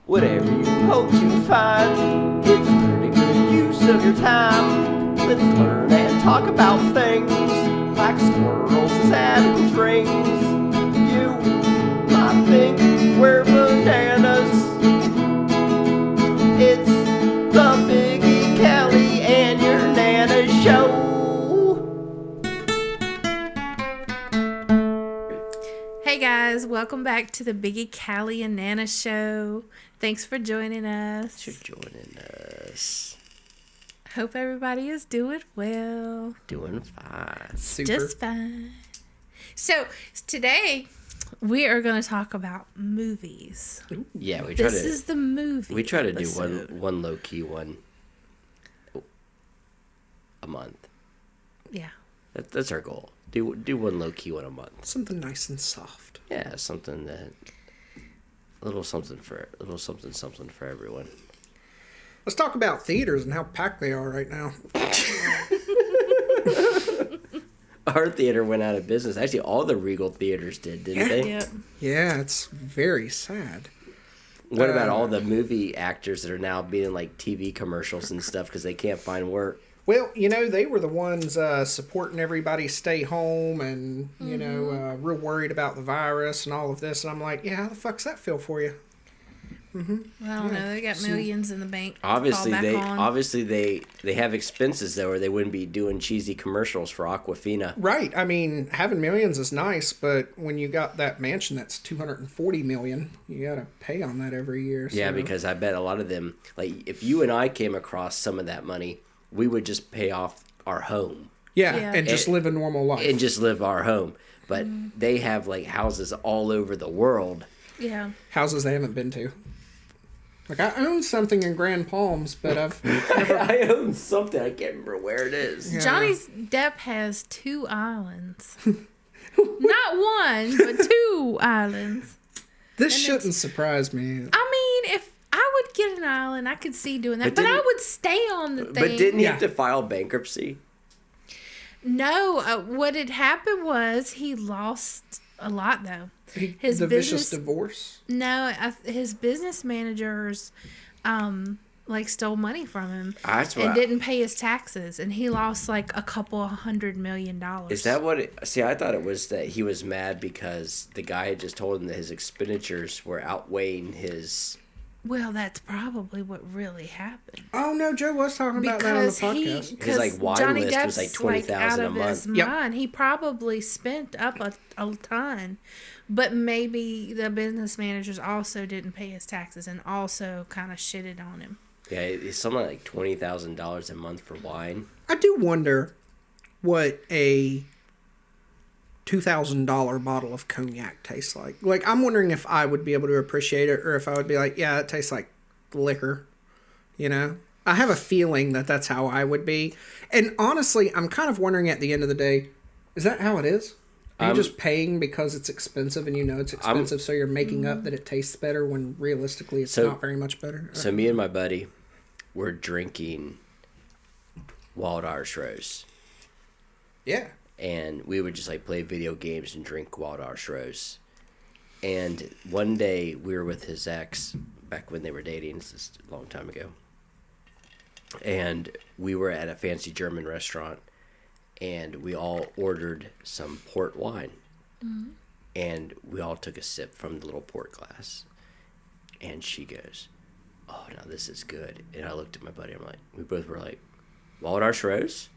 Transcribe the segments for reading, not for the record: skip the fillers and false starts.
whatever you hope to find. It's a pretty good use of your time. Let's learn and talk about things like squirrels and satin strings. You might think we're bananas. It's the Biggie, Kelly, and your Nana show. Hey guys, welcome back to the Biggie, Callie, and Nana show. Thanks for joining us. Thanks for joining us. Hope everybody is doing well. Doing fine. Super. Just fine. So today we are going to talk about movies. Yeah, we try This to. is the movie. We try to do episode. one low key one a month. Yeah. That's our goal. Do one low key one a month. Something nice and soft. Yeah, something that a little something for everyone. Let's talk about theaters and how packed they are right now. Our theater went out of business. Actually, all the Regal theaters didn't they? Yep. Yeah, it's very sad. What about all the movie actors that are now being in like TV commercials and stuff because they can't find work? Well, you know, they were the ones supporting everybody stay home and, you know, real worried about the virus and all of this. And I'm like, yeah, how the fuck's that feel for you? Well, I don't know. They got millions in the bank. to Obviously, fall back on. they have expenses though, or they wouldn't be doing cheesy commercials for Aquafina. Right. I mean, having millions is nice, but when you got that mansion that's $240 million, you got to pay on that every year. Yeah, so. because I bet a lot of them, like if you and I came across some of that money, we would just pay off our home. Yeah, Yeah. and just live a normal life. And just live our home. But they have like houses all over the world. Yeah. Houses they haven't been to. Like, I own something in Grand Palms, but I've never... I own something. I can't remember where it is. Yeah. Johnny Depp has 2 islands. Not one, but 2 islands. This And shouldn't surprise me. I mean, if I would get an island, I could see doing that. But But I didn't- would stay on the thing. But didn't he Yeah. have to file bankruptcy? No, what had happened was he lost a lot, though. His The vicious business- divorce? No, his business managers, like stole money from him That's what and I- didn't pay his taxes, and he lost like a couple $100 million. Is that what it... See, I thought it was that he was mad because the guy had just told him that his expenditures were outweighing his... Well, that's probably what really happened. Oh, no, Joe was talking about that on the podcast. His, like, wine Johnny list was, Depp's, like, 20,000 a out of month. his Yep. mind. He probably spent up a ton, but maybe the business managers also didn't pay his taxes and also kind of shitted on him. Yeah, it's something like $20,000 a month for wine. I do wonder what a $2,000 bottle of cognac tastes like. Like, I'm wondering if I would be able to appreciate it or if I would be like, yeah, it tastes like liquor, you know? I have a feeling that that's how I would be. And honestly, I'm kind of wondering at the end of the day, is that how it is? Are you just paying because it's expensive and you know it's expensive, so you're making up that it tastes better when realistically it's not very much better? So me and my buddy were drinking Wild Irish Rose. Yeah. And we would just like play video games and drink Wild Irish Rose. And one day we were with his ex back when they were dating. This is a long time ago. And we were at a fancy German restaurant. And we all ordered some port wine. Mm-hmm. And we all took a sip from the little port glass. And she goes, "Oh, now this is good." And I looked at my buddy. I'm like, we both were like, "Wild Irish Rose?"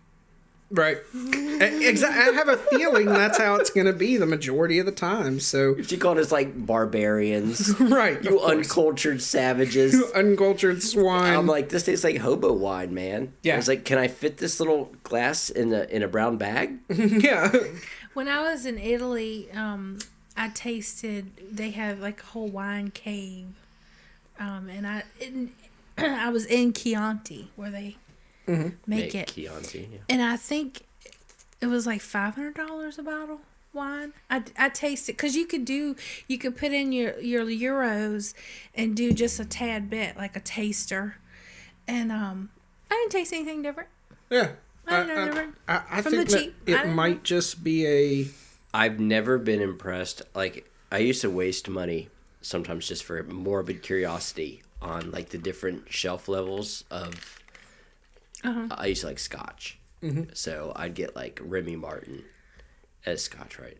Right. Exactly. I have a feeling that's how it's going to be the majority of the time. So, She called us like barbarians. right. You uncultured savages. You uncultured swine. I'm like, this tastes like hobo wine, man. Yeah. I was like, can I fit this little glass in a brown bag? yeah. When I was in Italy, I tasted, they have like a whole wine cave. And I was in Chianti where they make it. Chianti, yeah. And I think it was like $500 a bottle wine. I tasted, because you could put in your euros and do just a tad bit, like a taster. And I didn't taste anything different. Yeah. I didn't know different. I From think the that cheap. it might just be a... I've never been impressed. Like, I used to waste money sometimes just for morbid curiosity on like the different shelf levels of. I used to like Scotch, so I'd get like Remy Martin as Scotch, right?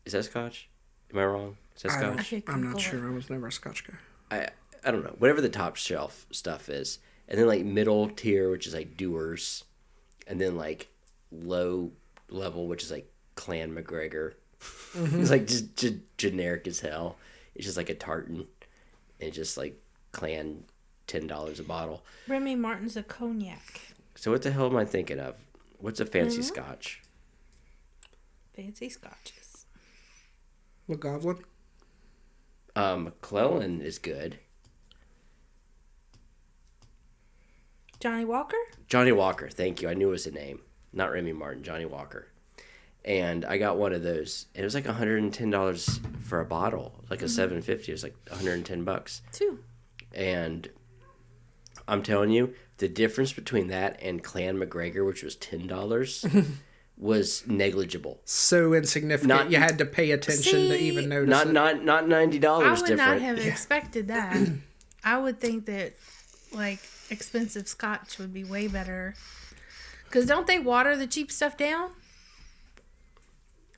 Is that Scotch? Am I wrong? Is that Scotch? I'm not sure. I was never a Scotch guy. I don't know. Whatever the top shelf stuff is, and then like middle tier, which is like Dewar's, and then like low level, which is like Clan McGregor. It's like just generic as hell. It's just like a tartan, and just like Clan $10 a bottle. Remy Martin's a cognac. So what the hell am I thinking of? What's a fancy Scotch? Fancy scotches. McGovern. McClellan is good. Johnny Walker? Johnny Walker, thank you. I knew it was a name. Not Remy Martin, Johnny Walker. And I got one of those. And it was like $110 for a bottle. Like a $7.50. It was like $110. Two. And I'm telling you, the difference between that and Clan McGregor, which was $10, was negligible. So insignificant. You had to pay attention to even notice it. Not $90 I would different. not have expected that. I would think that, like, expensive scotch would be way better. Because don't they water the cheap stuff down?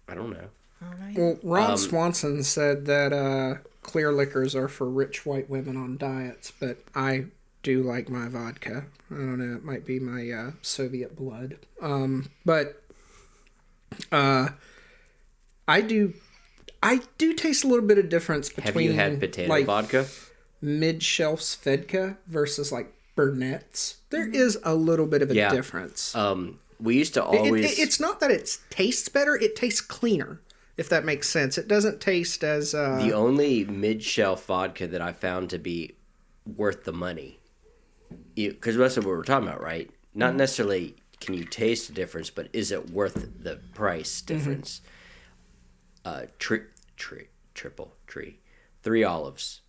I don't know. Well, Ron Swanson said that clear liquors are for rich white women on diets, but I do like my vodka. I don't know. It might be my Soviet blood. But I do taste a little bit of difference between. Have you had potato vodka? Mid-shelf Svedka versus like Burnett's. There is a little bit of a difference. We used to always. It's not that it tastes better; it tastes cleaner. If that makes sense, it doesn't taste as. The only mid-shelf vodka that I found to be worth the money, because that's what we were talking about, right? Not necessarily can you taste the difference, but is it worth the price difference? Triple tree, 3 Olives.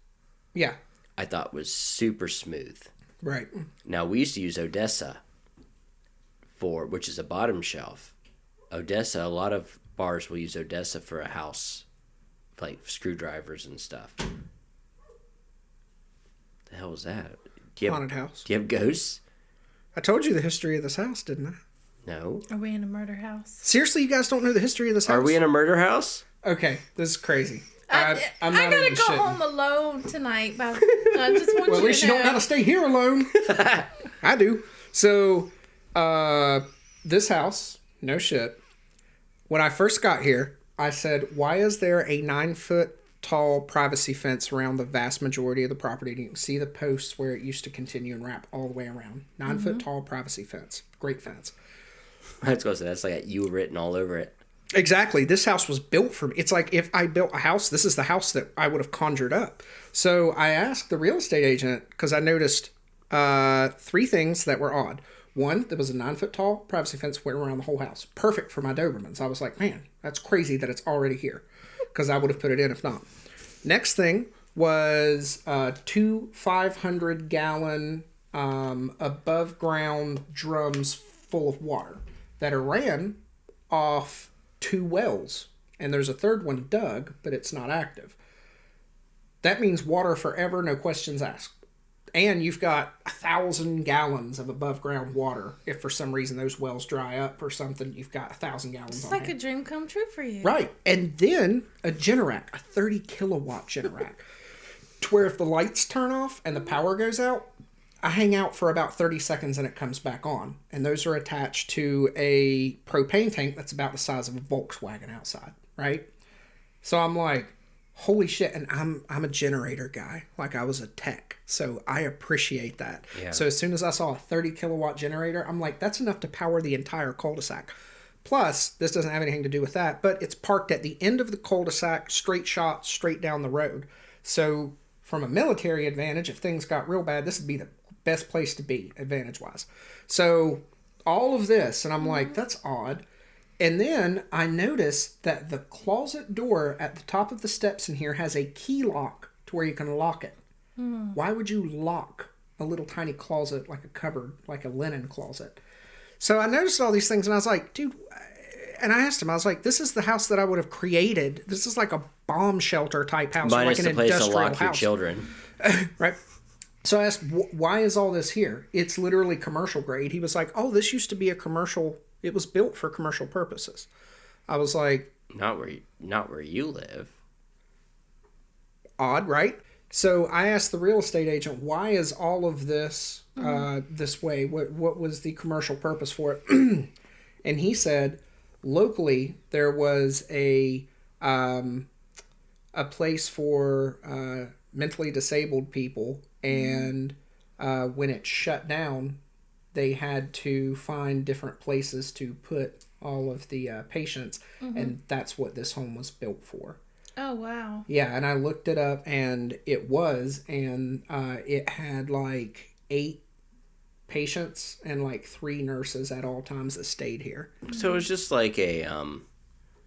Yeah, I thought was super smooth. Right. Now we used to use Odessa which is a bottom shelf. Odessa, a lot of bars will use Odessa for a house, like screwdrivers and stuff. The hell was that? Haunted house. Do you have ghosts? I told you the history of this house, didn't I? No. Are we in a murder house? Seriously, you guys don't know the history of this house? Are we in a murder house? Okay, this is crazy. I'm not gotta even go shitting. home alone tonight. But I just want Well, at you least to you know. don't gotta stay here alone. I do. So, this house, no shit. When I first got here, I said, why is there a 9-foot tall privacy fence around the vast majority of the property? And you can see the posts where it used to continue and wrap all the way around. 9-foot tall privacy fence. Great fence. I was going to say, that's like you written all over it. Exactly. This house was built for me. It's like if I built a house, this is the house that I would have conjured up. So I asked the real estate agent, because I noticed 3 things that were odd. One, there was a 9-foot tall privacy fence went around the whole house. Perfect for my Dobermans. I was like, man, that's crazy that it's already here, because I would have put it in if not. Next thing was 2 500-gallon above ground drums full of water that are ran off 2 wells, and there's a third one dug, but it's not active. That means water forever, no questions asked. And you've got 1,000 gallons of above ground water. If for some reason those wells dry up or something, you've got 1,000 gallons. It's on like hand. a dream come true for you. Right. And then a Generac, a 30 kilowatt Generac, to where if the lights turn off and the power goes out, I hang out for about 30 seconds and it comes back on. And those are attached to a propane tank that's about the size of a Volkswagen outside, right? So I'm like, holy shit. And I'm a generator guy. Like, I was a tech. So I appreciate that. Yeah. So as soon as I saw a 30 kilowatt generator, I'm like, that's enough to power the entire cul-de-sac. Plus, this doesn't have anything to do with that, but it's parked at the end of the cul-de-sac, straight shot, straight down the road. So from a military advantage, if things got real bad, this would be the best place to be, advantage-wise. So all of this, and I'm like, that's odd. And then I notice that the closet door at the top of the steps in here has a key lock to where you can lock it. Why would you lock a little tiny closet like a cupboard, like a linen closet? So I noticed all these things, and I was like, dude, And I asked him, I was like, this is the house that I would have created. This is like a bomb shelter type house. Minus like the an place to industrial lock your house. children. Right. So I asked, why is all this here? It's literally commercial grade. He was like, oh, this used to be a commercial. It was built for commercial purposes. I was like, Not where you live. Odd, right? So I asked the real estate agent, why is all of this this way? What was the commercial purpose for it? And he said, locally there was a place for mentally disabled people, and when it shut down, they had to find different places to put all of the patients, and that's what this home was built for. Oh, wow. Yeah, and I looked it up, and it was, and it had like 8 patients and like 3 nurses at all times that stayed here. So it was just like a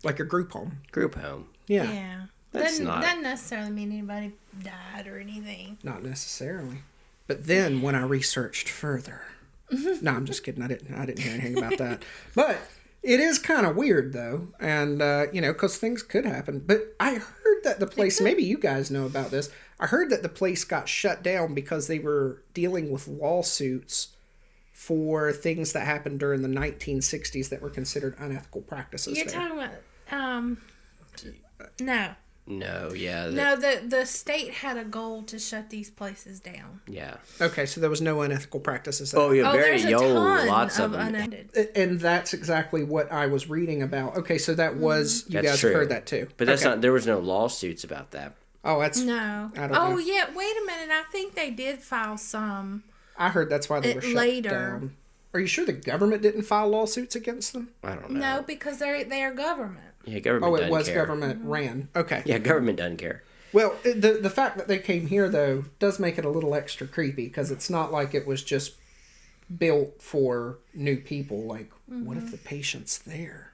Like a group home. group home. Yeah. Yeah. That's not- Doesn't necessarily mean anybody died or anything. Not necessarily. But then when I researched further, no, I'm just kidding. I didn't hear anything about that. But it is kind of weird though, and because things could happen. But I heard that the place, maybe you guys know about this. I heard that the place got shut down because they were dealing with lawsuits for things that happened during the 1960s that were considered unethical practices. You're talking about, no. No, yeah. No, the state had a goal to shut these places down. Yeah. Okay, so there was no unethical practices. Oh, yeah, very there's a young. ton Lots of of them. unended. And that's exactly what I was reading about. Okay, so that was, you That's guys true. heard that too. But that's Okay. not. There was no lawsuits about that. Oh, that's. No. I don't know. Yeah, wait a minute. I think they did file some. I heard that's why they were shut later. down. Are you sure the government didn't file lawsuits against them? I don't know. No, because they are government. Yeah, government. Oh, it doesn't was care. government ran. Okay. Yeah, government doesn't care. Well, the fact that they came here, though, does make it a little extra creepy, because it's not like it was just built for new people. Like, what if the patient's there?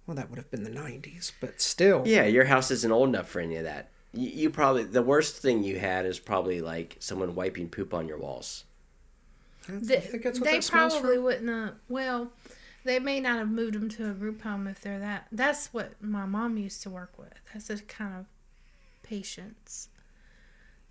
Well, that would have been the 90s, but still. Yeah, your house isn't old enough for any of that. You probably, the worst thing you had is probably like someone wiping poop on your walls. I think that's what They that smells probably from. wouldn't have. Well, they may not have moved them to a group home if they're that. That's what my mom used to work with. That's the kind of patients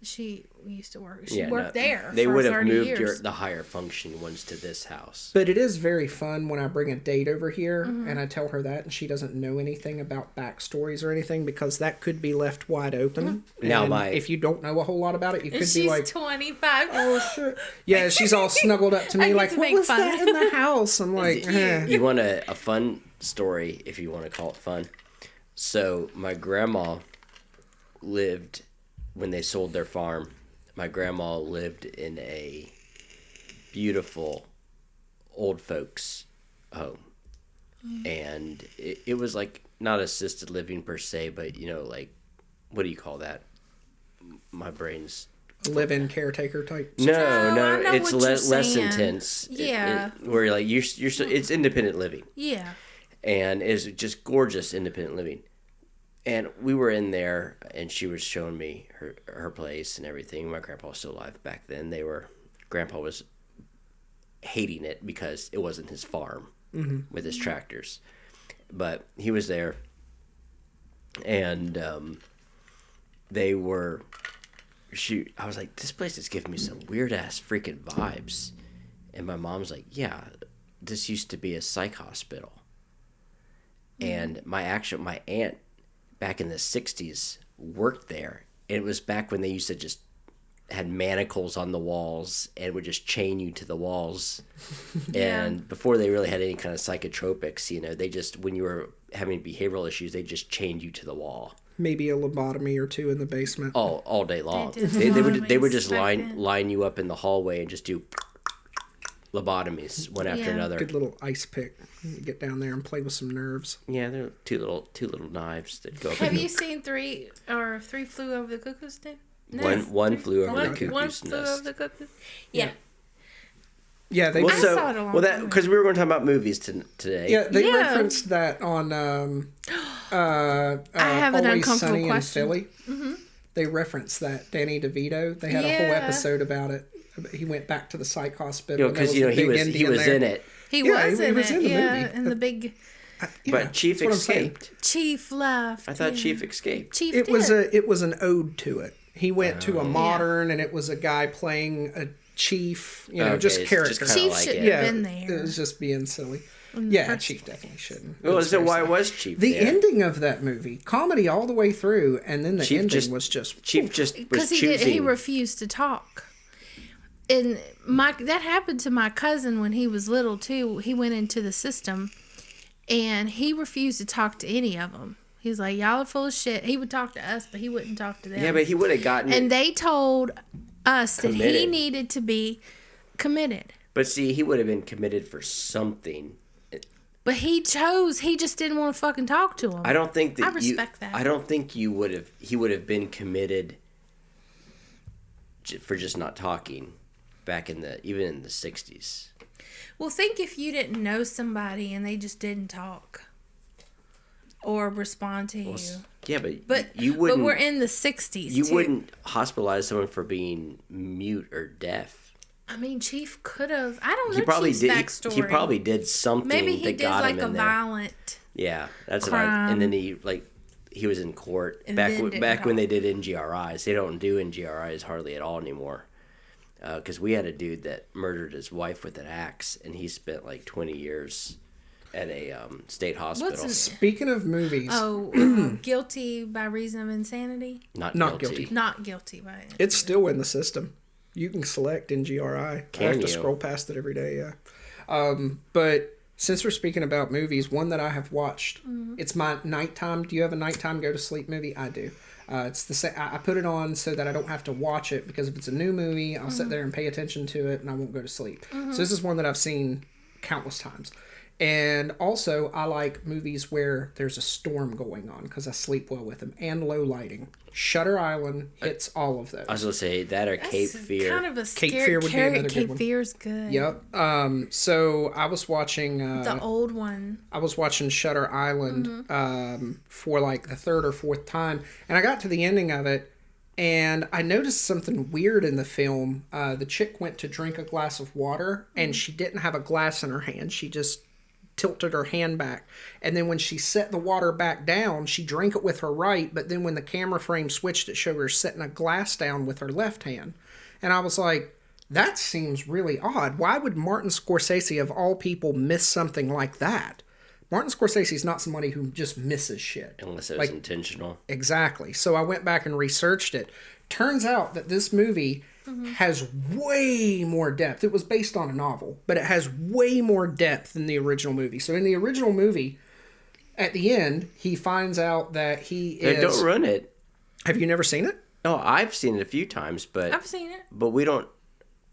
she used to work. She worked there. They for would have 30 moved years. the higher functioning ones to this house. But it is very fun when I bring a date over here and I tell her that, and she doesn't know anything about backstories or anything, because that could be left wide open. Now And if you don't know a whole lot about it, you could And be she's like, 25. oh shit. Yeah, she's all snuggled up to I me get like, to what make was fun. that in the house? I'm like, eh. You want a fun story, if you want to call it fun. So my grandma lived, when they sold their farm, my grandma lived in a beautiful old folks home. And it was like not assisted living per se, but like, what do you call that? My brain's... Live-in caretaker type. No, I know it's what you're less saying. intense. Yeah. Where like you're it's independent living. Yeah. And it's just gorgeous independent living. And we were in there, and she was showing me her place and everything. My grandpa was still alive back then. Grandpa was hating it because it wasn't his farm with his tractors. But he was there, and they were... I was like, this place is giving me some weird-ass freaking vibes. And my mom's like, yeah, this used to be a psych hospital. And my aunt back in the 60s worked there. And it was back when they used to just had manacles on the walls and would just chain you to the walls. And before they really had any kind of psychotropics, they just, when you were having behavioral issues, they just chained you to to Maybe a lobotomy or two in the basement. all day long. They did They would lobotomies just back then. line you up in the hallway and just do lobotomies one after Yeah. another. Good little ice pick. You get down there and play with some nerves. Yeah, they're two little knives that go up. Have you seen Three Flew Over the Cuckoo's Nest? One flew over the One cuckoo's flew nest. over the cuckoo's. Yeah. Yeah, they Well, I so saw it a long well time that because we were going to talk about movies today. Yeah, they Yeah. referenced that on I have an Always uncomfortable Sunny question. in Philly. They referenced that Danny DeVito. They had a whole Yeah. episode about it. He went back to the psych hospital. and there Because was the he big was Indian in there. it. He Yeah, was he in was it. in the yeah, movie. in the big. But Chief that's what I'm saying. escaped. Chief left. I thought Chief escaped. Chief It did. was an ode to it. He went to a modern, and it was a guy playing a chief. You know, Okay, just it's character. just kinda Chief like shouldn't it. have been there. It was just being silly. Yeah, Chief definitely shouldn't. It Well, was so very why silly. was Chief The there? ending of that movie, comedy all the way through, and then the Chief ending just- was just Chief just was Because choosing. he refused to talk. And that happened to my cousin when he was little too. He went into the system, and he refused to talk to any of them. He was like, "Y'all are full of shit." He would talk to us, but he wouldn't talk to them. Yeah, but he would have gotten and it. they told us that he Committed. needed to be committed. But see, he would have been committed for something. But he chose. He just didn't want to fucking talk to him. I don't think that I respect that. I don't think you would have. He would have been committed for just not talking back even in the 60s. Well, think if you didn't know somebody and they just didn't talk or respond to you. Yeah, but But you wouldn't. But we're in the 60s. You too. wouldn't hospitalize someone for being mute or deaf. I mean, Chief could have. I don't know. He probably Chief's did. Backstory. He probably did something Maybe he that did got like him a in there. violent. Yeah, that's what crime. and then he was in court And back then didn't back when talk. they did NGRIs. They don't do NGRIs hardly at all anymore. Because we had a dude that murdered his wife with an axe, and he spent like 20 years at a state hospital. What's Speaking of movies, guilty by reason of insanity? Not Not guilty. guilty. Not guilty by it. it's still in the system. You can select NGRI. I have to you? scroll past it every day, yeah. But since we're speaking about movies, one that I have watched, it's my nighttime. Do you have a nighttime go to sleep movie? I do. It's the same. I put it on so that I don't have to watch it, because if it's a new movie, I'll sit there and pay attention to it, and I won't go to sleep. So this is one that I've seen countless times. And also, I like movies where there's a storm going on, because I sleep well with them, and low lighting. Shutter Island hits all of those. I was gonna say that or Cape That's Fear. Kind of a Cape scary. Fear would be another good Cape one. Fear's good. Yep. So I was watching. The old one. I was watching Shutter Island for like the third or fourth time, and I got to the ending of it, and I noticed something weird in the film. The chick went to drink a glass of water, and she didn't have a glass in her hand. She just tilted her hand back, and then when she set the water back down, she drank it with her right, but then when the camera frame switched, it showed her setting a glass down with her left hand. And I was like, that seems really odd. Why would Martin Scorsese, of all people, miss something like that? Martin Scorsese's not somebody who just misses shit. Unless it was intentional. Exactly. So I went back and researched it. Turns out that this movie has way more depth. It was based on a novel, but it has way more depth than the original movie. So in the original movie, at the end, he finds out that he is... Don't ruin it. Have you never seen it? Oh, I've seen it a few times, but I've seen it. but we don't.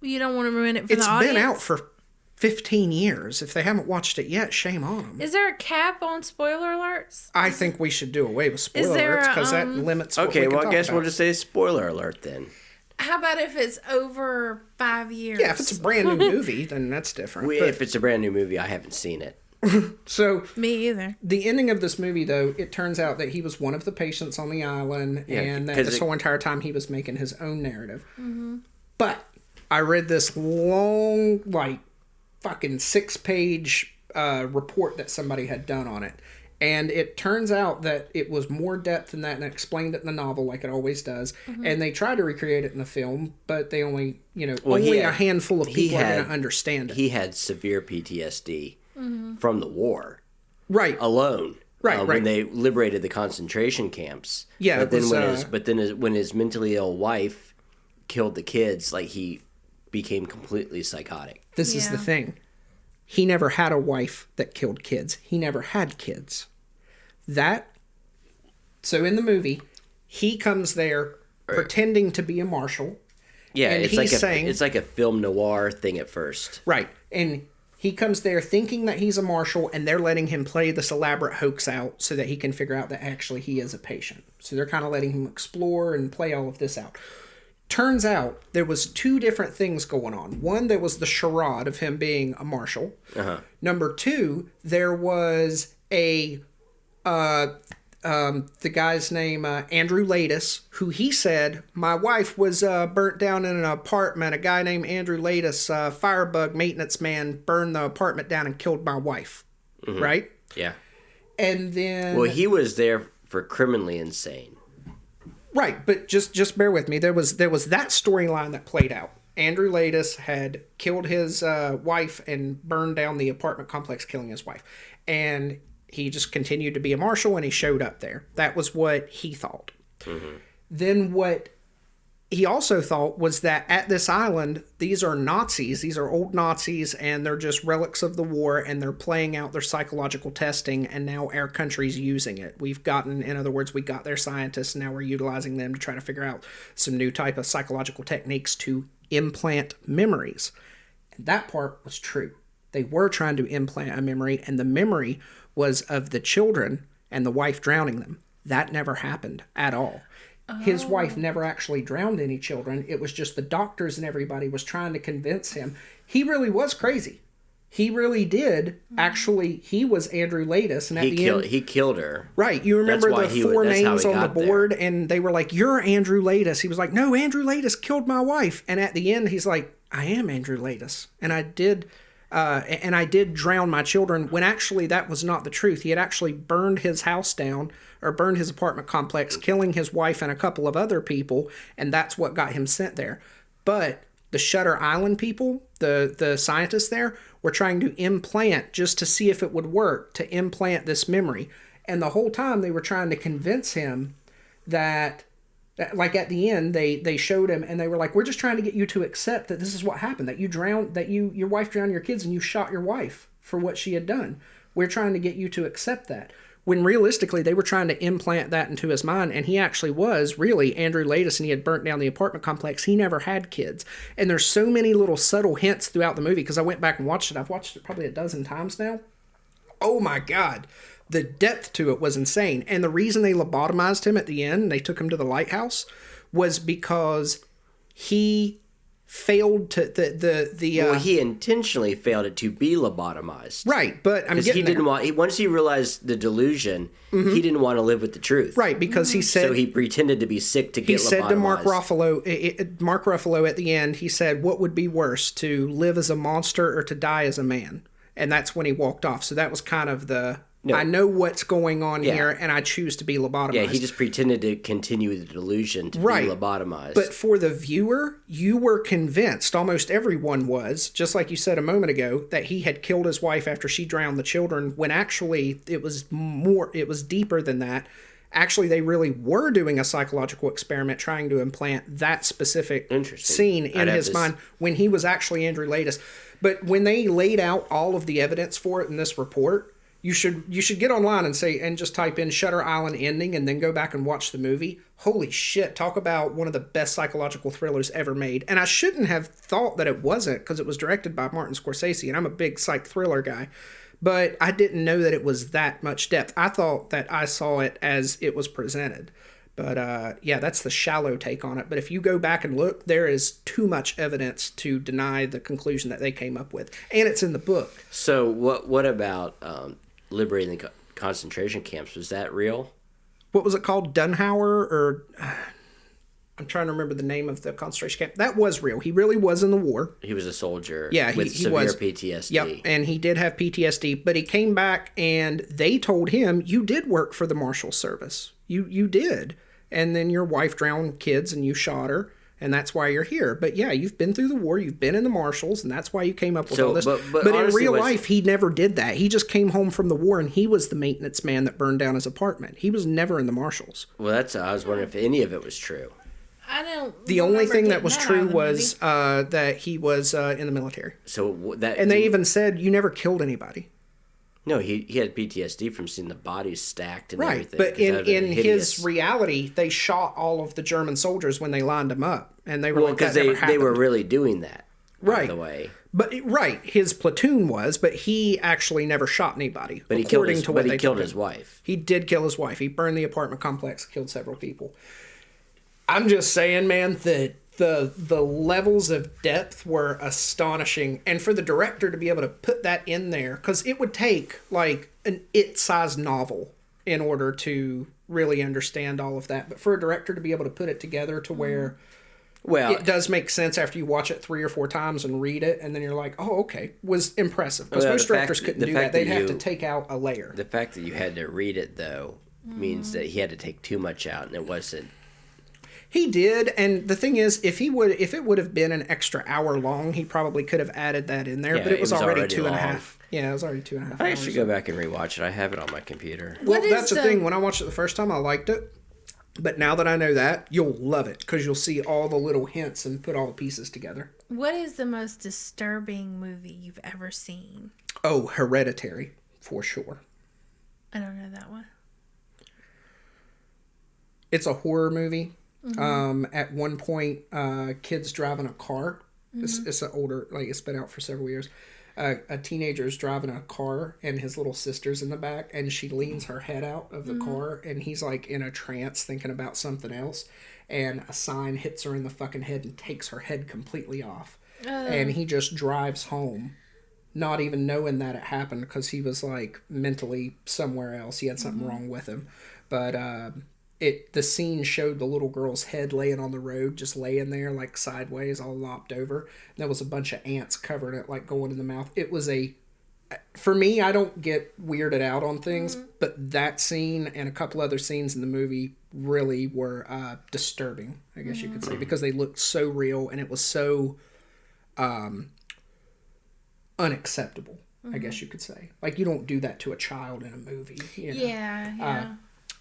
You don't want to ruin it for It's the audience. been out for 15 years. If they haven't watched it yet, shame on them. Is there a cap on spoiler alerts? I think we should do away with spoiler there alerts, because that a, limits what Okay, we can well, I talk guess we'll about. just say spoiler alert then. How about if it's over 5 years? Yeah, if it's a brand new movie, then that's different. But- If it's a brand new movie, I haven't seen it. so Me either. the ending of this movie, though, it turns out that he was one of the patients on the island, Yeah, and that 'cause this it- whole entire time he was making his own narrative. But I read this long, like, fucking 6-page report that somebody had done on it. And it turns out that it was more depth than that, and it explained it in the novel like it always does. And they tried to recreate it in the film, but they only, only a handful of people are going to understand it. He had severe PTSD from the war Right. alone. Right, right. When they liberated the concentration camps. Yeah, But it then was, when his mentally ill wife killed the kids, like he became completely psychotic. This is the Yeah. thing. He never had a wife that killed kids. He never had kids. So in the movie, he comes there pretending to be a marshal. Yeah, And it's he's like a film noir thing at first. Right. And he comes there thinking that he's a marshal, and they're letting him play this elaborate hoax out so that he can figure out that actually he is a patient. So they're kind of letting him explore and play all of this out. Turns out there was 2 different things going on. One, there was the charade of him being a marshal. Number 2, there was the guy's name, Andrew Latis, who he said, my wife was burnt down in an apartment. A guy named Andrew Latis, firebug maintenance man, burned the apartment down and killed my wife. Right? Yeah. And then... Well, he was there for criminally insane. Right, but just bear with me. There was that storyline that played out. Andrew Laeddis had killed his wife and burned down the apartment complex, killing his wife. And he just continued to be a marshal, and he showed up there. That was what he thought. Mm-hmm. Then what he also thought was that at this island, these are Nazis. These are old Nazis, and they're just relics of the war, and they're playing out their psychological testing, and now our country's using it. In other words, we got their scientists, and now we're utilizing them to try to figure out some new type of psychological techniques to implant memories. And that part was true. They were trying to implant a memory, and the memory was of the children and the wife drowning them. That never happened at all. His wife never actually drowned any children. It was just the doctors and everybody was trying to convince him. He really was crazy. He really did. Actually, he was Andrew Laeddis. And at the end, he killed her. Right. You remember the four names on the board? And they were like, "You're Andrew Laeddis." He was like, "No, Andrew Laeddis killed my wife." And at the end, he's like, "I am Andrew Laeddis. And I did drown my children," when actually that was not the truth. He had actually burned his house down, or burned his apartment complex, killing his wife and a couple of other people, and that's what got him sent there. But the Shutter Island people, the scientists there, were trying to implant, just to see if it would work, to implant this memory. And the whole time they were trying to convince him that like at the end, they showed him, and they were like, "We're just trying to get you to accept that this is what happened, that you drowned, that your wife drowned your kids, and you shot your wife for what she had done. We're trying to get you to accept that." When realistically, they were trying to implant that into his mind, and he actually was really Andrew Laeddis, and he had burnt down the apartment complex. He never had kids. And there's so many little subtle hints throughout the movie, because I went back and watched it. I've watched it probably a dozen times now. Oh my God. The depth to it was insane. And the reason they lobotomized him at the end, they took him to the lighthouse, was because he failed to he intentionally failed it to be lobotomized. Right, but I'm getting he didn't want. Once he realized the delusion, he didn't want to live with the truth. Right, because he said, so he pretended to be sick to get lobotomized. He said to Mark Ruffalo at the end, he said, "What would be worse, to live as a monster or to die as a man?" And that's when he walked off. So that was kind of I know what's going on here, and I choose to be lobotomized. Yeah, he just pretended to continue the delusion to be lobotomized. But for the viewer, you were convinced, almost everyone was, just like you said a moment ago, that he had killed his wife after she drowned the children, when actually it was deeper than that. Actually, they really were doing a psychological experiment trying to implant that specific scene in his mind when he was actually Andrew Laeddis. But when they laid out all of the evidence for it in this report, you should get online and just type in Shutter Island ending and then go back and watch the movie. Holy shit, talk about one of the best psychological thrillers ever made. And I shouldn't have thought that it wasn't, because it was directed by Martin Scorsese, and I'm a big psych thriller guy. But I didn't know that it was that much depth. I thought that I saw it as it was presented. But that's the shallow take on it. But if you go back and look, there is too much evidence to deny the conclusion that they came up with. And it's in the book. So what about Liberating the concentration camps? Was that real? What was it called? Dunhauer? Or I'm trying to remember the name of the concentration camp. That was real. He really was in the war. He was a soldier. Yeah, with severe PTSD. Yep, and he did have PTSD, but he came back and they told him, "You did work for the Marshal Service. You did. And then your wife drowned kids and you shot her. And that's why you're here. But yeah, you've been through the war, you've been in the Marshals, and that's why you came up with all this." But in real life, he never did that. He just came home from the war, and he was the maintenance man that burned down his apartment. He was never in the Marshals. Well, I was wondering if any of it was true. I don't. The only thing that was true was that he was in the military. So they even said, "You never killed anybody." No, he had PTSD from seeing the bodies stacked and everything. But in his reality, they shot all of the German soldiers when they lined them up, and they were because they were really doing that. By the way. But his platoon was, but he actually never shot anybody. But he killed his wife. He did kill his wife. He burned the apartment complex, killed several people. I'm just saying, man, that the levels of depth were astonishing. And for the director to be able to put that in there, because it would take like an It-sized novel in order to really understand all of that. But for a director to be able to put it together to where Well, it does make sense after you watch it 3 or 4 times and read it, and then you're like, oh, okay, was impressive. Because most directors couldn't do that. They'd have to take out a layer. The fact that you had to read it, though, means that he had to take too much out, and it wasn't. He did, and the thing is, if it would have been an extra hour long, he probably could have added that in there. Yeah, but it was already 2.5. long. Yeah, it was already 2.5. I should go back and rewatch it. I have it on my computer. Well, that's the thing. When I watched it the first time, I liked it. But now that I know that, you'll love it because you'll see all the little hints and put all the pieces together. What is the most disturbing movie you've ever seen? Oh, Hereditary, for sure. I don't know that one. It's a horror movie. At one point, kids driving a car. It's an older, like it's been out for several years. A teenager is driving a car and his little sister's in the back, and she leans her head out of the car, and he's like in a trance thinking about something else, and a sign hits her in the fucking head and takes her head completely off. And he just drives home, not even knowing that it happened because he was like mentally somewhere else. He had something wrong with him. But the scene showed the little girl's head laying on the road, just laying there like sideways, all lopped over. And there was a bunch of ants covering it, like going in the mouth. It was for me, I don't get weirded out on things, but that scene and a couple other scenes in the movie really were disturbing, I guess you could say, because they looked so real and it was so unacceptable, I guess you could say. Like, you don't do that to a child in a movie. You know? Yeah.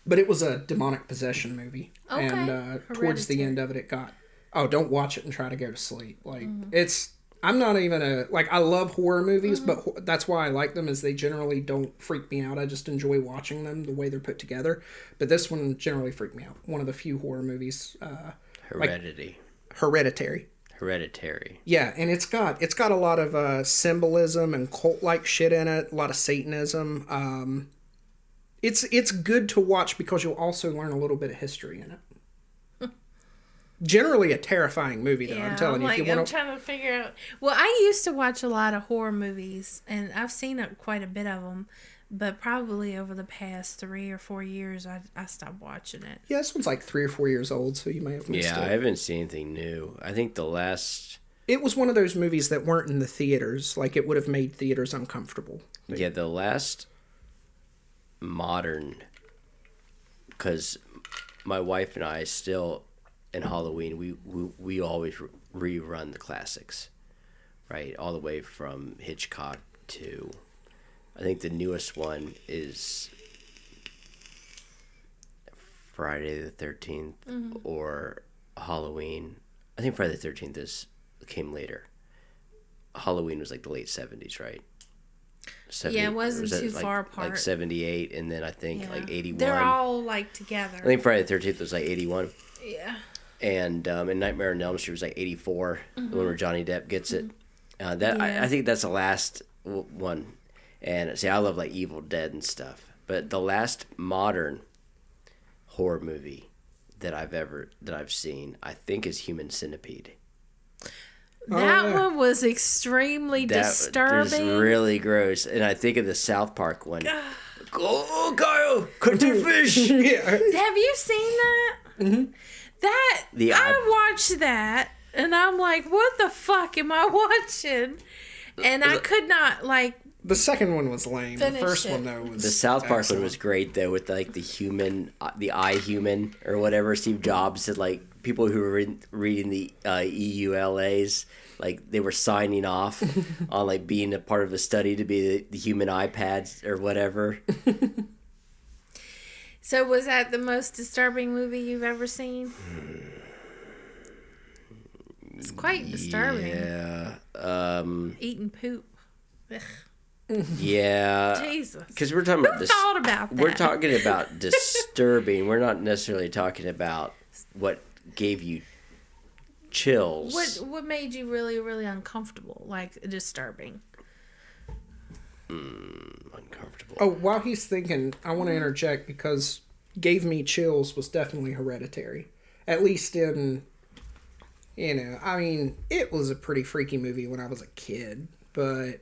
But it was a demonic possession movie. Okay. And towards the end of it, it got, don't watch it and try to go to sleep. Like, I'm not even I love horror movies, but that's why I like them, is they generally don't freak me out. I just enjoy watching them, the way they're put together. But this one generally freaked me out. One of the few horror movies. Hereditary. Yeah, and it's got a lot of symbolism and cult-like shit in it, a lot of Satanism. It's good to watch because you'll also learn a little bit of history in it. Generally a terrifying movie, though. I'm telling you. I'm trying to figure out. Well, I used to watch a lot of horror movies, and I've seen quite a bit of them. But probably over the past 3 or 4 years, I stopped watching it. Yeah, this one's like 3 or 4 years old, so you may have missed it. Yeah, I haven't seen anything new. I think the last... It was one of those movies that weren't in the theaters. Like, it would have made theaters uncomfortable. Yeah, the last modern... Because my wife and I still, in Halloween, we always rerun the classics. Right? All the way from Hitchcock to... I think the newest one is Friday the 13th or Halloween. I think Friday the 13th came later. Halloween was like the late 70s, right? 70, yeah, it wasn't too far apart. Like 78, and then I think like 81. They're all like together. I think Friday the 13th was like 81. Yeah. And Nightmare on Elm Street was like 84, the one where Johnny Depp gets it. I think that's the last one. And see, I love like Evil Dead and stuff, but the last modern horror movie that I've seen, I think, is Human Centipede. That one was extremely disturbing. That was really gross, and I think of the South Park one. Oh, Kyle, cook your fish. Yeah. Have you seen that? Mm-hmm. I watched that, and I'm like, what the fuck am I watching? And I could not like. The second one was lame. The first one, though, was the South Park excellent. one was great, though, with like the eye human or whatever. Steve Jobs said, like, people who were reading the EULAs, like, they were signing off on like being a part of a study to be the human iPads or whatever. So was that the most disturbing movie you've ever seen? It's quite disturbing. Yeah. Eating poop. Ugh. Yeah. Jesus. Because we're talking about Who thought about that? We're talking about disturbing. We're not necessarily talking about what gave you chills. What made you really, really uncomfortable? Like, disturbing? Uncomfortable. Oh, while he's thinking, I want to interject because gave me chills was definitely Hereditary. At least in, I mean, it was a pretty freaky movie when I was a kid, but...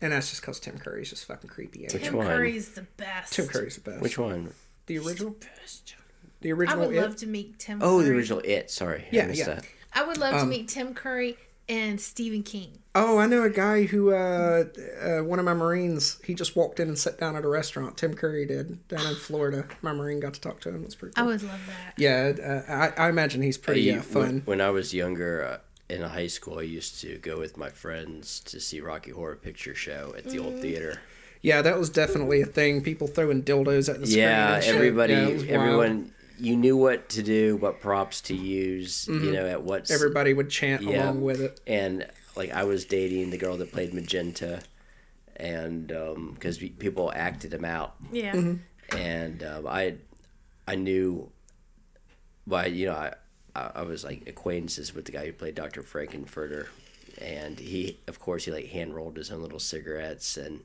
And that's just because Tim Curry's just fucking creepy. Tim Curry's the best. Tim Curry's the best. Which one? The original? He's the best. The I original would It. love to meet Tim Oh, Curry. the original It. Sorry. Yeah, I missed yeah. that. I would love to meet Tim Curry and Stephen King. Oh, I know a guy who, one of my Marines, he just walked in and sat down at a restaurant. Tim Curry did, down in Florida. My Marine got to talk to him. It was pretty cool. I would love that. Yeah, I imagine he's pretty fun. When I was younger, in high school, I used to go with my friends to see Rocky Horror Picture Show at the old theater. Yeah, that was definitely a thing. People throwing dildos at the screen. Yeah, and shit. everybody, Yeah, it was wild. everyone, you knew what to do, what props to use, at what. Everybody would chant along with it. And like I was dating the girl that played Magenta, and because people acted him out. Yeah. And I knew, well, I was like acquaintances with the guy who played Dr. Frankenfurter, and he like hand rolled his own little cigarettes, and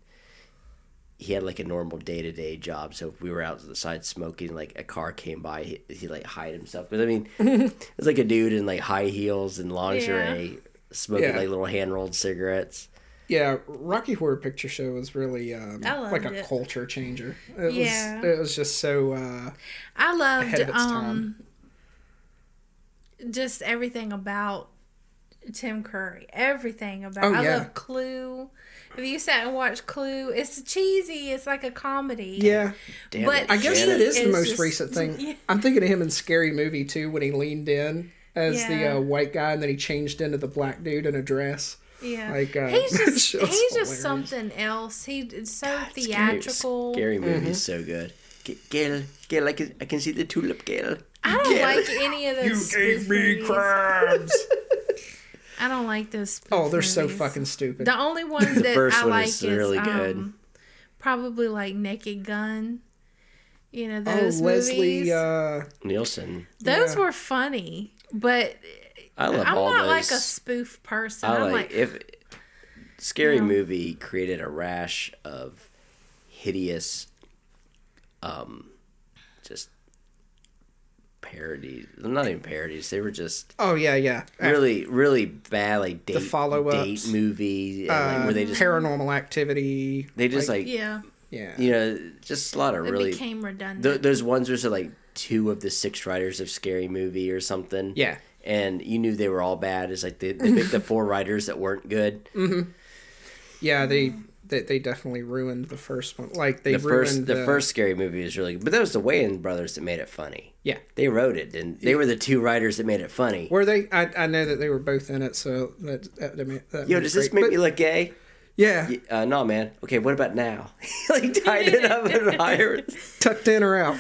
he had like a normal day-to-day job. So if we were outside smoking, like a car came by, he like hide himself. But I mean, it was like a dude in like high heels and lingerie, smoking like little hand-rolled cigarettes. Yeah, Rocky Horror Picture Show was really like a culture changer. It was just so I loved ahead of its time. Just everything about Tim Curry. Everything about Oh, I yeah. love Clue. Have you sat and watched Clue? It's cheesy. It's like a comedy. Yeah. Damn But it, I guess Janet. that is the It's most just- recent thing. yeah. I'm thinking of him in Scary Movie too, when he leaned in as the white guy and then he changed into the black dude in a dress. Yeah. Like, he's that just show's he's hilarious. just something else. He's so theatrical. Scary movie's so good. Gail, I can see the tulip, Gail. I don't like any of those. You gave spoof me movies. crabs. I don't like those. Spoof Oh, they're so movies. fucking stupid. The only one that first I one like is is really good. probably like Naked Gun. You know Oh, those Leslie. movies. Nielsen. Those yeah. were funny, but I love I'm all not those. like a spoof person. I I'm like like if Scary Yeah. Movie created a rash of hideous, just parodies. Not even parodies. They were just Oh yeah. really, really bad, like date follow-ups. date movie, and like, where they just Paranormal Activity. yeah, Yeah. just a lot of it really. became redundant. Those ones were like 2 of the 6 writers of Scary Movie or something. Yeah. And you knew they were all bad. It's like they picked the 4 writers that weren't good. Yeah, they definitely ruined the first one. Like they The ruined first Scary Movie was really good, but that was the Wayans brothers that made it funny. Yeah. They wrote it, and they were the 2 writers that made it funny. Were they? I know that they were both in it, so that Yo, does this make me look gay? Yeah, No, man. Okay, what about now? Like tied it up and higher. tucked in or out.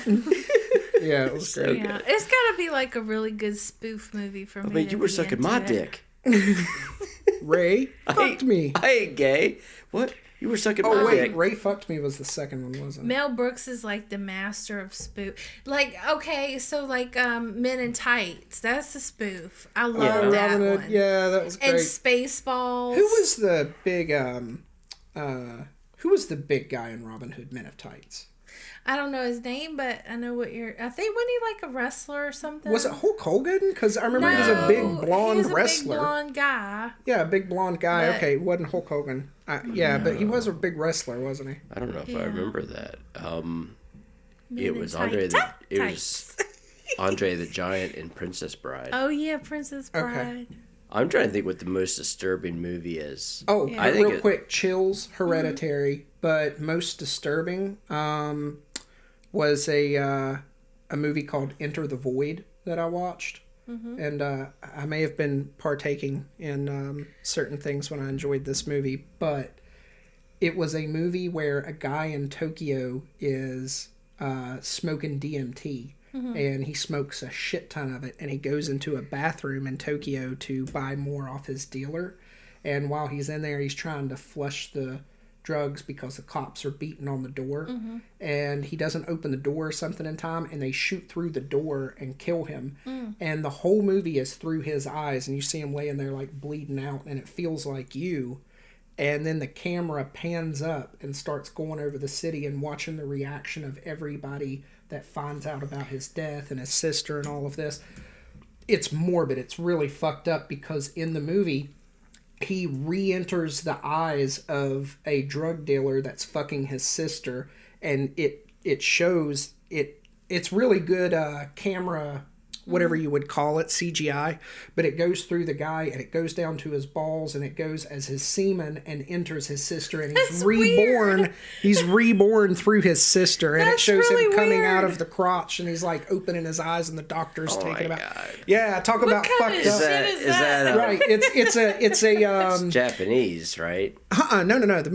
Yeah, it was great. yeah, it's got to be like a really good spoof movie for me. I mean, to you were be sucking into my it. dick. Ray fucked me. I ain't gay. What? You were sucking Oh my wait, dick. Ray fucked me was the second one, wasn't it? Mel Brooks is like the master of spoof. Like, okay, so like Men in Tights, that's a spoof. I love that Robin Hood. one. Yeah, that was great. And Spaceballs. Who was the big guy in Robin Hood Men of Tights? I don't know his name, but I know what you're. I think wasn't he like a wrestler or something? Was it Hulk Hogan? Because I remember he was a big blonde he was a wrestler. Big blonde guy. Yeah, a big blonde guy. But- Okay, it wasn't Hulk Hogan. But he was a big wrestler, wasn't he? I don't know if I Yeah. remember that. Men It in was Andre. Tights. It was Andre the Giant in Princess Bride. Oh yeah, Princess Okay. Bride. I'm trying to think what the most disturbing movie is. Oh, Yeah. I think real quick, Chills, Hereditary, but most disturbing was a movie called Enter the Void that I watched. And I may have been partaking in certain things when I enjoyed this movie, but it was a movie where a guy in Tokyo is smoking DMT. And he smokes a shit ton of it, and he goes into a bathroom in Tokyo to buy more off his dealer. And while he's in there, he's trying to flush the drugs because the cops are beating on the door. And he doesn't open the door or something in time, and they shoot through the door and kill him. And the whole movie is through his eyes, and you see him laying there like bleeding out, and it feels like you. And then the camera pans up and starts going over the city and watching the reaction of everybody that finds out about his death and his sister and all of this. It's morbid. It's really fucked up because in the movie, he re-enters the eyes of a drug dealer that's fucking his sister, and it shows it it's really good camera, whatever you would call it, CGI, but it goes through the guy and it goes down to his balls and it goes as his semen and enters his sister and he's That's reborn. weird. He's reborn through his sister and it That's shows really him coming out weird. of the crotch and he's like opening his eyes and the doctor's Oh taking my about. God. Yeah, talk about kind fucked of up. shit is that? Right, it's a It's Japanese, right? no. The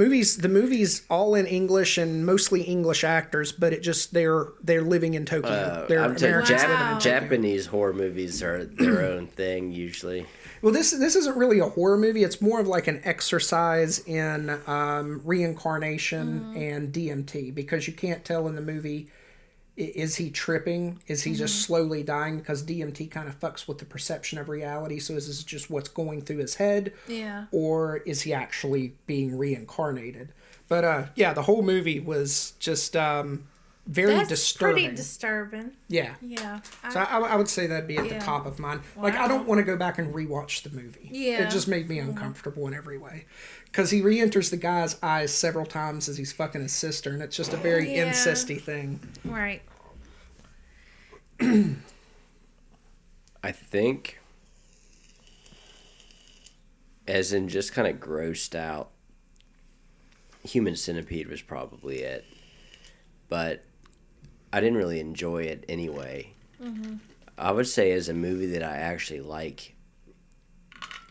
movie's all in English and mostly English actors, but it just they're living in Tokyo. They're I'm telling you, Americans living in Tokyo. Japanese horror movies are their own thing usually. Well, this isn't really a horror movie. It's more of like an exercise in reincarnation and DMT, because you can't tell in the movie, is he tripping? Is he just slowly dying? Because DMT kind of fucks with the perception of reality. So is this just what's going through his head? Yeah. Or is he actually being reincarnated? But yeah, the whole movie was just very That's disturbing. pretty disturbing. Yeah. Yeah. So I would say that'd be at the Yeah. top of mine. Like, I Wow. don't want to go back and rewatch the movie. Yeah. It just made me uncomfortable in every way. Because he re-enters the guy's eyes several times as he's fucking his sister, and it's just a very Yeah. incesty thing. Right. I think, as in just kind of grossed out, Human Centipede was probably it. But I didn't really enjoy it anyway. I would say as a movie that I actually like,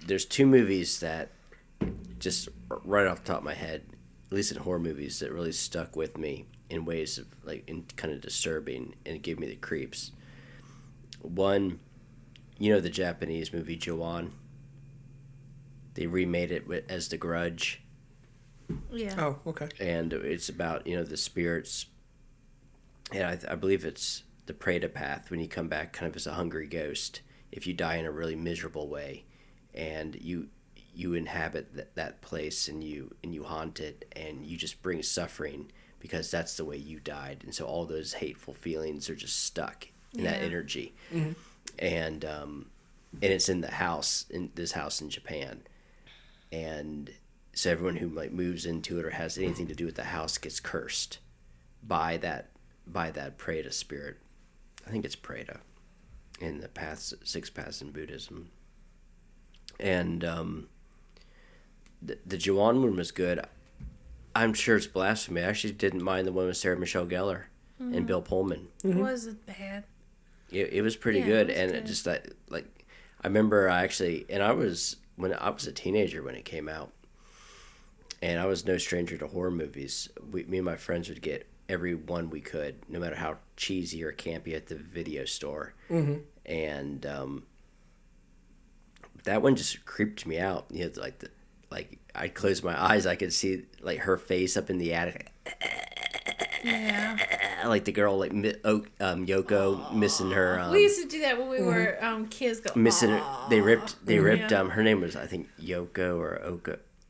there's two movies that just right off the top of my head, at least in horror movies, that really stuck with me in ways of like in kind of disturbing and gave me the creeps. One, you know the Japanese movie Joan? They remade it as The Grudge, Yeah. Oh, okay. and it's about, you know, the spirits. And I believe it's the Preda path, when you come back kind of as a hungry ghost, if you die in a really miserable way, and you inhabit that place and you haunt it, and you just bring suffering because that's the way you died, and so all those hateful feelings are just stuck in that Yeah. energy. And it's in this house in Japan, and so everyone who like moves into it or has anything to do with the house gets cursed by that Preda spirit. I think it's Preda in the six paths in Buddhism. And the Joan one was good. I'm sure it's blasphemy. I actually didn't mind the one with Sarah Michelle Gellar and Bill Pullman. It wasn't bad. It was pretty Yeah, good, it was and good. it just that like I remember I was a teenager when it came out, and I was no stranger to horror movies. Me and my friends would get every one we could, no matter how cheesy or campy, at the video store. And that one just creeped me out. You know, like I closed my eyes, I could see like her face up in the attic, Yeah. like the girl like Yoko missing her. We used to do that when we were kids. Go Missing her. "Aw." They ripped Yeah. her name was, I think, Yoko or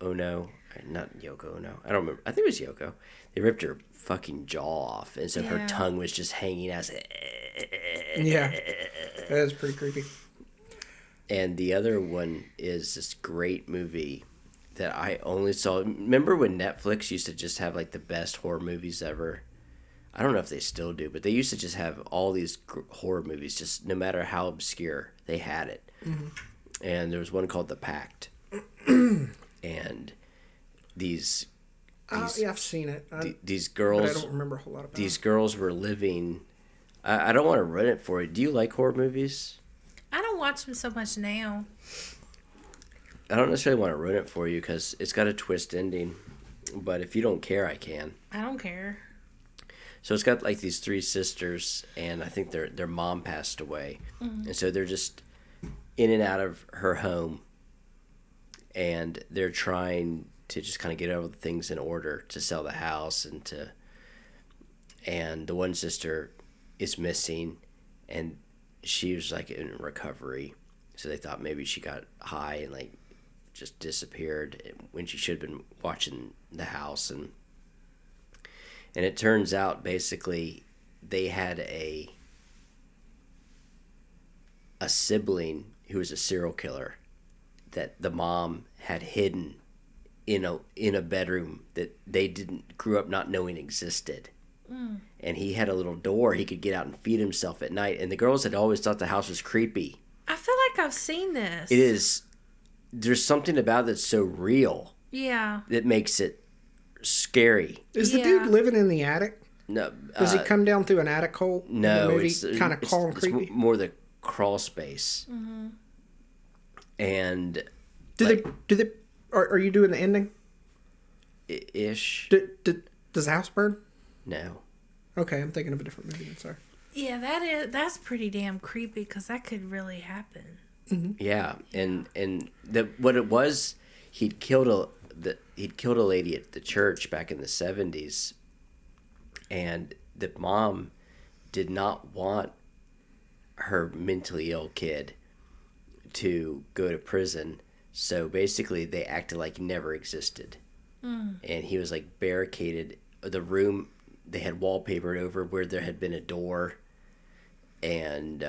Ono, not Yoko Ono, I don't remember, I think it was Yoko. They ripped her fucking jaw off, and so her Yeah. tongue was just hanging as Yeah. That is pretty creepy. And the other one is this great movie that I only saw. Remember when Netflix used to just have like the best horror movies ever? I don't know if they still do, but they used to just have all these horror movies, just no matter how obscure, they had it. And there was one called The Pact. And these Yeah, I've seen it. these But girls, I don't remember a whole lot about these it. girls were living. I don't want to run it for you. Do you like horror movies? I don't watch them so much now. I don't necessarily want to ruin it for you because it's got a twist ending, but if you don't care, I can. I don't care. So it's got like these three sisters, and I think their mom passed away, and so they're just in and out of her home, and they're trying to just kind of get all the things in order to sell the house, and the one sister is missing, and she was like in recovery, so they thought maybe she got high and like just disappeared when she should have been watching the house. And it turns out basically they had a sibling who was a serial killer that the mom had hidden in a bedroom that they grew up not knowing existed. And he had a little door he could get out and feed himself at night. And the girls had always thought the house was creepy. I feel like I've seen this. It is. There's something about it that's so real. Yeah. That makes it scary. Is the dude living in the attic? No. Does he come down through an attic hole? No. In the movie? It's kind of calm and creepy. It's more the crawl space. Mm-hmm. And do they? Are you doing the ending? Ish. Does the house burn? No. Okay, I'm thinking of a different movie. I'm sorry. Yeah, that's pretty damn creepy because that could really happen. Mm-hmm. Yeah, and what it was, he'd killed a lady at the church back in the 70s, and the mom did not want her mentally ill kid to go to prison, so basically they acted like he never existed. And he was like barricaded the room. They had wallpapered over where there had been a door, and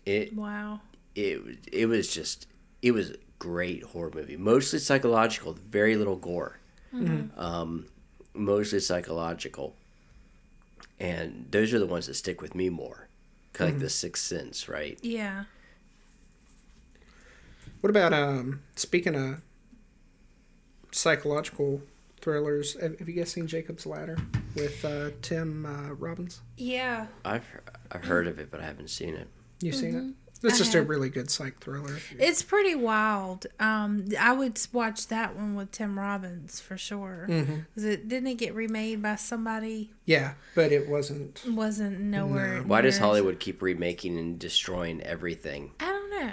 it was a great horror movie, mostly psychological, very little gore. Mostly psychological, and those are the ones that stick with me more, kind of like The Sixth Sense, right? Yeah. What about speaking of psychological thrillers? Have you guys seen Jacob's Ladder with Tim Robbins? Yeah. I've heard of it, but I haven't seen it. You seen it? It's just a really good psych thriller. It's pretty wild. I would watch that one with Tim Robbins for sure. Didn't it get remade by somebody? Yeah, but it wasn't. Wasn't nowhere. No. Why does Hollywood keep remaking and destroying everything? I don't know.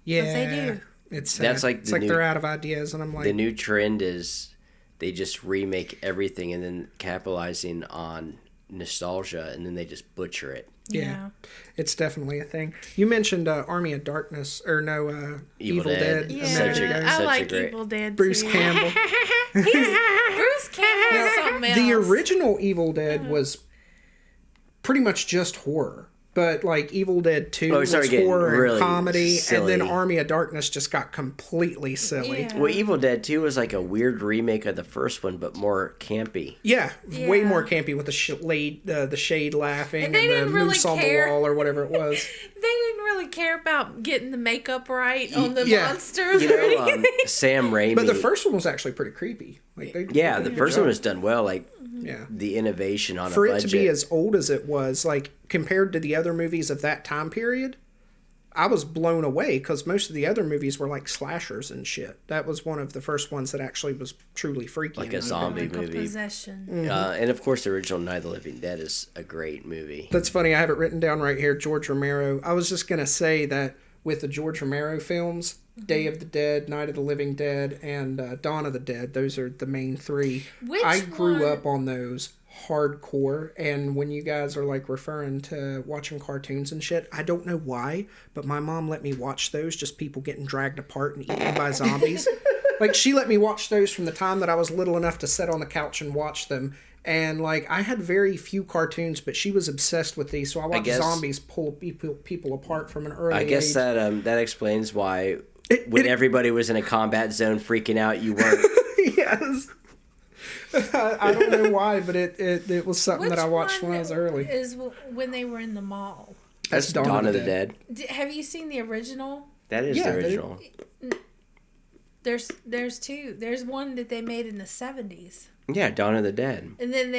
Yeah, but they do. It's sad. That's like it's like they're out of ideas, and I'm like, the new trend is they just remake everything and then capitalizing on nostalgia, and then they just butcher it. Yeah, it's definitely a thing. You mentioned Army of Darkness, or no, Evil Dead. Yeah, I like Evil Dead. Bruce too. Campbell. Bruce Campbell is something else. The original Evil Dead was pretty much just horror. But like Evil Dead 2 was horror really and comedy, silly. and then Army of Darkness just got completely silly. Yeah. Well, Evil Dead 2 was like a weird remake of the first one, but more campy. Yeah, way more campy with the shade laughing and, they the didn't really moose on the care. wall or whatever it was. They didn't really care about getting the makeup right on the Yeah. monsters You or know, anything. Sam Raimi. But the first one was actually pretty creepy. Like they the first one was done well. Like Yeah. the innovation on For a it budget. to be as old as it was, like compared to the other movies of that time period, I was blown away because most of the other movies were like slashers and shit. That was one of the first ones that actually was truly freaky. Like a zombie Like a movie. possession. And of course, the original Night of the Living Dead is a great movie. That's funny. I have it written down right here. George Romero. I was just gonna say that with the George Romero films, Day of the Dead, Night of the Living Dead, and Dawn of the Dead. Those are the main three. I grew up on those hardcore, and when you guys are like referring to watching cartoons and shit, I don't know why, but my mom let me watch those, just people getting dragged apart and eaten by zombies. Like, she let me watch those from the time that I was little enough to sit on the couch and watch them. And like, I had very few cartoons, but she was obsessed with these, so I watched zombies pull people apart from an early age. I guess that explains why when everybody was in a combat zone freaking out, you weren't. Yes. I don't know why, but it was something that I watched when I was early. Is when they were in the mall. That's Dawn of the Dead. Have you seen the original? That is the original. There's two. There's one that they made in the 70s. Yeah, Dawn of the Dead. And then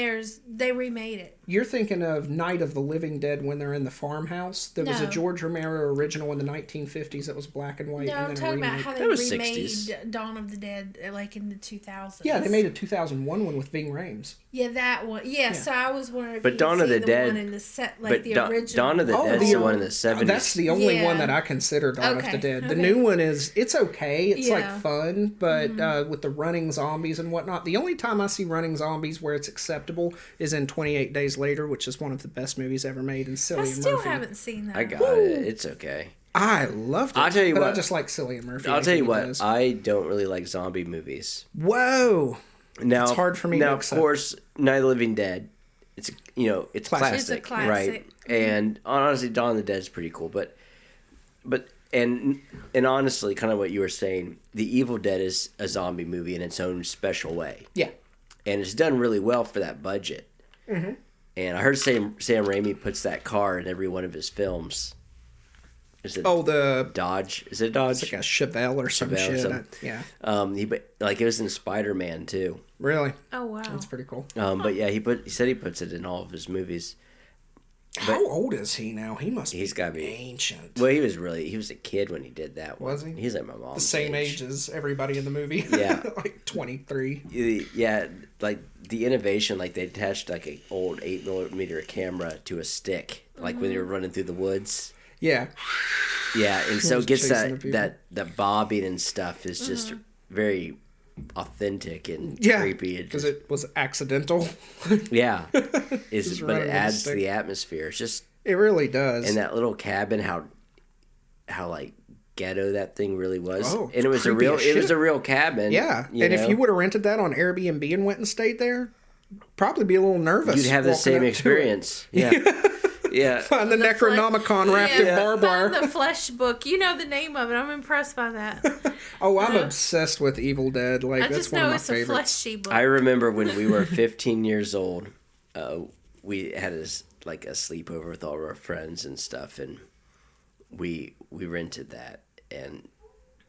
they remade it. You're thinking of Night of the Living Dead when they're in the farmhouse. There was a George Romero original in the 1950s that was black and white. No, and I'm then talking about how they was remade 60s. Dawn of the Dead like in the 2000s. Yeah, they made a 2001 one with Ving Rhames. Yeah, that one. Yeah, so I was wondering if But you Dawn of the Dead, one in the set, like the original. Dawn of the Dead's the one in the 70s. That's the only one that I consider Dawn of the Dead. The new one it's okay. It's like fun, but with the running zombies and whatnot. The only time I see running zombies where it's acceptable is in 28 Days Later, which is one of the best movies ever made, and Cillian Murphy. I still haven't seen that. I got it. It's okay. I loved it. I'll tell you what. I just like Cillian Murphy. I'll tell you what. I don't really like zombie movies. Whoa. Now, it's hard for me to accept. Now, of course, Night of the Living Dead. It's it's classic. It's a classic, right? And honestly, Dawn of the Dead is pretty cool. But and honestly, kind of what you were saying, The Evil Dead is a zombie movie in its own special way. Yeah. And it's done really well for that budget. Mm-hmm. And I heard Sam Raimi puts that car in every one of his films. Is it the Dodge? Is it Dodge? It's like a Chevelle or some shit. Yeah. It was in Spider-Man too. Really? Oh wow. That's pretty cool. But yeah, he said he puts it in all of his movies. How old is he now? He's got to be ancient. Well, he was a kid when he did that one. Was he? He's like my mom. The same age as everybody in the movie. Yeah. Like 23. Yeah, like the innovation, like they attached like an old 8mm camera to a stick, like when they were running through the woods. Yeah. Yeah, and so it gets chasing the that bobbing and stuff is just very authentic and creepy. Because it was accidental. Yeah, but running it with a adds to stick. the atmosphere. It's just It really does. and that little cabin, how like ghetto that thing really was, Oh, and it was creepy as a real cabin. Yeah. you And know? if you would have rented that on Airbnb and went and stayed there, probably be a little nervous. you'd have the walking up same to it. experience. Yeah, yeah. Find the Necronomicon wrapped in barbed wire. Find the flesh book. You know the name of it. I'm impressed by that. Oh, I'm obsessed with Evil Dead. Like I that's just one of know my it's a favorites. fleshy book. I remember when we were 15 years old, we had a sleepover with all of our friends and stuff, and we rented that, and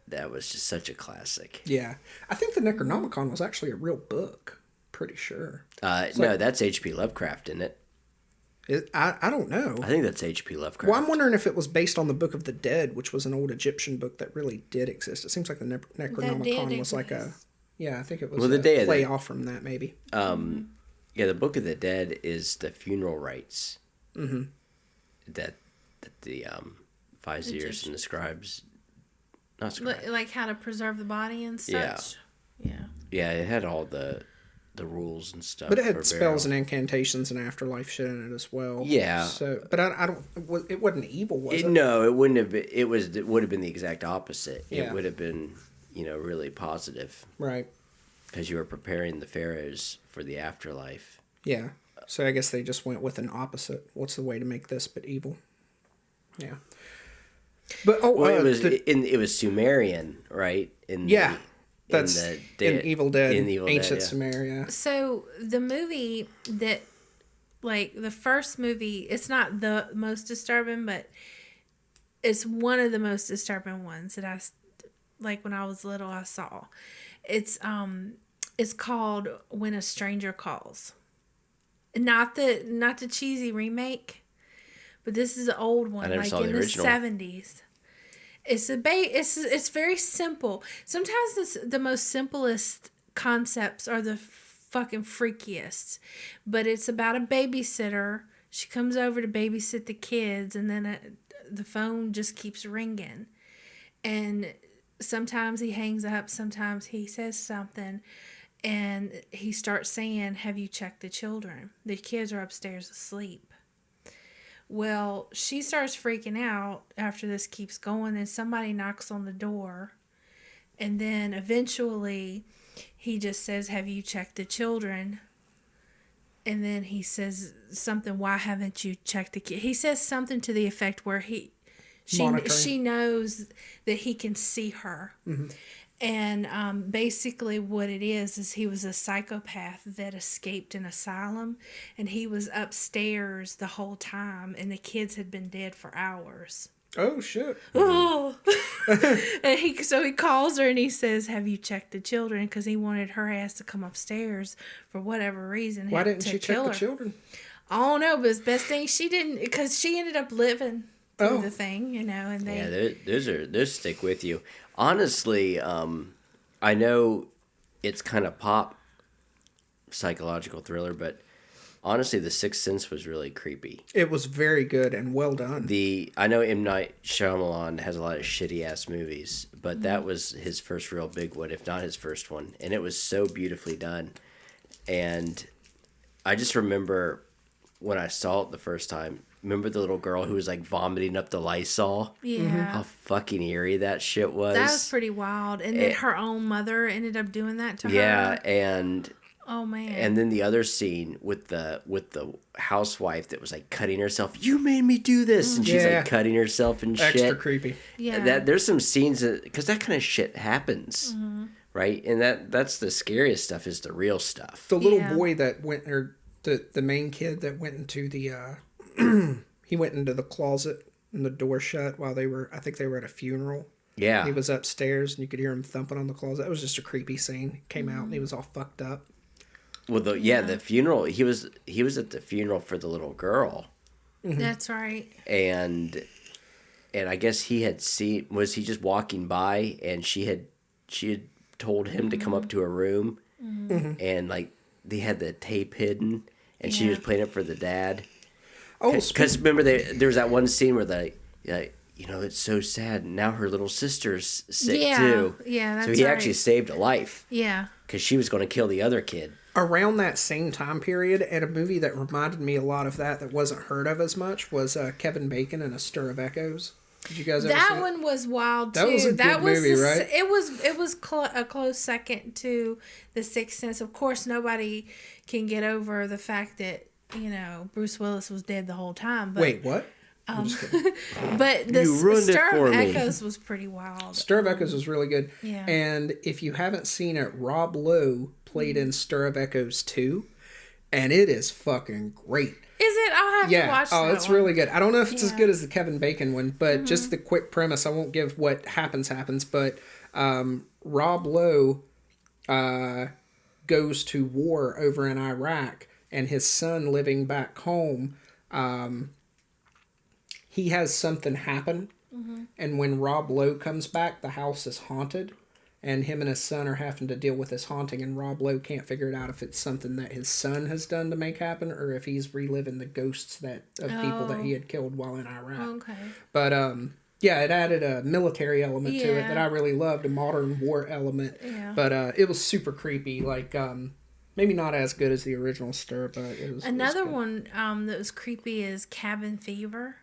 that was just such a classic. Yeah, I think the Necronomicon was actually a real book. Pretty sure. No, that's H.P. Lovecraft, isn't it? I don't know. I think that's H.P. Lovecraft. Well, I'm wondering if it was based on the Book of the Dead, which was an old Egyptian book that really did exist. It seems like the Necronomicon was like a... Yeah, I think it was a play off from that, maybe. Yeah, the Book of the Dead is the funeral rites that the Viziers and the scribes... Not scribes. Like how to preserve the body and such. Yeah. Yeah, it had all the rules and stuff. But it had for spells burial. and incantations and afterlife shit in it as well. Yeah. So, but I don't... It wasn't evil, was it? No, it wouldn't have been. It would have been the exact opposite. Yeah. It would have been, really positive Right. because you were preparing the pharaohs for the afterlife. Yeah. So I guess they just went with an opposite. What's the way to make this but evil? Yeah. But it was Sumerian, right? That's in Evil Dead, ancient yeah. Sumeria. So the movie that, like the first movie, it's not the most disturbing, but it's one of the most disturbing ones that when I was little, I saw. It's called When a Stranger Calls. Not the cheesy remake, but this is an old one, I never saw in the original. 70s. It's very simple. Sometimes the most simplest concepts are the fucking freakiest. But it's about a babysitter. She comes over to babysit the kids, and then the phone just keeps ringing. And sometimes he hangs up, sometimes he says something, and he starts saying, "Have you checked the children? The kids are upstairs asleep." Well, she starts freaking out after this keeps going, and somebody knocks on the door. And then eventually he just says, "Have you checked the children?" And then he says something, "Why haven't you checked the kid?" He says something to the effect where she knows that he can see her. Mm-hmm. And basically what it is he was a psychopath that escaped an asylum, and he was upstairs the whole time, and the kids had been dead for hours. Oh, shit. Oh. And he calls her and he says, "Have you checked the children?" Because he wanted her ass to come upstairs for whatever reason. Why didn't she check the children? I don't know, but it's the best thing she didn't, because she ended up living through the thing, and they... Yeah, those stick with you. Honestly, I know it's kind of pop psychological thriller, but honestly, The Sixth Sense was really creepy. It was very good and well done. I know M. Night Shyamalan has a lot of shitty ass movies, but that was his first real big one, if not his first one, and it was so beautifully done. And I just remember when I saw it the first time. Remember the little girl who was like vomiting up the Lysol? Yeah. How fucking eerie that shit was. That was pretty wild. And then her own mother ended up doing that to her. Yeah, and oh man. And then the other scene with the housewife that was like cutting herself. "You made me do this," and she's like cutting herself and shit. Extra creepy. Yeah. There's some scenes because that kind of shit happens, right? And that's the scariest stuff is the real stuff. The little boy that went or The main kid that went into the he went into the closet and the door shut while I think they were at a funeral. Yeah. He was upstairs and you could hear him thumping on the closet. It was just a creepy scene. He came out and he was all fucked up. Well, the funeral. He was at the funeral for the little girl. Mm-hmm. That's right. And I guess he had seen. Was he just walking by and she had told him to come up to her room, and like they had the tape hidden, and she was playing it for the dad. Oh, because remember there was that one scene where it's so sad. Now her little sister's sick too. Yeah, that's so he actually saved a life. Yeah. Because she was going to kill the other kid. Around that same time period, and a movie that reminded me a lot of that wasn't heard of as much was Kevin Bacon and A Stir of Echoes. Did you guys ever see that? That one was wild too. That was a good movie, right? It was a close second to The Sixth Sense. Of course, nobody can get over the fact that Bruce Willis was dead the whole time. But, wait, what? I'm just kidding. But the Stir of Echoes was pretty wild. Stir of Echoes was really good. Yeah. And if you haven't seen it, Rob Lowe played in Stir of Echoes 2, and it is fucking great. Is it? I'll have to watch that. Oh, it's really good. I don't know if it's as good as the Kevin Bacon one, but just the quick premise. I won't give what happens, but Rob Lowe goes to war over in Iraq, and his son living back home, he has something happen, and when Rob Lowe comes back, the house is haunted, and him and his son are having to deal with this haunting, and Rob Lowe can't figure it out if it's something that his son has done to make happen, or if he's reliving the ghosts of people that he had killed while in Iraq. Okay. But it added a military element to it that I really loved, a modern war element. Yeah. But it was super creepy, like maybe not as good as the original Stir, but it was another one that was creepy is Cabin Fever.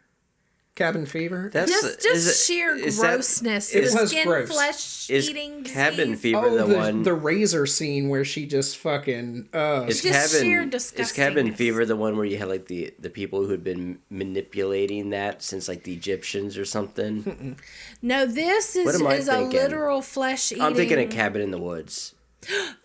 Cabin Fever? That's just sheer grossness. It was skin, gross. flesh-eating Cabin disease. Fever the razor scene where she just fucking... Is sheer disgustingness. Is Cabin Fever the one where you had like the people who had been manipulating that since like the Egyptians or something? No, this is a literal flesh-eating... I'm thinking of Cabin in the Woods.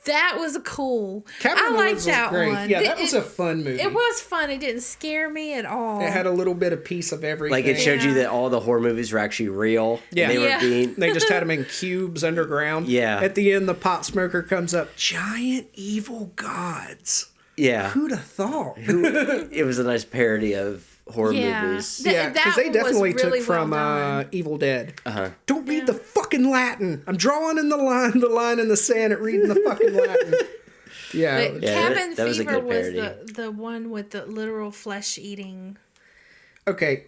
That was cool. I liked that great. one. Yeah, that was a fun movie. It was fun. It didn't scare me at all. It had a little bit of piece of everything. Like it showed you that all the horror movies were actually real. Yeah. They just had them in cubes underground. Yeah. At the end, the pot smoker comes up. Giant evil gods. Yeah. Who'd have thought? It was a nice parody of horror movies. Because they definitely took from Evil Dead. Don't read the fucking Latin. I'm drawing in the line in the sand and reading the fucking Latin. But Cabin that was a Fever good parody. was the one with the literal flesh eating. Okay,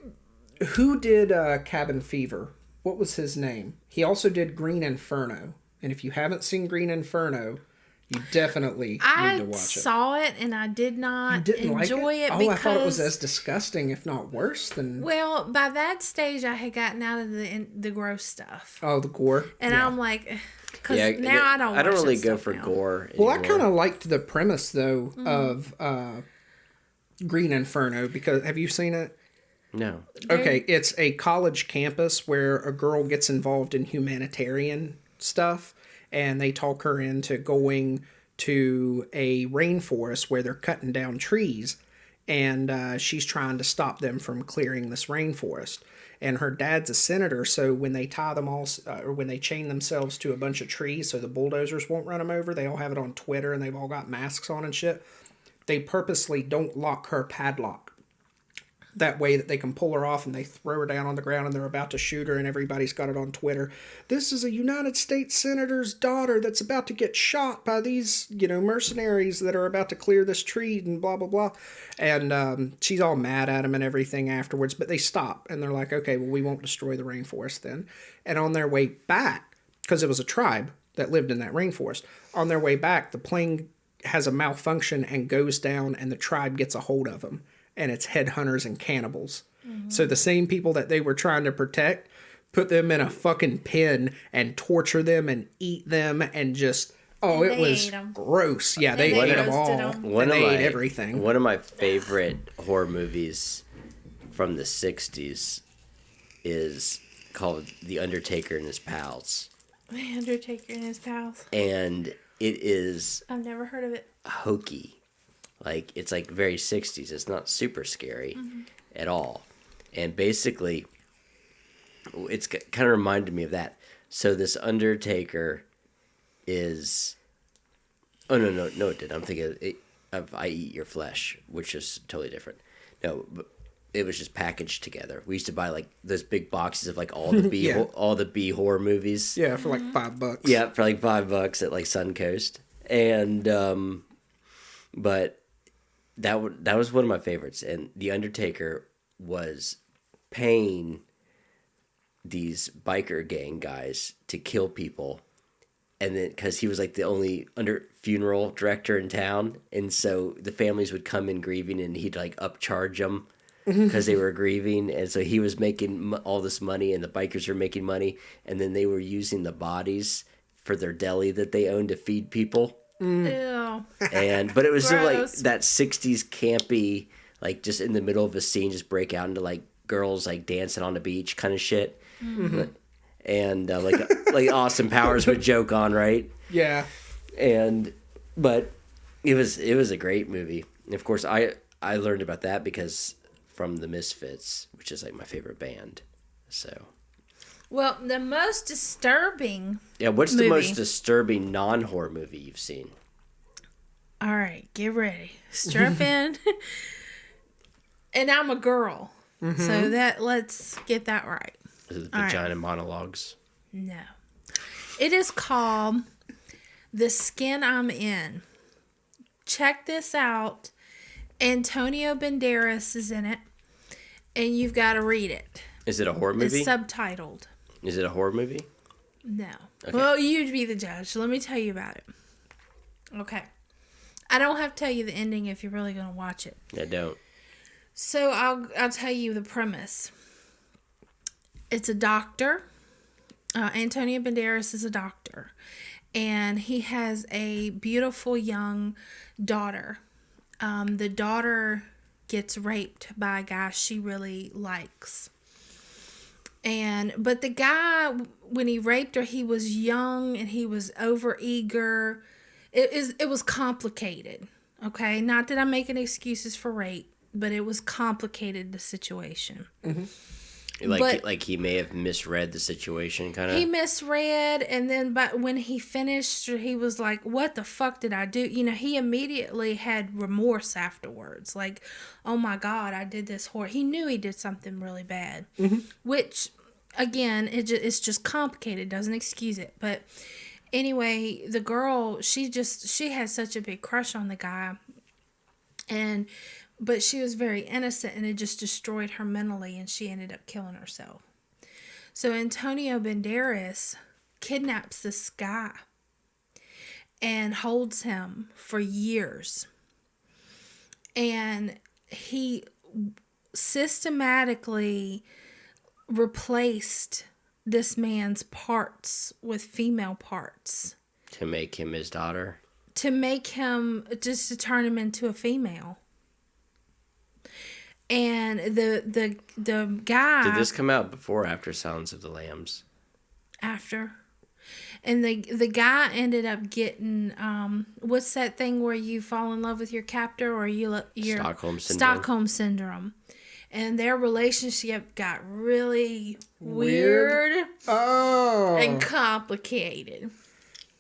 who did Cabin Fever? What was his name? He also did Green Inferno. And if you haven't seen Green Inferno, you definitely need to watch it. I saw it and I did not enjoy it because... because... I thought it was as disgusting, if not worse, than... Well, by that stage, I had gotten out of the gross stuff. Oh, the gore? And I'm like... Because now I don't really go for gore anymore. Well, I kind of liked the premise, though, of Green Inferno, because... Have you seen it? No. Okay, it's a college campus where a girl gets involved in humanitarian stuff, and they talk her into going to a rainforest where they're cutting down trees, and she's trying to stop them from clearing this rainforest. And her dad's a senator, so when they tie them all, or when they chain themselves to a bunch of trees so the bulldozers won't run them over, they all have it on Twitter, and they've all got masks on and shit. They purposely don't lock her padlock. That way that they can pull her off, and they throw her down on the ground and they're about to shoot her, and everybody's got it on Twitter. This is a United States Senator's daughter that's about to get shot by these, mercenaries that are about to clear this tree and blah, blah, blah. And she's all mad at him and everything afterwards, but they stop and they're like, okay, well, we won't destroy the rainforest then. And on their way back, because it was a tribe that lived in that rainforest, on their way back, the plane has a malfunction and goes down, and the tribe gets a hold of them. And it's headhunters and cannibals. Mm-hmm. So the same people that they were trying to protect put them in a fucking pen and torture them and eat them and just... Oh, it was gross. Yeah, they ate them all. They ate everything. One of my favorite horror movies from the 60s is called The Undertaker and His Pals. The Undertaker and His Pals. And it is... I've never heard of it. Hokey. Like, it's like very 60s. It's not super scary at all. And basically, it's kind of reminded me of that. So this Undertaker is... Oh, no, it did. I'm thinking of I Eat Your Flesh, which is totally different. No, but it was just packaged together. We used to buy, like, those big boxes of, like, all the B all the B horror movies. Yeah, for like $5. Yeah, for like $5 at, like, Suncoast. And, but that was one of my favorites. And The Undertaker was paying these biker gang guys to kill people. And then, because he was like the only funeral director in town, and so the families would come in grieving, and he'd like upcharge them because they were grieving, and so he was making all this money, and the bikers were making money, and then they were using the bodies for their deli that they owned to feed people. Ew. But it was sort of like Gross. that 60s campy, like just in the middle of a scene, just break out into like girls like dancing on the beach kind of shit. And like Austin Powers would joke on, right? Yeah. But it was a great movie. And of course, I learned about that because from the Misfits, which is like my favorite band. So Well, the most disturbing. yeah, what's movie. the most disturbing non-horror movie you've seen? All right, get ready. Strap in. And I'm a girl. So let's get that right. Is it All right. Vagina Monologues? No. It is called The Skin I'm In. Check this out. Antonio Banderas is in it. And you've got to read it. Is it a horror movie? It's subtitled. Is it a horror movie? No. Okay. Well, you'd be the judge. Let me tell you about it. Okay. I don't have to tell you the ending if you're really going to watch it. I don't. So I'll tell you the premise. It's a doctor. Antonio Banderas is a doctor. And he has a beautiful young daughter. The daughter gets raped by a guy she really likes. But the guy, when he raped her, he was young and he was overeager. It was complicated. Okay? Not that I'm making excuses for rape, but it was complicated, the situation. Mm-hmm. Like he may have misread the situation, kind of. He misread, and then but when he finished, he was like, "What the fuck did I do?" You know, he immediately had remorse afterwards. Like, "Oh my God, I did this horror." He knew he did something really bad, which, again, it's just complicated. Doesn't excuse it, but anyway, the girl, she had such a big crush on the guy, but she was very innocent, and it just destroyed her mentally, and she ended up killing herself. So Antonio Banderas kidnaps this guy and holds him for years. And he systematically replaced this man's parts with female parts. To make him his daughter? To make him, just to turn him into a female. And the guy... Did this come out before or after Silence of the Lambs? After. And the guy ended up getting... what's that thing where you fall in love with your captor or your Stockholm Syndrome. Stockholm Syndrome. And their relationship got really weird and complicated.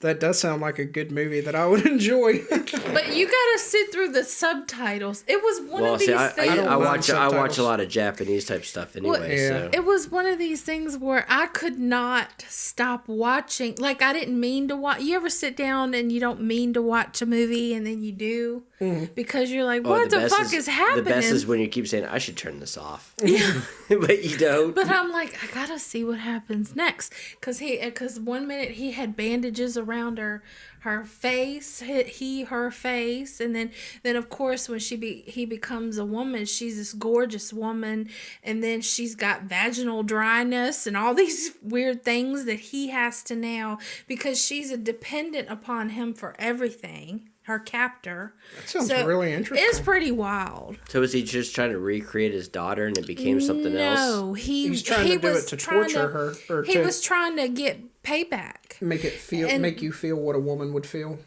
That does sound like a good movie that I would enjoy. But you gotta sit through the subtitles. It was one of these things. I watch subtitles. a lot of Japanese type stuff anyway. Well, yeah. So It was one of these things where I could not stop watching. Like, I didn't mean to watch. You ever sit down and you don't mean to watch a movie and then you do? Because you're like, what the fuck is happening? The best is when you keep saying, I should turn this off. Yeah. But you don't. But I'm like, I gotta see what happens next. Because 1 minute he had bandages around her face, her face, and then of course when he becomes a woman, she's this gorgeous woman, and then she's got vaginal dryness and all these weird things that he has to now, because she's a dependent upon him for everything. Her captor. That sounds really interesting. It's pretty wild. So was he just trying to recreate his daughter and it became something else? No, He's trying to do it to torture her, or he to was trying to get payback. make you feel what a woman would feel.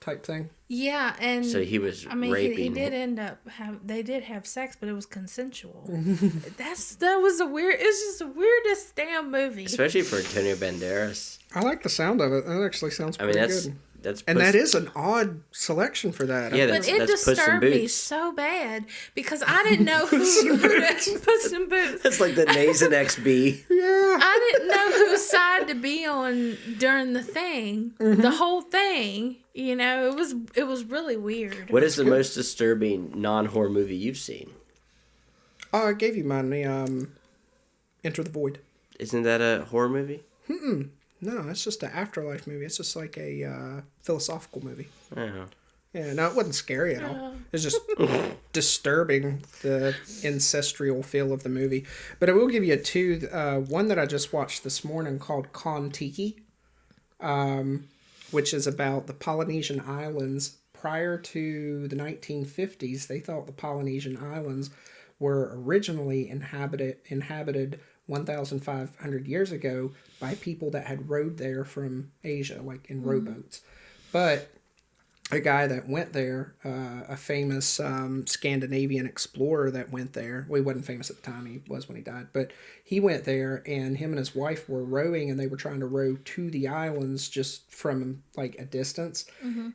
type thing. Yeah, and So he was I mean, raping. he did end up they did have sex, but it was consensual. that was a weird. It's just the weirdest damn movie. Especially for Antonio Banderas. I like the sound of it. That actually sounds pretty good. And that is an odd selection for that. Yeah, but it disturbed me so bad because I didn't know who Puss in Boots. That's like the Nasonex Yeah. I didn't know whose side to be on during the thing, the whole thing. You know, it was really weird. What is the most disturbing non-horror movie you've seen? Oh, I gave you mine. The Enter the Void. Isn't that a horror movie? No, it's just an afterlife movie. It's just like a philosophical movie. Oh. Yeah, no, it wasn't scary at all. It's just disturbing, the ancestral feel of the movie. But I will give you two. One that I just watched this morning called Contiki, which is about the Polynesian Islands. Prior to the 1950s, they thought the Polynesian Islands were originally inhabited 1,500 years ago by people that had rowed there from Asia, like in rowboats. But a guy that went there, a famous Scandinavian explorer that went there, well, he wasn't famous at the time, he was when he died, but he went there and him and his wife were rowing and they were trying to row to the islands just from like a distance.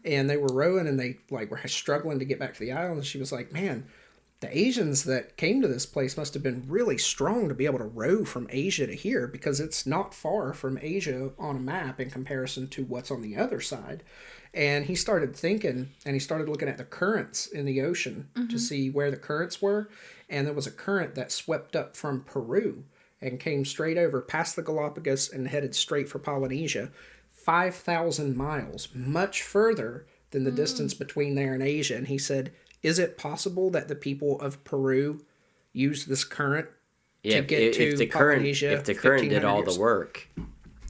And they were rowing and they like were struggling to get back to the islands. She was like, man, the Asians that came to this place must have been really strong to be able to row from Asia to here because it's not far from Asia on a map in comparison to what's on the other side. And he started thinking, and he started looking at the currents in the ocean to see where the currents were. And there was a current that swept up from Peru and came straight over past the Galapagos and headed straight for Polynesia, 5,000 miles, much further than the distance between there and Asia. And he said, is it possible that the people of Peru used this current to get to Polynesia? If the current did all the work.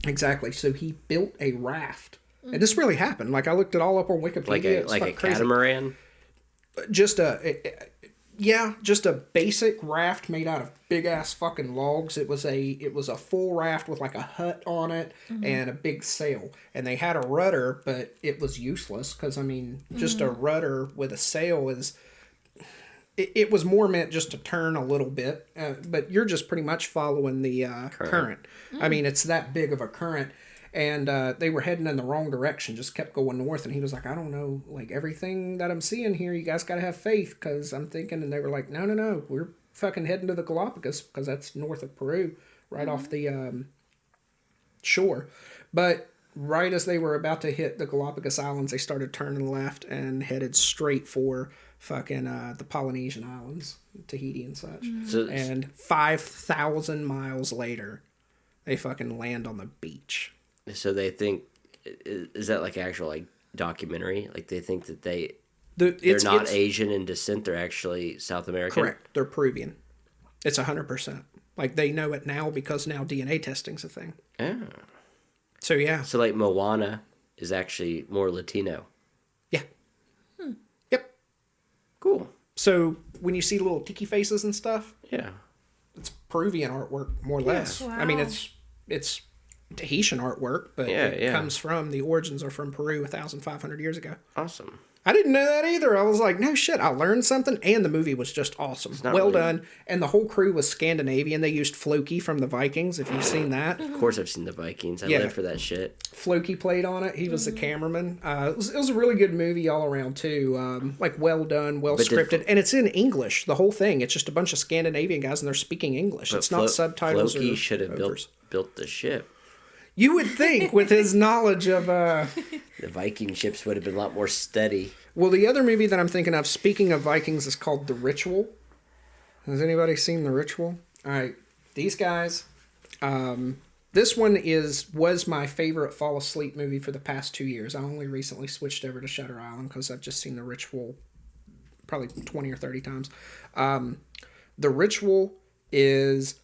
Exactly. So he built a raft. And this really happened. Like, I looked it all up on Wikipedia. Like a catamaran? Just a basic raft made out of big-ass fucking logs. It was a full raft with, like, a hut on it and a big sail. And they had a rudder, but it was useless because, I mean, just a rudder with a sail is... It was more meant just to turn a little bit, but you're just pretty much following the current. I mean, it's that big of a current. And they were heading in the wrong direction, just kept going north. And he was like, I don't know, like everything that I'm seeing here, you guys got to have faith. Because I'm thinking, and they were like, no, we're fucking heading to the Galapagos because that's north of Peru, right off the shore. But right as they were about to hit the Galapagos Islands, they started turning left and headed straight for fucking the Polynesian Islands, Tahiti and such. And 5,000 miles later, they fucking land on the beach. So they think, is that like actual like documentary? Like they think that they're not Asian in descent, they're actually South American? Correct. They're Peruvian. It's 100%. Like they know it now because now DNA testing's a thing. Oh. So yeah. So like Moana is actually more Latino. Yeah. Yep. Cool. So when you see little tiki faces and stuff, yeah, it's Peruvian artwork more or less. Wow. I mean, it's Tahitian artwork, but it comes from, the origins are from Peru 1,500 years ago. Awesome. I didn't know that either. I was like, no shit, I learned something. And the movie was just awesome. Well done. And the whole crew was Scandinavian. They used Floki from the Vikings, if you've seen that. Of course I've seen the Vikings. I live for that shit. Floki played on it. He was the cameraman. It was a really good movie all around, too. Like, well done, well scripted. And it's in English, the whole thing. It's just a bunch of Scandinavian guys, and they're speaking English. It's not subtitles. Floki should have built the ship. You would think, with his knowledge of... The Viking ships would have been a lot more steady. Well, the other movie that I'm thinking of, speaking of Vikings, is called The Ritual. Has anybody seen The Ritual? All right. These guys... this one was my favorite fall asleep movie for the past 2 years. I only recently switched over to Shutter Island because I've just seen The Ritual probably 20 or 30 times. The Ritual is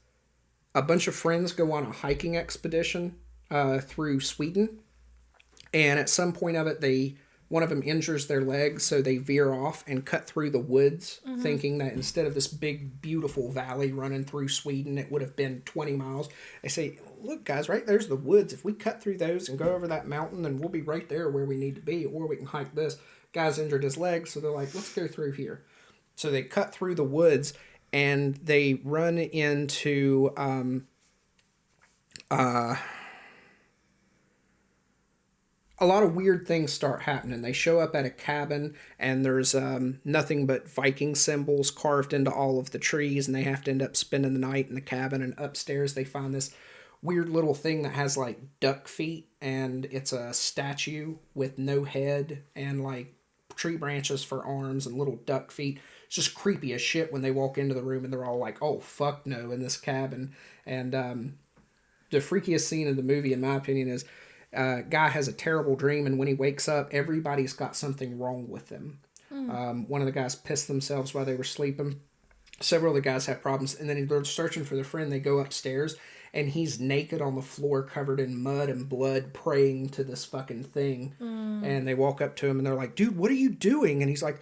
a bunch of friends go on a hiking expedition through Sweden. And at some point of it, they one of them injures their leg, so they veer off and cut through the woods, thinking that instead of this big, beautiful valley running through Sweden, it would have been 20 miles. They say, look, guys, right there's the woods. If we cut through those and go over that mountain, then we'll be right there where we need to be, or we can hike this. Guy's injured his leg, so they're like, let's go through here. So they cut through the woods, and they run into... a lot of weird things start happening. They show up at a cabin, and there's nothing but Viking symbols carved into all of the trees, and they have to end up spending the night in the cabin. And upstairs they find this weird little thing that has like duck feet, and it's a statue with no head and like tree branches for arms and little duck feet. It's just creepy as shit when they walk into the room, and they're all like, oh fuck no, in this cabin. And the freakiest scene in the movie, in my opinion, is guy has a terrible dream, and when he wakes up, everybody's got something wrong with them. One of the guys pissed themselves while they were sleeping. Several of the guys have problems, and then they're searching for their friend. They go upstairs, and he's naked on the floor, covered in mud and blood, praying to this fucking thing. And they walk up to him, and they're like, dude, what are you doing? And he's like,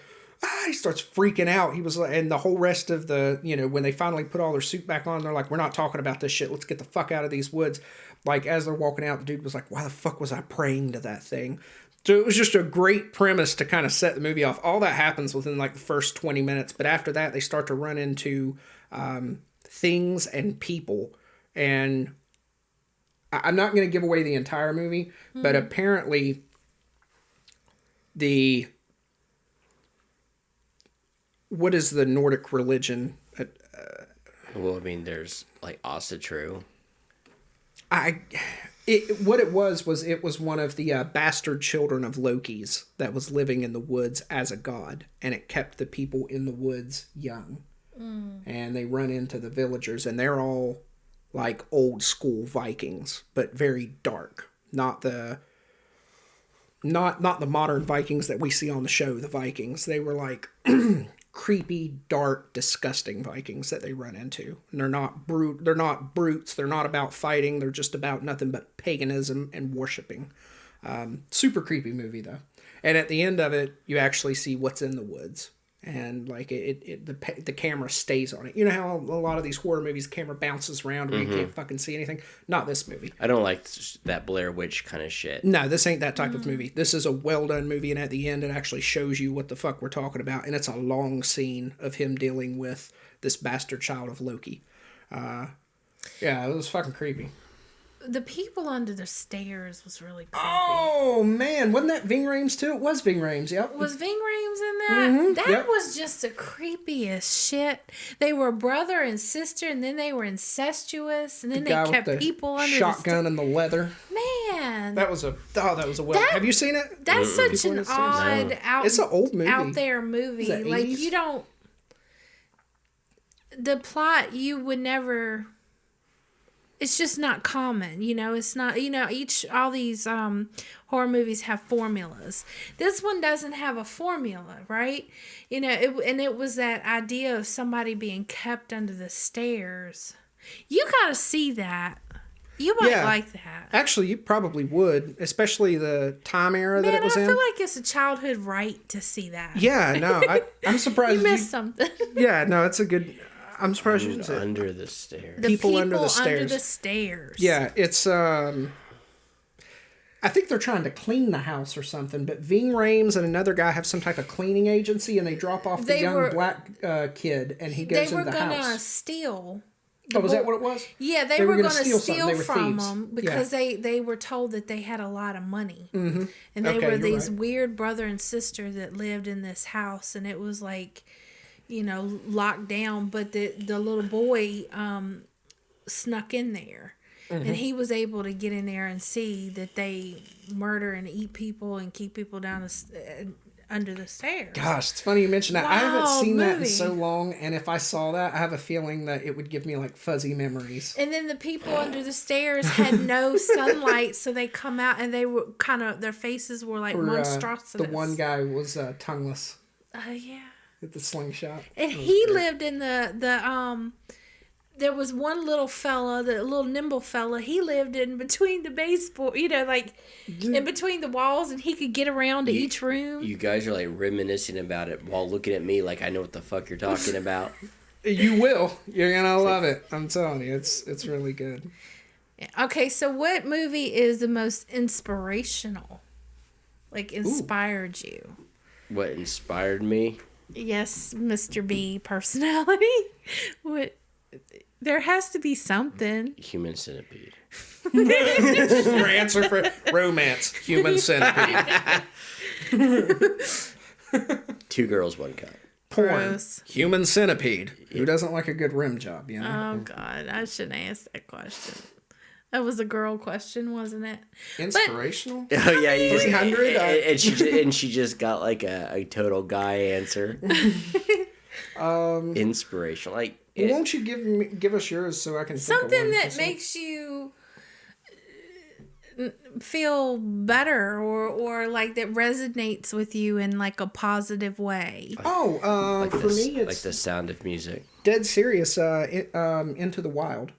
he starts freaking out. He was like, and the whole rest of the, when they finally put all their suit back on, they're like, we're not talking about this shit. Let's get the fuck out of these woods. Like, as they're walking out, the dude was like, why the fuck was I praying to that thing? So it was just a great premise to kind of set the movie off. All that happens within like the first 20 minutes. But after that, they start to run into things and people. And I'm not going to give away the entire movie, but apparently what is the Nordic religion? Well, I mean, there's like Asatru. What it was one of the bastard children of Loki's that was living in the woods as a god, and it kept the people in the woods young. And they run into the villagers, and they're all like old school Vikings, but very dark. Not the modern Vikings that we see on the show, the Vikings. They were like creepy, dark, disgusting Vikings that they run into. And they're not brutes. They're not about fighting. They're just about nothing but paganism and worshiping. Super creepy movie though. And at the end of it, you actually see what's in the woods. And like the camera stays on it. You know how a lot of these horror movies, the camera bounces around where you can't fucking see anything? Not this movie. I don't like that Blair Witch kind of shit. No, this ain't that type of movie. This is a well done movie, and at the end it actually shows you what the fuck we're talking about. And it's a long scene of him dealing with this bastard child of Loki. Yeah, it was fucking creepy. The people under the stairs was really creepy. Oh, man. Wasn't that Ving Rhames, too? It was Ving Rhames, yep. Was Ving Rhames in that? That was just the creepiest shit. They were brother and sister, and then they were incestuous, and then they kept people under shotgun and the leather. Man. That was a have you seen it? That's such an odd it's an old movie. Out there movie. Like, 80s? you don't... The plot, you would never... It's just not common, it's not, all these horror movies have formulas. This one doesn't have a formula, right? It was that idea of somebody being kept under the stairs. You got to see that. You might like that. Actually, you probably would, especially the time era that it was in. I feel like it's a childhood right to see that. Yeah, no, I'm surprised. You missed something. Yeah, no, it's a good... I'm surprised you didn't say Under the stairs. The people under the stairs. Yeah, it's I think they're trying to clean the house or something, but Ving Rhames and another guy have some type of cleaning agency, and they drop off the young black kid, and he goes into the house. They were going to steal. Oh, was that what it was? Yeah, they were going to steal from them because they were told that they had a lot of money. Mm-hmm. And they were these weird brother and sister that lived in this house, and it was like... locked down, but the little boy snuck in there, and he was able to get in there and see that they murder and eat people and keep people down under the stairs. Gosh, it's funny you mention that. I haven't seen that in so long, and if I saw that, I have a feeling that it would give me like fuzzy memories. And then the people under the stairs had no sunlight, so they come out and they were their faces were like monstrosities. The one guy was tongueless. Yeah. With the slingshot. And he lived in the there was one little fella, the little nimble fella. He lived in between the baseboard, like in between the walls, and he could get around to each room. You guys are like reminiscing about it while looking at me like I know what the fuck you're talking about. You will. You're gonna love it. I'm telling you, it's really good. Okay, so what movie is the most inspirational? Like inspired you? What inspired me? Yes, Mr. B personality. What? There has to be something. Human Centipede. Your answer for romance, Human Centipede. 2 girls, 1 cup. Porn, Gross. Human Centipede. Who doesn't like a good rim job, you know? Oh God, I shouldn't ask that question. That was a girl question, wasn't it? Inspirational? Oh yeah, you 300? and she just got like a total guy answer. Inspirational, like. Won't you give us yours so I can think Something of one that makes you feel better or like that resonates with you in like a positive way. Oh, for me it's like the Sound of Music. dead serious. Into the Wild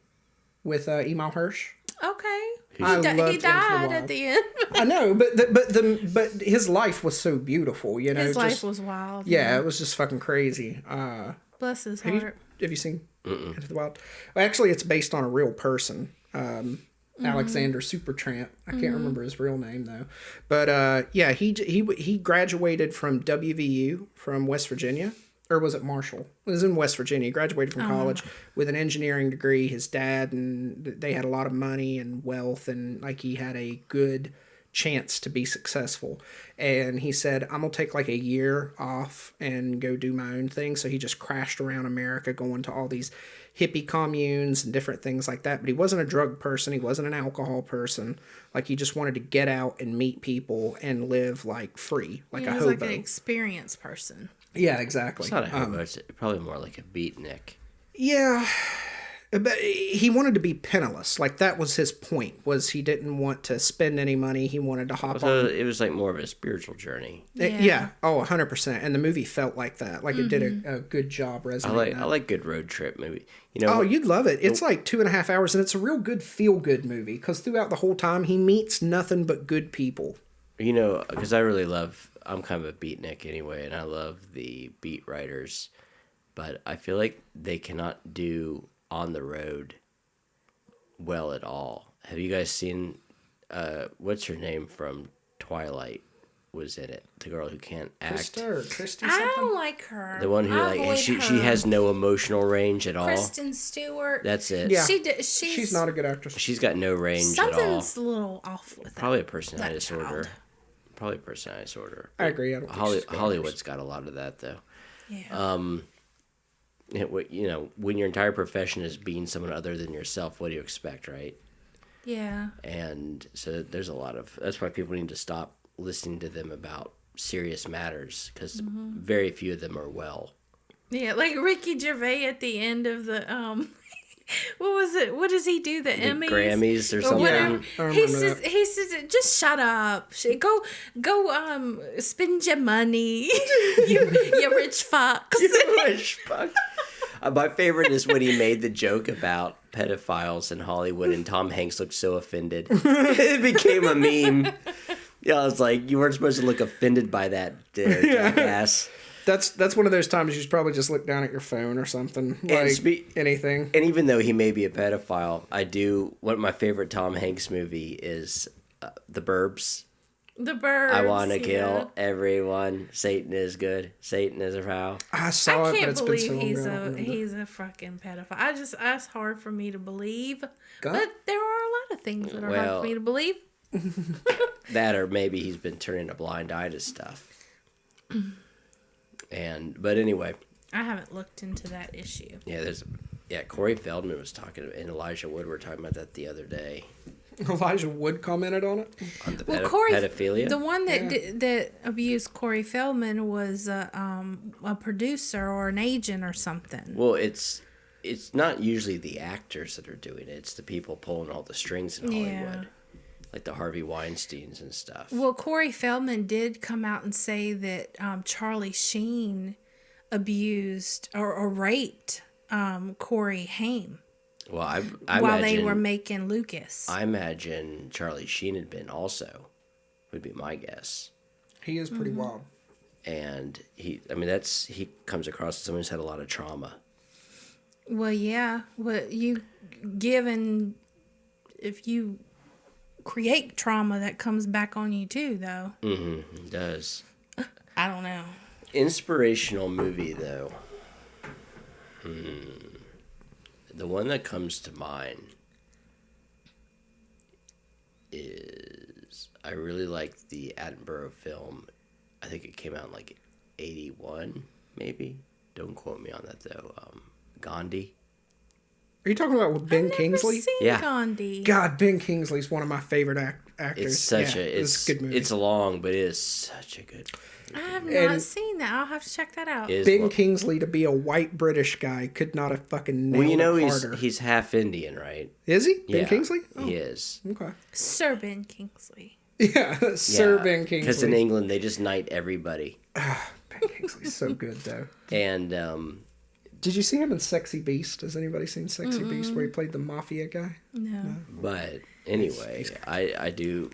with Emil Hirsch. Okay. I loved Into He the died Wild. at the end. I know, but his life was so beautiful. You know, His life just, was wild. yeah, it was just fucking crazy. Bless his Have heart. you seen Into the Wild? Well, actually, it's based on a real person. Alexander Supertramp. I can't remember his real name though. But yeah, he graduated from WVU from West Virginia. Or was it Marshall? It was in West Virginia. He graduated from college with an engineering degree. His dad and they had a lot of money and wealth, and like he had a good chance to be successful. And he said, I'm gonna take like a year off and go do my own thing. So he just crashed around America, going to all these hippie communes and different things like that. But he wasn't a drug person. He wasn't an alcohol person. Like he just wanted to get out and meet people and live like free, like He a was hobo. like an experienced person. Yeah, exactly. It's not a hobo. It's probably more like a beatnik. Yeah, but he wanted to be penniless. Like that was his point. Was he didn't want to spend any money. He wanted to hop So on. it was like more of a spiritual journey. Yeah. Oh, 100%. And the movie felt like that. Like it did a good job resonating. I like good road trip movie. You know. Oh, you'd love it. It's like 2.5 hours, and it's a real good feel-good movie. Because throughout the whole time, he meets nothing but good people. You know, because I really love. I'm kind of a beatnik anyway, and I love the beat writers, but I feel like they cannot do on the road well at all. Have you guys seen what's her name from Twilight was in it? The girl who can't act. Christy I something? don't like her. The one who I like avoid she her. has no emotional range at all. Kristen Stewart. That's it. Yeah. She's not a good actress. She's got no range at all. something's a little off with Probably a that personality disorder. child. Probably a personality disorder. I agree. I don't think she's good Hollywood's got a lot of that though. Yeah. You know, when your entire profession is being someone other than yourself, what do you expect, right? Yeah. And so there's a lot of. That's why people need to stop listening to them about serious matters because very few of them are well. Yeah, like Ricky Gervais at the end of the what was it? What does he do? The Emmys, Grammys or something. whatever. I He remember says, just shut up. Go spend your money. you rich fucks. Rich fuck. My favorite is when he made the joke about pedophiles in Hollywood and Tom Hanks looked so offended. It became a meme. Yeah, I was like, you weren't supposed to look offended by that, jackass. That's one of those times you should probably just look down at your phone or something. Like anything. And even though he may be a pedophile, one of my favorite Tom Hanks movie is The Burbs. The Birds. I want to kill everyone. Satan is good. Satan is a foul. I saw I it, but can't it's been so believe long ago. he's a fucking pedophile. That's hard for me to believe. God. But there are a lot of things that are hard Well, for me to believe. That or maybe he's been turning a blind eye to stuff. But anyway, I haven't looked into that issue. Corey Feldman was talking, and Elijah Wood were talking about that the other day. Elijah Wood commented on it. On the pedophilia. pedophilia. The one that abused Corey Feldman was a producer or an agent or something. Well, it's not usually the actors that are doing it. It's the people pulling all the strings in Hollywood. Like the Harvey Weinsteins and stuff. Well, Corey Feldman did come out and say that Charlie Sheen abused or raped Corey Haim Well, I while imagine, they were making Lucas. I imagine Charlie Sheen had been also, would be my guess. He is pretty wild. And he comes across as someone who's had a lot of trauma. Well, yeah. If you create trauma, that comes back on you too, though. Mm-hmm. It does. I don't know. Inspirational movie, though. The one that comes to mind is I really like the Attenborough film. I think it came out in like 81, maybe. Don't quote me on that, though. Gandhi. Are you talking about with Ben Kingsley? Seen Yeah. Gandhi. God, Ben Kingsley's one of my favorite actors. It's such it's a good movie. It's long, but it is such a good. I have not seen that. I'll have to check that out. Ben Kingsley, to be a white British guy, could not have fucking nailed it harder. He's half Indian, right? Is he? Ben Yeah, Kingsley? Oh, he is. okay. Sir Ben Kingsley. Yeah, Sir Ben Kingsley. Because in England, they just knight everybody. Ben Kingsley's so good, though. And did you see him in Sexy Beast? Has anybody seen Sexy Beast, where he played the mafia guy? No. But anyway, I do.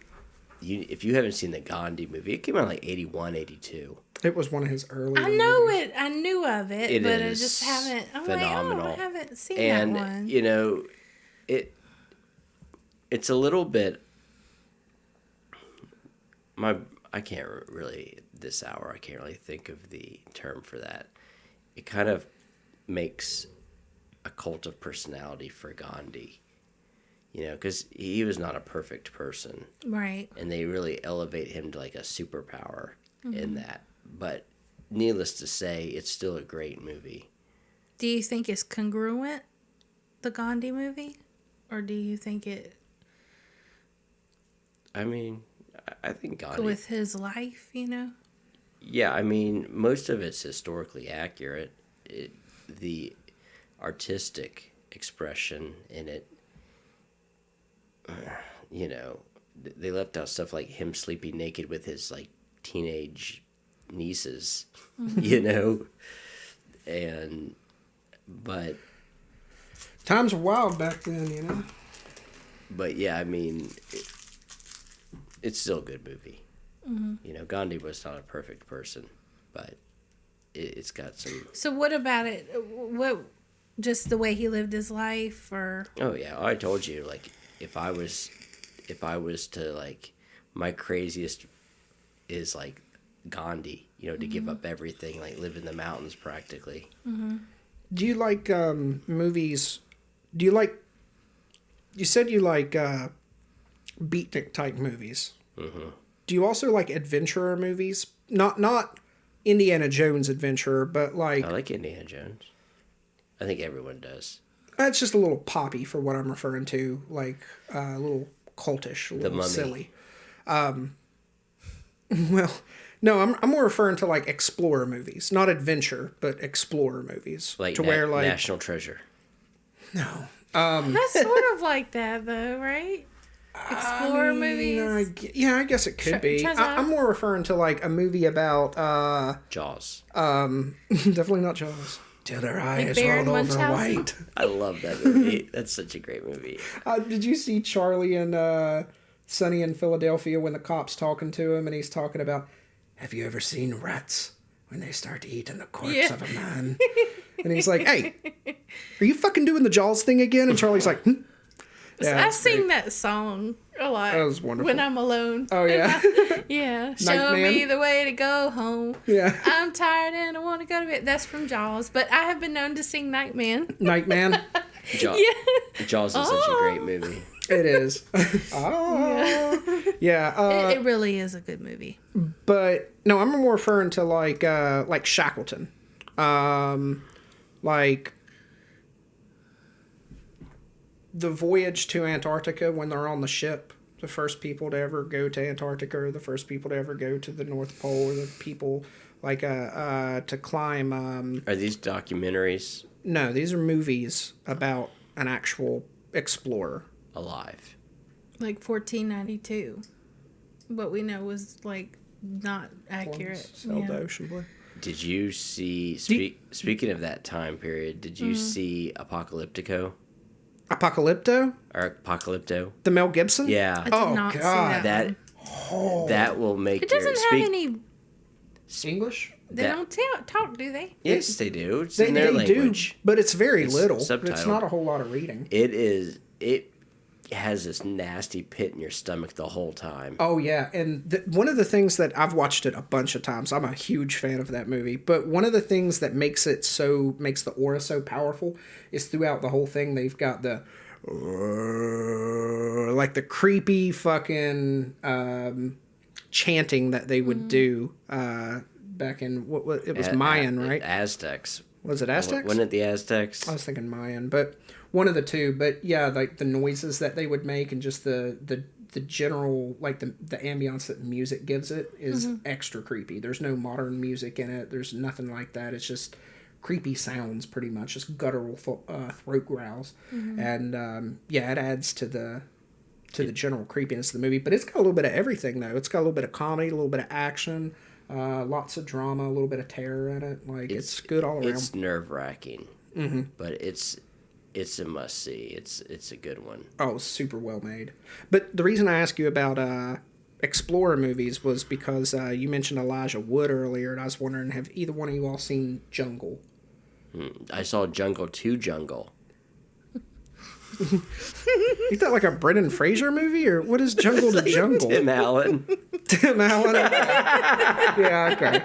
If you haven't seen the Gandhi movie, it came out like 81, 82. It was one of his early. I know it. I knew of it, but I is just haven't. I'm phenomenal. like, I haven't seen And that one. you know, it's a little bit. I can't really this hour. I can't really think of the term for that. It kind of makes a cult of personality for Gandhi. You know, because he was not a perfect person. Right. And they really elevate him to like a superpower in that. But needless to say, it's still a great movie. Do you think it's congruent, the Gandhi movie? Or do you think it... I mean, I think Gandhi... With his life, you know? Yeah, I mean, most of it's historically accurate. The artistic expression in it, you know, they left out stuff like him sleeping naked with his, like, teenage nieces, you know? But... Times were wild back then, you know? But, yeah, I mean, it's still a good movie. You know, Gandhi was not a perfect person, but it's got some... So what about it? What, just the way he lived his life, or... Oh, yeah, I told you, like, if I was to, like, my craziest is, like, Gandhi, you know, to give up everything, like, live in the mountains practically. Do you like movies? Do you like... You said you like beatnik type movies. Do you also like adventurer movies? Not Indiana Jones adventurer, but like... I like Indiana Jones. I think everyone does. That's just a little poppy for what I'm referring to, like a little cultish, a little Mummy. silly. Well, no, I'm more referring to like explorer movies, not adventure, but explorer movies. Like, to where like National Treasure. no, That's sort of like that, though, right? Explorer movies. I guess it could be. Treasure. I'm more referring to like a movie about Jaws. definitely not Jaws. Till their eyes Baron rolled over Munchausen? white. I love that movie. That's such a great movie. Did you see Charlie and Sunny in Philadelphia when the cop's talking to him and he's talking about, have you ever seen rats when they start eating the corpse of a man? And he's like, hey, are you fucking doing the Jaws thing again? And Charlie's like, Yeah, I sing that song a lot. That was wonderful. When I'm alone. Oh, yeah. Yeah. Show Nightman? me the way to go home. Yeah. I'm tired and I want to go to bed. That's from Jaws. But I have been known to sing Nightman. Nightman. Jaws is such a great movie. It is. Oh. Yeah. It really is a good movie. But no, I'm more referring to like Shackleton. Like the voyage to Antarctica when they're on the ship. The first people to ever go to Antarctica, or the first people to ever go to the North Pole, or the people like to climb. Are these documentaries? No, these are movies about an actual explorer. Alive. Like 1492. What we know was like not accurate. Sailed the ocean blue. Did you see? Speaking of that time period, did you see Apocalypto? Apocalypto? Or Apocalypto? The Mel Gibson? Yeah. I did not see that one. That will make It doesn't have any. English? They don't talk, do they? Yes, they do. It's They, in their they language. do, but it's very little. subtitled. It's not a whole lot of reading. It has this nasty pit in your stomach the whole time. Oh, yeah. And one of the things that I've watched it a bunch of times, I'm a huge fan of that movie, but one of the things that makes the aura so powerful is throughout the whole thing, they've got the like the creepy fucking chanting that they would do back in it was Mayan, right? Aztecs. Was it Aztecs? Wasn't it the Aztecs? I was thinking Mayan, but one of the two. But yeah, like the noises that they would make and just the general, like the ambiance that music gives it is extra creepy. There's no modern music in it. There's nothing like that. It's just creepy sounds, pretty much, just guttural throat growls, and yeah, it adds to the general creepiness of the movie. But it's got a little bit of everything, though. It's got a little bit of comedy, a little bit of action, lots of drama, a little bit of terror in it. Like it's good all around. It's nerve-wracking, but it's a must-see. It's a good one. Oh, super well made. But the reason I asked you about Explorer movies was because you mentioned Elijah Wood earlier, and I was wondering, have either one of you all seen Jungle? I saw Jungle to Jungle. Is that like a Brendan Fraser movie, or what is Jungle to Jungle? Tim Allen. Tim Allen? Yeah, okay.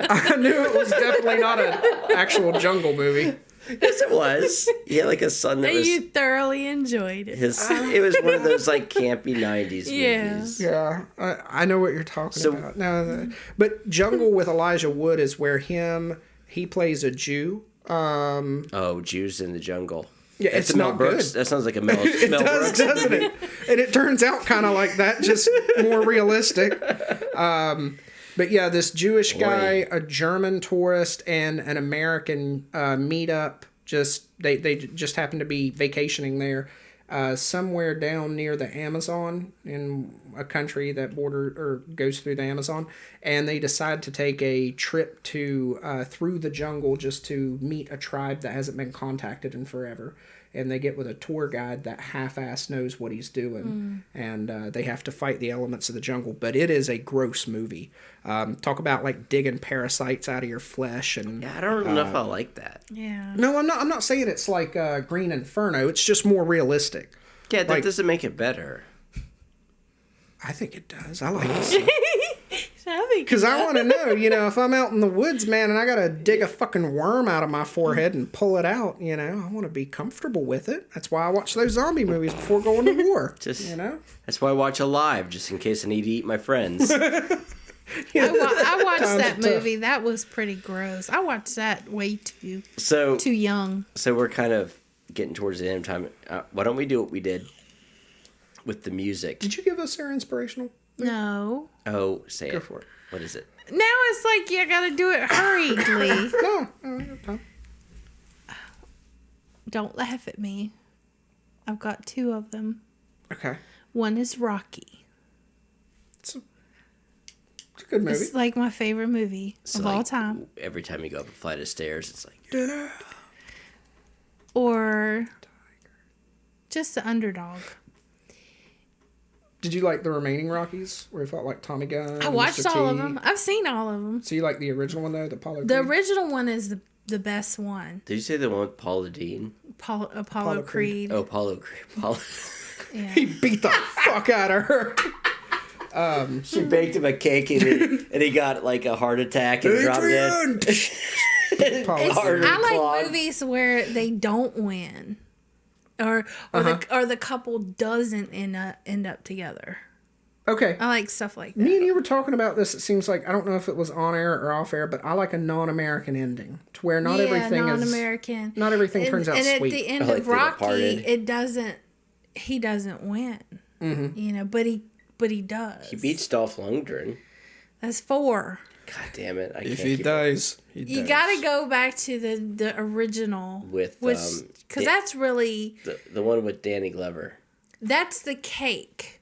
I knew it was definitely not an actual jungle movie. Yes, it was. He had like a son that was... You thoroughly enjoyed it. It was one of those like campy 90s movies. Yeah, I know what you're talking about. No, but Jungle with Elijah Wood is where he plays a Jew. Jews in the Jungle. Yeah, it's not Brooks. good. That sounds like a Mel It Mel does, Brooks doesn't movie. it? And it turns out kind of like that, just more realistic. But yeah, this Jewish guy, a German tourist, and an American meet up. They just happen to be vacationing there, somewhere down near the Amazon in a country that goes through the Amazon, and they decide to take a trip to through the jungle just to meet a tribe that hasn't been contacted in forever. And they get with a tour guide that half-ass knows what he's doing, and they have to fight the elements of the jungle. But it is a gross movie. Talk about like digging parasites out of your flesh, and Yeah, I don't know if I like that. Yeah. no, I'm not saying it's like Green Inferno. It's just more realistic. Yeah, that Like- doesn't make it better. I think it does. I like it. I think Because I want to know, if I'm out in the woods, man, and I got to dig a fucking worm out of my forehead and pull it out, I want to be comfortable with it. That's why I watch those zombie movies before going to war. That's why I watch Alive, just in case I need to eat my friends. I watched Times that are tough. movie. That was pretty gross. I watched that way too So young. So we're kind of getting towards the end of time. Why don't we do what we did with the music? Did you give us our inspirational? No. Oh, say it. Go for it. What is it? Now it's like you gotta do it hurriedly. No, I got time. Don't laugh at me. I've got two of them. Okay. One is Rocky. It's a good movie. It's like my favorite movie of all time. Every time you go up a flight of stairs, it's like... Or just the underdog. Did you like the remaining Rockies, where it felt like Tommy Gunn? I watched Mr. all T? of them. I've seen all of them. So you like the original one, though? The Apollo The Creed? original one is the best one. Did you say the one with Paula Dean? Apollo Creed. Oh, Apollo Creed. Yeah. He beat the fuck out of her. She baked him a cake and he got like a heart attack and dropped dead. I like movies where they don't win, or the couple doesn't end up together. Okay. I like stuff like that. Me and you were talking about this. It seems like, I don't know if it was on air or off air, but I like a non-American ending to where not everything non-American. Not everything turns out and sweet. at the end like of The Rocky, Departed. he doesn't win. Mm-hmm. But he does. He beats Dolph Lundgren. That's 4. God damn it! If he dies, he dies. You got to go back to the original because that's really the one with Danny Glover. that's the cake.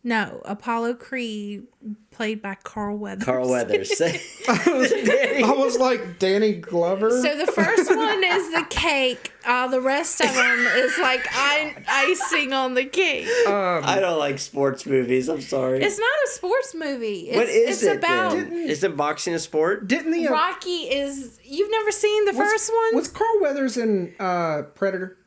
No, Apollo Creed, played by Carl Weathers. Carl Weathers. I was like, Danny Glover? So the first one is the cake. The rest of them is like icing on the cake. I don't like sports movies. I'm sorry. It's not a sports movie. What is it about then? Isn't boxing a sport? Didn't the Rocky is. You've never seen the first one? Was Carl Weathers in Predator?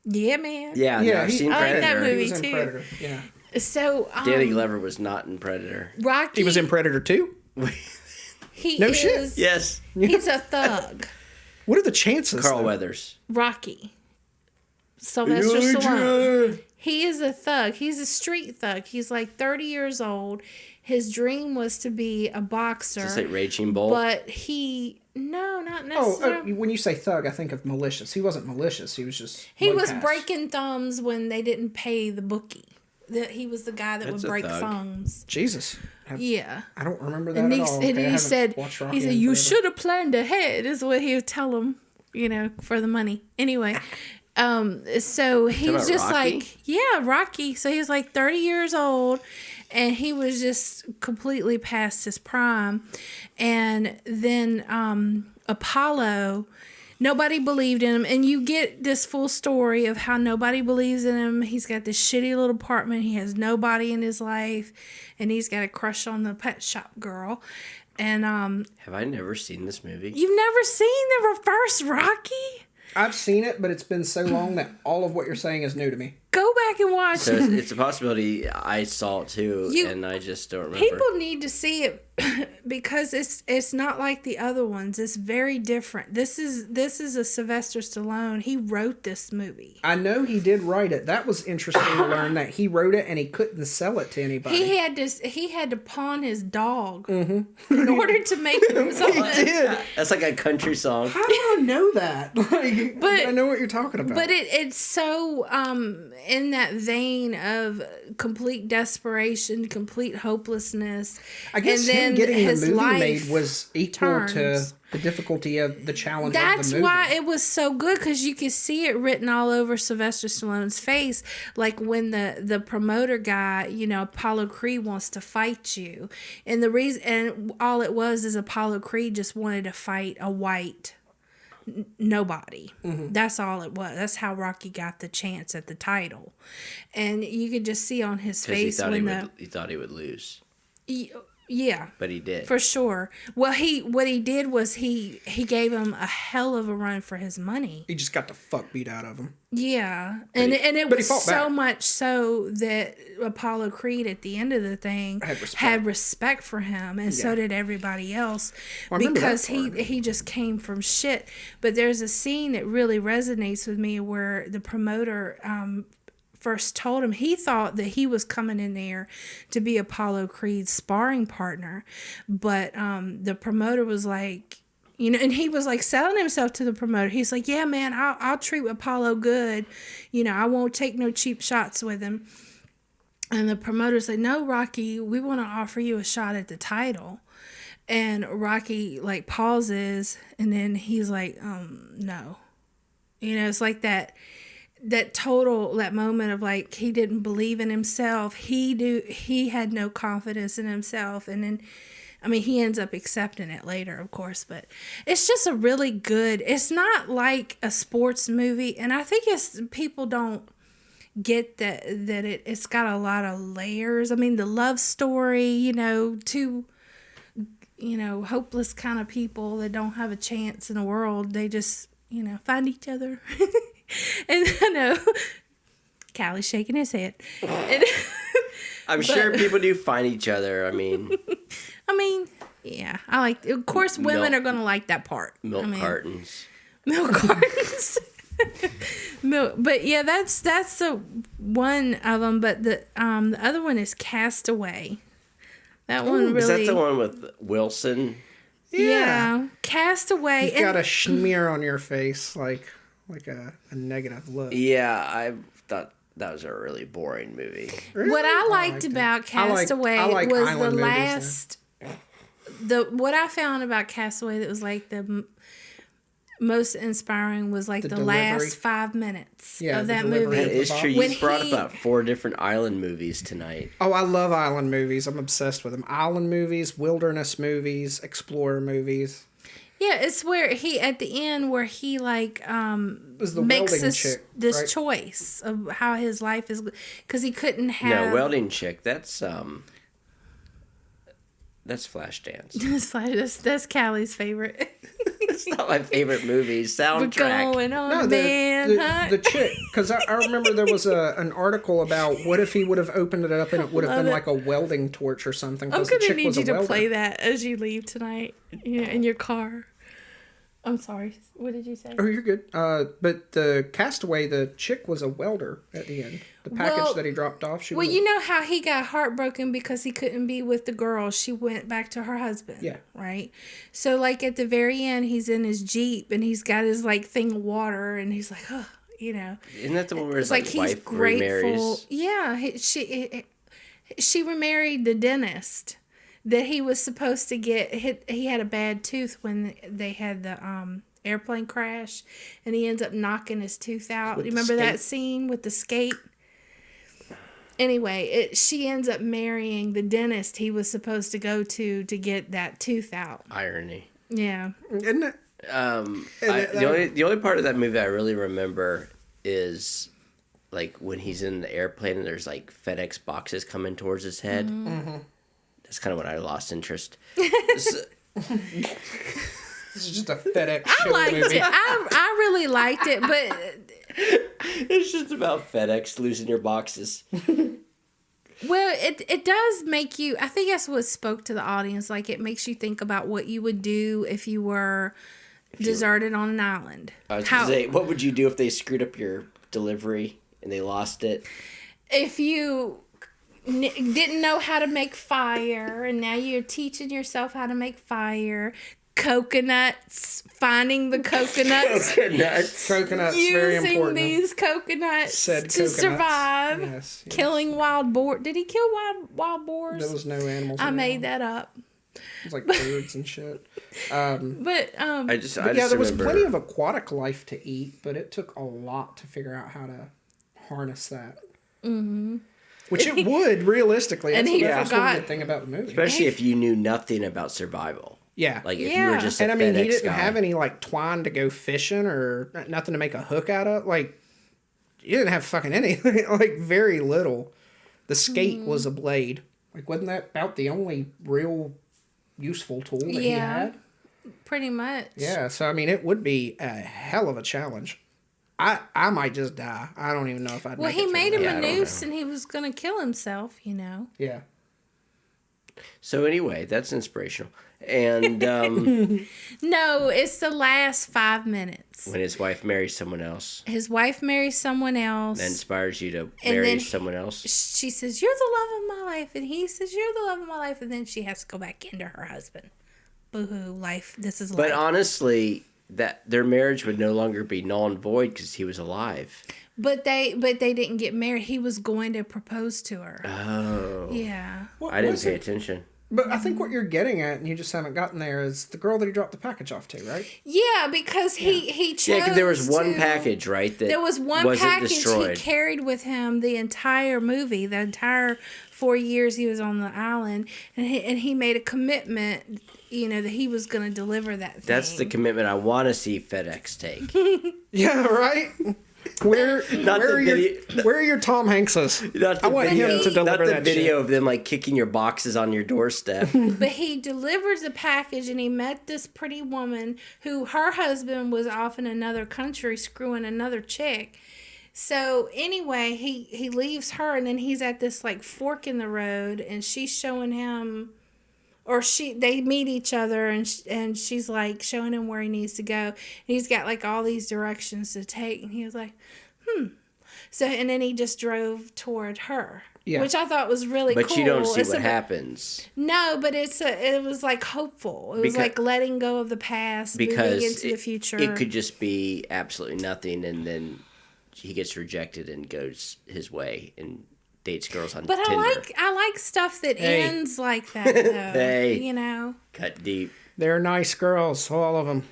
Yeah, man. Yeah, I've seen I like Predator. that movie He was in too. Predator. Yeah. So Danny Glover was not in Predator. Rocky. He was in Predator 2? He No is, shit. Yes. He's a thug. What are the chances? Carl though? Weathers. Rocky. Sylvester Stallone. He is a thug. He's a street thug. He's like 30 years old. His dream was to be a boxer. Just like Raging Bull. But no, not necessarily. when you say thug, I think of malicious. He wasn't malicious. He was just. He low was pass. breaking thumbs when they didn't pay the bookie. He was the guy that That's would a break thug. thumbs. Jesus. Yeah. I don't remember that And at he, all. and Okay, I he haven't said, watched Rocky he said, in you forever. should have planned ahead, is what he would tell him, for the money. Anyway, so he's about just Rocky? like, yeah, Rocky. So he was like 30 years old, and he was just completely past his prime. And then Apollo, nobody believed in him. And you get this full story of how nobody believes in him. He's got this shitty little apartment. He has nobody in his life. And he's got a crush on the pet shop girl. And Have I never seen this movie? you've never seen the first Rocky? I've seen it, but it's been so long that all of what you're saying is new to me. Go back and watch So it. it's a possibility I saw it too, and I just don't remember. People need to see it because it's not like the other ones. It's very different. This is a Sylvester Stallone. He wrote this movie. I know he did write it. That was interesting to learn that he wrote it and he couldn't sell it to anybody. He had to pawn his dog in order to make it. He did. That's like a country song. How do I know that? Like, But- I know what you're talking about. But it's so in that vein of complete desperation, complete hopelessness. I guess and then him getting the his movie life made was equal turns. to the difficulty of the challenge That's of the movie. why it was so good, because you could see it written all over Sylvester Stallone's face. Like when the promoter guy, Apollo Creed wants to fight you, and the reason, and all it was is Apollo Creed just wanted to fight a white nobody. That's all it was. That's how Rocky got the chance at the title, and you could just see on his Because he face thought when he thought he would lose, yeah. but he did. For sure. Well, what he did was he gave him a hell of a run for his money. He just got the fuck beat out of him. Yeah, and it but he was fought so back. much so that Apollo Creed at the end of the thing Had respect. respect for him, and so did everybody else, Well, I remember that because part. he just came from shit. But there's a scene that really resonates with me where the promoter first told him he thought that he was coming in there to be Apollo Creed's sparring partner, but the promoter was like, and he was like selling himself to the promoter. He's like, yeah, man, I'll treat Apollo good. I won't take no cheap shots with him. And the promoter said, no, Rocky, we want to offer you a shot at the title. And Rocky like pauses, and then he's like, no. It's like that moment of like, he didn't believe in himself. He had no confidence in himself. And then, he ends up accepting it later, of course, but it's just a really good, it's not like a sports movie. And I think people don't get that it's got a lot of layers. The love story, two, hopeless kind of people that don't have a chance in the world. They just, find each other. And I know Callie's shaking his head. I'm sure people do find each other. Yeah, I like. Of course, women Milk- are gonna like that part. Milk cartons. Milk cartons. Milk, but yeah, that's the one of them. But the other one is Castaway. That one really. Is that the one with Wilson? Yeah, Castaway. You've got a smear on your face, like a negative look. Yeah, I thought that was a really boring movie. Really? What I liked about Castaway I like was the island movies, last. What I found about Castaway that was like most inspiring was like the delivery. last 5 minutes Yeah, of the that delivery. movie. That is true. When You brought he- about 4 different island movies tonight. Oh, I love island movies. I'm obsessed with them. Island movies, wilderness movies, explorer movies. Yeah, it's where he at the end where he like was the makes welding this chick, this right? choice of how his life is because he couldn't have No, welding chick. That's Flashdance. that's Callie's favorite. It's not my favorite movie. We're Soundtrack. going on No, a manhunt. the chick. Because I remember there was an article about what if he would have opened it up and it would have been like a welding torch or something. I'm 'cause the gonna chick need was you a to welder. play that as you leave tonight in your car. I'm sorry. What did you say? Oh, you're good. But the Castaway, the chick was a welder at the end. The package that he dropped off. She Well, was you know how he got heartbroken because he couldn't be with the girl. She went back to her husband. Yeah. Right? So, like, at the very end, he's in his Jeep and he's got his, like, thing of water and he's like, oh, you know. Isn't that the one where his It's like like, he's wife grateful. remarries? Yeah. She remarried the dentist that he was supposed to get. He had a bad tooth when they had the airplane crash and he ends up knocking his tooth out. With You the remember that skate? scene with the skate? Anyway, she ends up marrying the dentist he was supposed to go to get that tooth out. Irony. Yeah. Isn't it? The only part of that movie I really remember is like when he's in the airplane and there's like FedEx boxes coming towards his head. Mm-hmm. That's kind of when I lost interest. This is just a FedEx I show liked movie. it. I really liked it, but It's just about FedEx losing your boxes. well, it does make you. I think that's what spoke to the audience. Like it makes you think about what you would do if you were deserted on an island. I was gonna say, what would you do if they screwed up your delivery and they lost it? If you didn't know how to make fire and now you're teaching yourself how to make fire, coconuts, finding the coconuts, Coconuts, very using important. these coconuts Said to coconuts. survive, Yes. killing wild boar. Did he kill wild boars? There was no animals. I in made there. that up. It was like birds and shit. But I just Yeah, there was remember, plenty of aquatic life to eat, but it took a lot to figure out how to harness that. Mm-hmm. Which it would, realistically. And That's he that's one forgot- good thing about the movie. especially if you knew nothing about survival. Yeah. Like if you Yeah. were just a And I mean, he FedEx didn't guy. have any like twine to go fishing or nothing to make a hook out of. Like, you didn't have fucking anything. Like, very little. The skate was a blade. Like, wasn't that about the only real useful tool that he Yeah. had? pretty much. Yeah, so I mean, it would be a hell of a challenge. I might just die. I don't even know if I'd. Well, make he it through made him that. Yeah, I a don't noose know. and he was going to kill himself, you know. Yeah. So anyway, that's inspirational. And No, it's the last 5 minutes. when his wife marries someone else, His wife marries someone else. that inspires you to And marry then someone else. She says, "You're the love of my life," and he says, "You're the love of my life," and then she has to go back into her husband. Boo-hoo, life. This is But life. honestly, that their marriage would no longer be null and void because he was alive. But they didn't get married. He was going to propose to her. Oh, Yeah. What I didn't was pay it? attention. But I think what you're getting at, and you just haven't gotten there, is the girl that he dropped the package off to, right? Yeah, because he chose. Yeah, because there was one to- package, right? That There was one wasn't package destroyed. he carried with him the entire movie, the entire 4 years he was on the island, and he made a commitment, you know, that he was going to deliver that thing. That's the commitment I want to see FedEx take. Yeah, right. Where Not where the are your video- where are your Tom Hankses? Not the I want video, him to deliver not the that video shit. of them like kicking your boxes on your doorstep. But he delivered the package, and he met this pretty woman who her husband was off in another country screwing another chick. So anyway, he leaves her, and then he's at this like fork in the road, and she's showing him, or they meet each other, and she's like showing him where he needs to go. And he's got like all these directions to take, and he was like, So and then he just drove toward her, Yeah. which I thought was really But cool. you don't see It's what a- happens No, but it was like hopeful. It was Because- like letting go of the past, moving because into the future. it could just be absolutely nothing, and then he gets rejected and goes his way and dates girls on But Tinder. I like stuff that Hey. ends like that, though. Hey. You know. Cut deep. They're nice girls, all of them.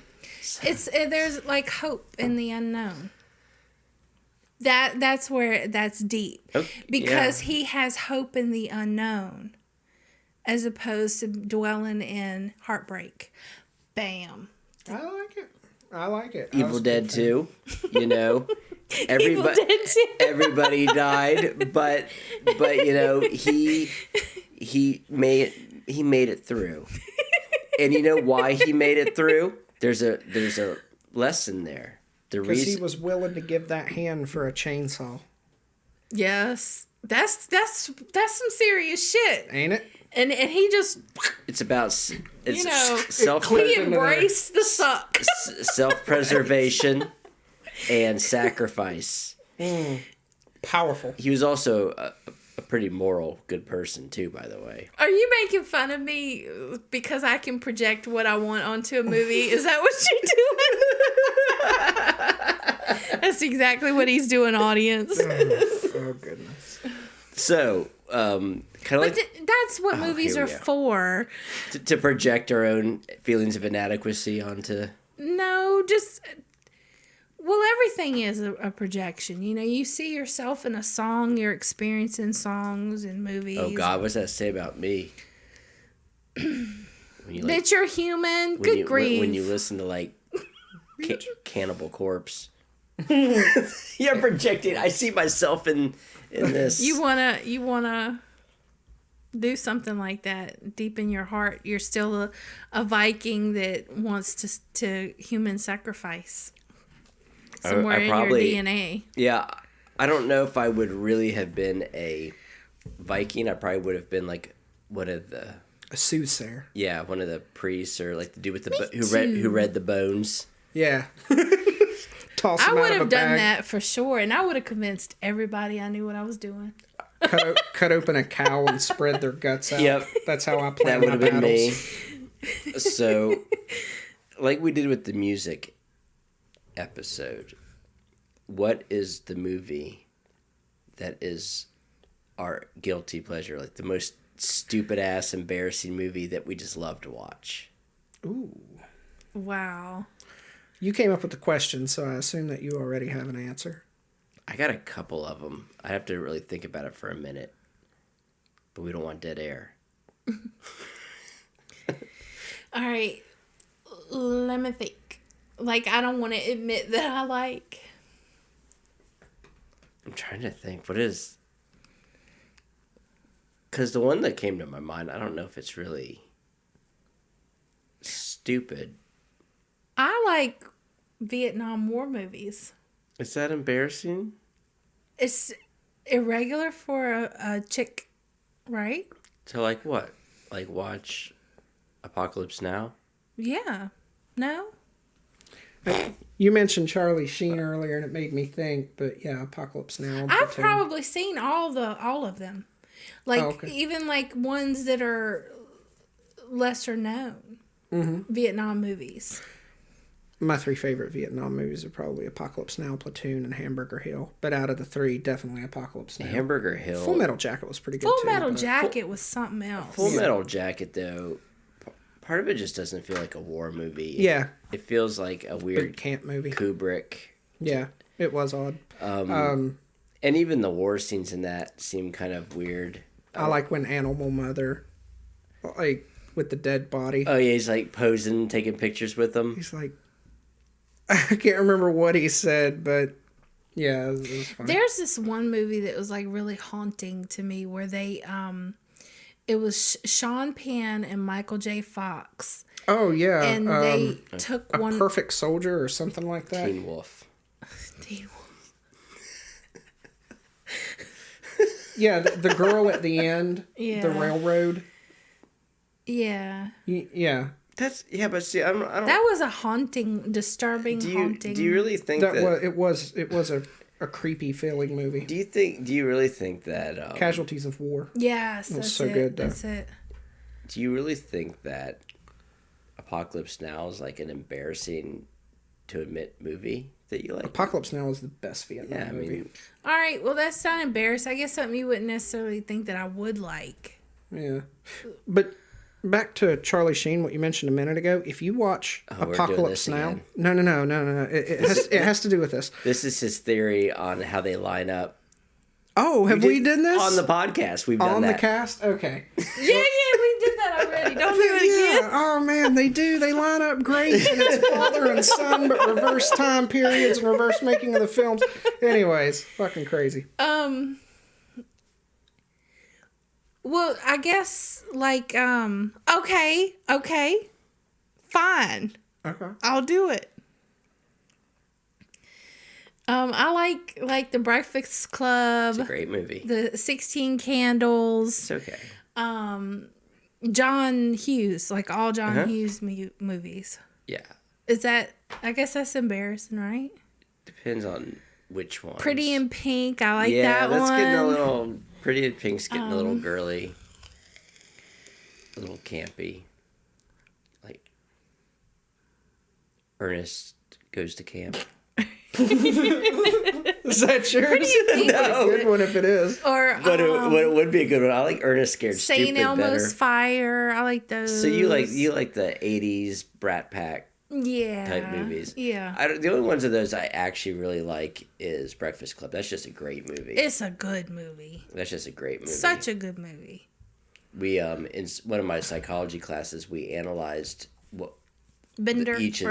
There's like hope in the unknown. That's where that's deep. Okay, because he has hope in the unknown as opposed to dwelling in heartbreak. Bam. I like it. Evil Dead 2, you know. Everybody died, but you know, he made it through. And you know why he made it through? There's a lesson there. Because he was willing to give that hand for a chainsaw. Yes. That's some serious shit. Ain't it? And he just... It's about... he embraced the suck. Self-preservation and sacrifice. Powerful. He was also a pretty moral, good person, too, by the way. Are you making fun of me because I can project what I want onto a movie? Is that what you're doing? That's exactly what he's doing, audience. Oh goodness. So, kind of like... that's what movies are for. To project our own feelings of inadequacy onto... No, just... Well, everything is a projection. You know, you see yourself in a song, you're experiencing songs and movies. Oh, God, what's that say about me? That you're human? Good grief. When you listen to, like, Cannibal Corpse. You're projecting. I see myself in this. You wanna do something like that deep in your heart. You're still a Viking that wants to human sacrifice. Somewhere in your DNA. Yeah, I don't know if I would really have been a Viking. I probably would have been like a soothsayer. Yeah, one of the priests or like the dude with who read the bones. Yeah. I would have done that for sure, and I would have convinced everybody I knew what I was doing. Cut open a cow and spread their guts out. Yep, that's how I play. That would have been me. So, like we did with the music episode, what is the movie that is our guilty pleasure, like the most stupid ass embarrassing movie that we just love to watch? Ooh, wow. You came up with the question, so I assume that you already have an answer. I got a couple of them. I have to really think about it for a minute, but we don't want dead air. All right, let me think. Like, I don't want to admit that I like. I'm trying to think. What is... Because the one that came to my mind, I don't know if it's really stupid. I like Vietnam War movies. Is that embarrassing? It's irregular for a chick, right? To like what? Like watch Apocalypse Now? Yeah. No? You mentioned Charlie Sheen earlier, and it made me think. But yeah, Apocalypse Now. I've probably seen all of them, like even like ones that are lesser known. Mm-hmm. Vietnam movies. My three favorite Vietnam movies are probably Apocalypse Now, Platoon, and Hamburger Hill. But out of the three, definitely Apocalypse Now. Hamburger Hill. Full Metal Jacket was pretty good too. Full Metal Jacket was something else. Full Metal Jacket, though, part of it just doesn't feel like a war movie. Yeah. It feels like a weird big camp movie. Kubrick. Yeah, it was odd. And even the war scenes in that seem kind of weird. I like when Animal Mother, like, with the dead body. Oh, yeah, he's like posing, taking pictures with them. He's like, I can't remember what he said, but yeah, it was fun. There's this one movie that was like really haunting to me where they, it was Sean Penn and Michael J. Fox. Oh, yeah. And they took one... A Perfect Soldier or something like that? Teen Wolf. Teen Wolf. Yeah, the girl at the end, the railroad. Yeah. Yeah. But see, I don't. That was a haunting. Do you really think that it was a creepy feeling movie? Do you really think that Casualties of War? Yes, it was so good. That's it. Do you really think that Apocalypse Now is like an embarrassing to admit movie that you like? Apocalypse Now is the best Vietnam movie. All right, well, that's not embarrassing. I guess something you wouldn't necessarily think that I would like. Yeah, but back to Charlie Sheen, what you mentioned a minute ago. If you watch Apocalypse Now, no, it has to do with this. This is his theory on how they line up. Oh, have we done this on the podcast? We've done on that the cast. Okay. Yeah, we did that already. Don't do it again. Oh man, they do. They line up great, and it's father and son, but reverse time periods and reverse making of the films. Anyways, fucking crazy. Well, I guess like okay, fine. Okay. I'll do it. I like The Breakfast Club. It's a great movie. The 16 Candles. It's okay. John Hughes, like all John Hughes movies. Yeah. Is that? I guess that's embarrassing, right? Depends on which one. Pretty in Pink. I like that one. Yeah, that's getting a little. Pretty in Pink's getting a little girly, a little campy. Like Ernest Goes to Camp. Is that yours? No. Good one if it is. Or But it would be a good one. I like Ernest Scared St. Stupid Elmo's better. Fire. I like those. So you like the 80s Brat Pack yeah type movies. Yeah. The only ones of those I actually really like is Breakfast Club. That's just a great movie. It's a good movie. That's just a great movie. Such a good movie. We in one of my psychology classes we analyzed what Bender each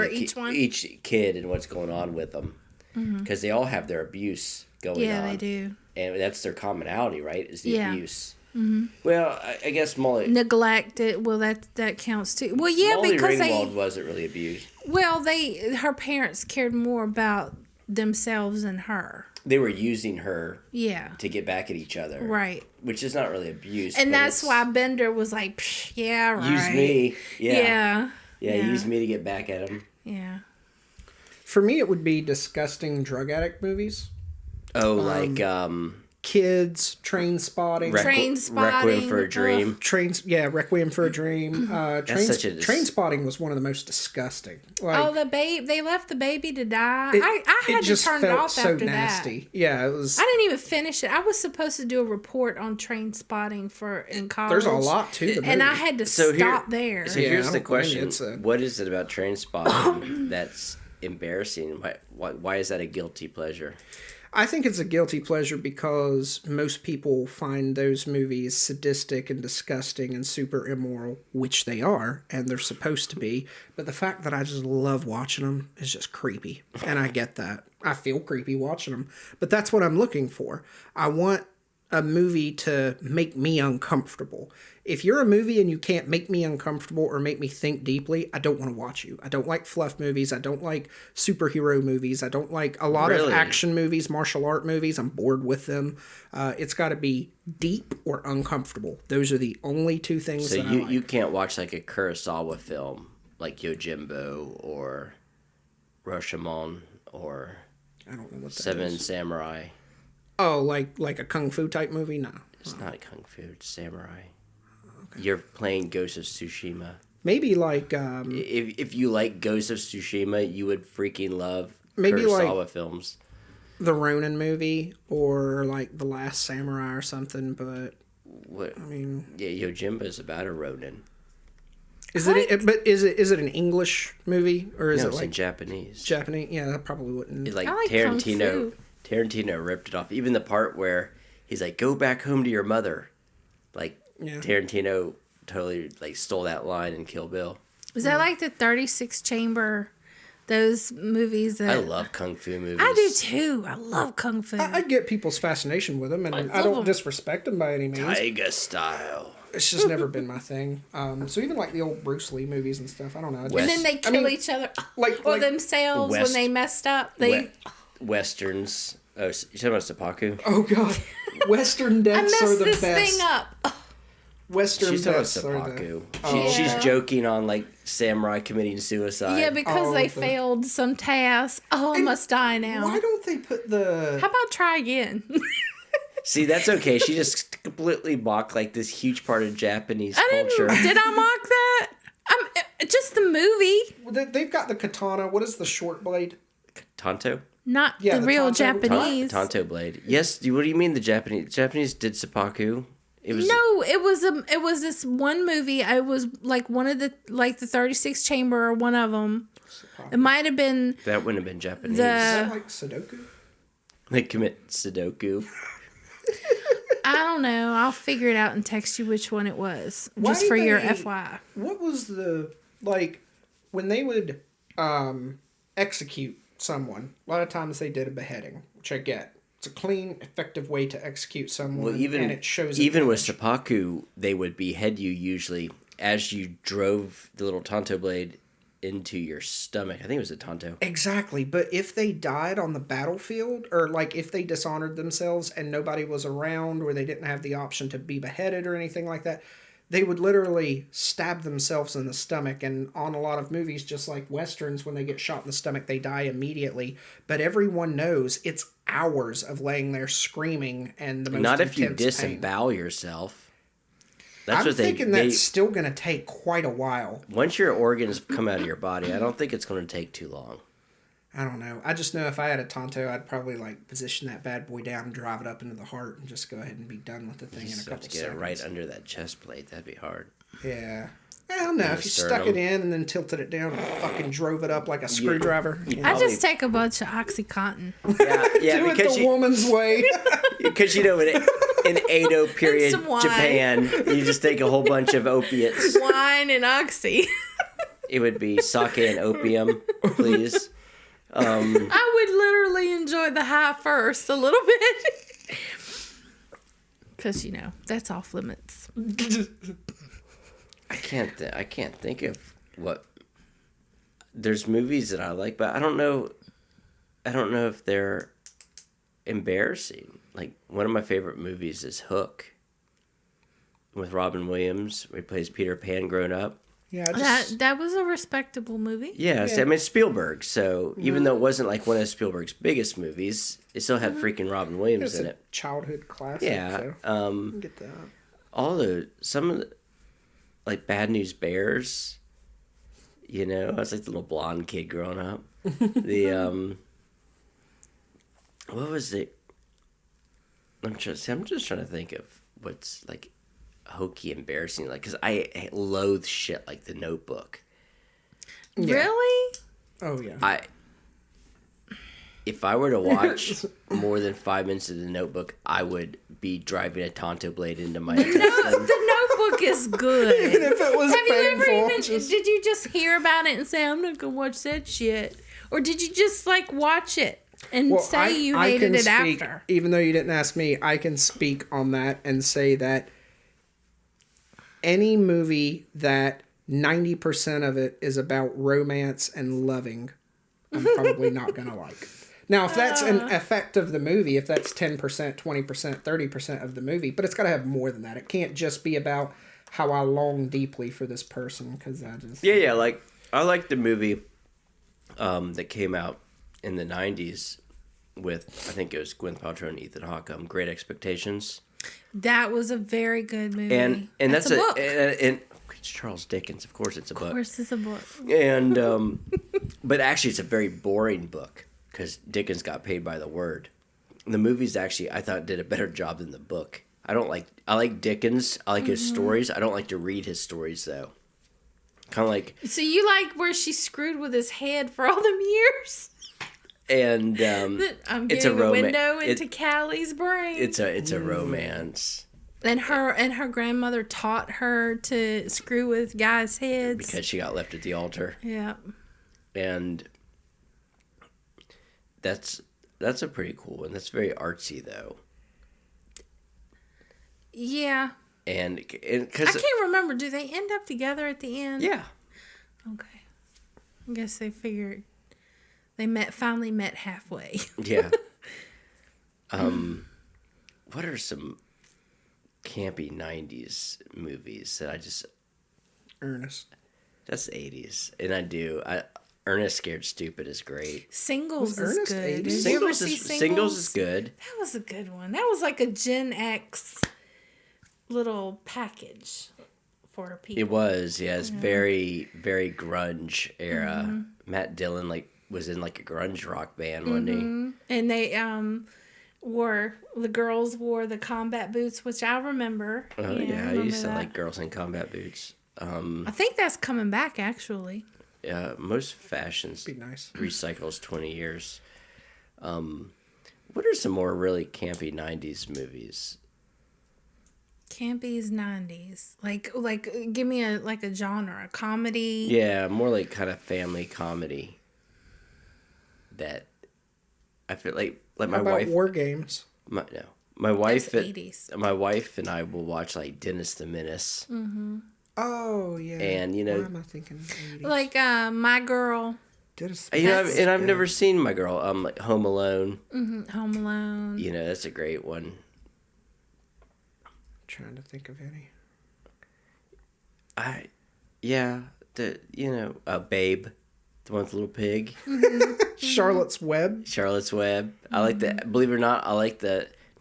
kid and what's going on with them because they all have their abuse going on. Yeah, they do. And that's their commonality, right? Is the abuse. Mm-hmm. Well, I guess Molly Neglect it. Well, that counts too. Well, yeah, Molly because Ringwald wasn't really abused. Well, her parents cared more about themselves than her. They were using her Yeah. to get back at each other. Right. Which is not really abuse. And but that's why Bender was like, Psh, yeah, right. use me. Yeah. Yeah, use me to get back at him. Yeah. For me, it would be disgusting drug addict movies. Oh, like Kids, Train Spotting. Train Spotting. Requiem for a Dream. Requiem for a Dream. Train Spotting was one of the most disgusting. Like, the babe, they left the baby to die. I had to turn it off so after nasty. that. Yeah, it was. I didn't even finish it. I was supposed to do a report on Train Spotting in college. There's a lot to the movie. And I had to stop there. So here's the I don't blame you. question: what is it about Train Spotting that's embarrassing? Why is that a guilty pleasure? I think it's a guilty pleasure because most people find those movies sadistic and disgusting and super immoral, which they are, and they're supposed to be. But the fact that I just love watching them is just creepy. And I get that. I feel creepy watching them. But that's what I'm looking for. I want a movie to make me uncomfortable. If you're a movie and you can't make me uncomfortable or make me think deeply, I don't want to watch you. I don't like fluff movies. I don't like superhero movies. I don't like a lot of action movies, martial art movies. I'm bored with them. It's got to be deep or uncomfortable. Those are the only two things that I like. So you can't watch like a Kurosawa film like Yojimbo or Rashomon or I don't know what that Seven is. Samurai. Oh, like a kung fu type movie? No. It's not kung fu, it's samurai. Okay. You're playing Ghost of Tsushima. Maybe like if you like Ghost of Tsushima, you would freaking love maybe Kurosawa like films. The Ronin movie or like The Last Samurai or something, but What? I mean, yeah, Yojimbo's about a Ronin. Is it an English movie or is No, it it's like in Japanese? Japanese? Yeah, that probably wouldn't. Like I like Kung Tarantino. Fu. Tarantino ripped it off. Even the part where he's like, "Go back home to your mother." Like Tarantino totally like stole that line in Kill Bill. Is that like the 36 Chamber, those movies that... I love Kung Fu movies. I do too. I love Kung Fu. I get people's fascination with them, and I don't disrespect them by any means. Tiger style. It's just never been my thing. So even like the old Bruce Lee movies and stuff, I don't know. And then they kill each other or themselves when they messed up. Westerns. Oh, you're talking about seppuku? Oh god, Western deaths are the best. I messed this thing up. Western She's talking about deaths are seppuku. She's joking on like samurai committing suicide. Yeah, because they failed some task. Oh, I must die now. Why don't they put the... How about try again? See, that's okay. She just completely mocked like this huge part of Japanese culture. Did I mock that? Just the movie. They've got the katana. What is the short blade? Tanto? Not the real Japanese. Tanto blade. Yes. What do you mean the Japanese? Japanese did seppuku It was No, it was this one movie. It was like one of the 36 Chamber or one of them. It might have been that wouldn't have been Japanese. Is that like Sudoku? They commit Sudoku. I don't know. I'll figure it out and text you which one it was, Why just for your they- FYI. What was the, like, when they would execute someone, a lot of times they did a beheading, which I get. It's a clean, effective way to execute someone, and it shows even with advantage. seppuku, they would behead you usually as you drove the little tanto blade into your stomach. I think it was a tanto. Exactly, but if they died on the battlefield, or like if they dishonored themselves and nobody was around, or they didn't have the option to be beheaded or anything like that, they would literally stab themselves in the stomach. And on a lot of movies, just like Westerns, when they get shot in the stomach, they die immediately. But everyone knows it's hours of laying there screaming and the most Not if you intense pain. disembowel yourself. That's I'm what thinking they that's still going to take quite a while. once your organs come out of your body, I don't think it's going to take too long. I don't know. I just know if I had a Tonto, I'd probably like position that bad boy down and drive it up into the heart and just go ahead and be done with the thing in a Just have couple to get seconds. it right under that chest plate. That'd be hard. Yeah. I don't know. In If the you stuck it sternum. in and then tilted it down and fucking drove it up like a screwdriver. I just take a bunch of OxyContin. Yeah, Do it because the woman's way. because in Edo period some wine. Japan, you just take a whole bunch of opiates. Wine and Oxy. It would be sake and opium, please. I would literally enjoy the high first a little bit. Because, that's off limits. I can't think of what. There's movies that I like, but I don't know if they're embarrassing. Like, one of my favorite movies is Hook with Robin Williams, where he plays Peter Pan grown up. Yeah, I just, That was a respectable movie. Yeah, I mean, it's Spielberg, so even though it wasn't like one of Spielberg's biggest movies, it still had freaking Robin Williams it's in a it. childhood classic. Yeah, So get that. some of the, like, Bad News Bears, I was like the little blonde kid growing up. What was it? I'm just trying to think of what's like hokey, embarrassing, like, because I loathe shit like The Notebook. Yeah. Really? Oh, yeah. If I were to watch more than 5 minutes of The Notebook, I would be driving a Tonto blade into my intestine. The Notebook is good. Even if it was Have you ever painful. even, did you just hear about it and say, I'm not going to watch that shit? Or did you just, like, watch it and say you hated it speak, after? even though you didn't ask me, I can speak on that and say that any movie that 90% of it is about romance and loving, I'm probably not going to like. Now, if that's an effect of the movie, if that's 10%, 20%, 30% of the movie, but it's got to have more than that. It can't just be about how I long deeply for this person, because I just... Yeah, like, I like the movie that came out in the 90s with, I think it was Gwyneth Paltrow and Ethan Hawke, Great Expectations. That was a very good movie. And that's a book. And it's Charles Dickens, of course it's a book. Of course it's a book. And, but actually it's a very boring book, because Dickens got paid by the word. The movies actually, I thought, did a better job than the book. I like Dickens. I like his stories. I don't like to read his stories, though. Kind of like... So you like where she screwed with his head for all them years? And I'm it's getting a a window into Callie's brain. It's a romance. And her grandmother taught her to screw with guys' heads. Because she got left at the altar. Yeah. And that's a pretty cool one. That's very artsy, though. Yeah. And I because can't remember. Do they end up together at the end? yeah, Okay. I guess they figured they finally met halfway. yeah. What are some campy 90s movies that I just... Ernest. That's 80s. And Ernest Scared Stupid is great. Singles Was is Ernest good. 80s? Did you ever Singles see is, Singles? Singles is good. That was a good one. That was like a Gen X little package for people. It was, yeah. It's very, very grunge era. Matt Dillon was in like a grunge rock band one day. And they the girls wore the combat boots, which I remember. Oh yeah, I used to like girls in combat boots. I think that's coming back actually. Yeah, most fashions Be nice. recycles 20 years. What are some more really campy 90s movies? Campy's 90s. Like give me a genre, a comedy. Yeah, more like kind of family comedy. That I feel like my How about wife. War Games? My wife. That's 80s. My wife and I will watch like Dennis the Menace. Mm-hmm. Oh yeah. And why am I thinking 80s? Like My Girl. I've never seen My Girl. Like Home Alone. Mm-hmm. Home Alone. That's a great one. Trying to think of any. Babe, the one with the little pig. Charlotte's Web. Charlotte's Web. I like that. Believe it or not, I like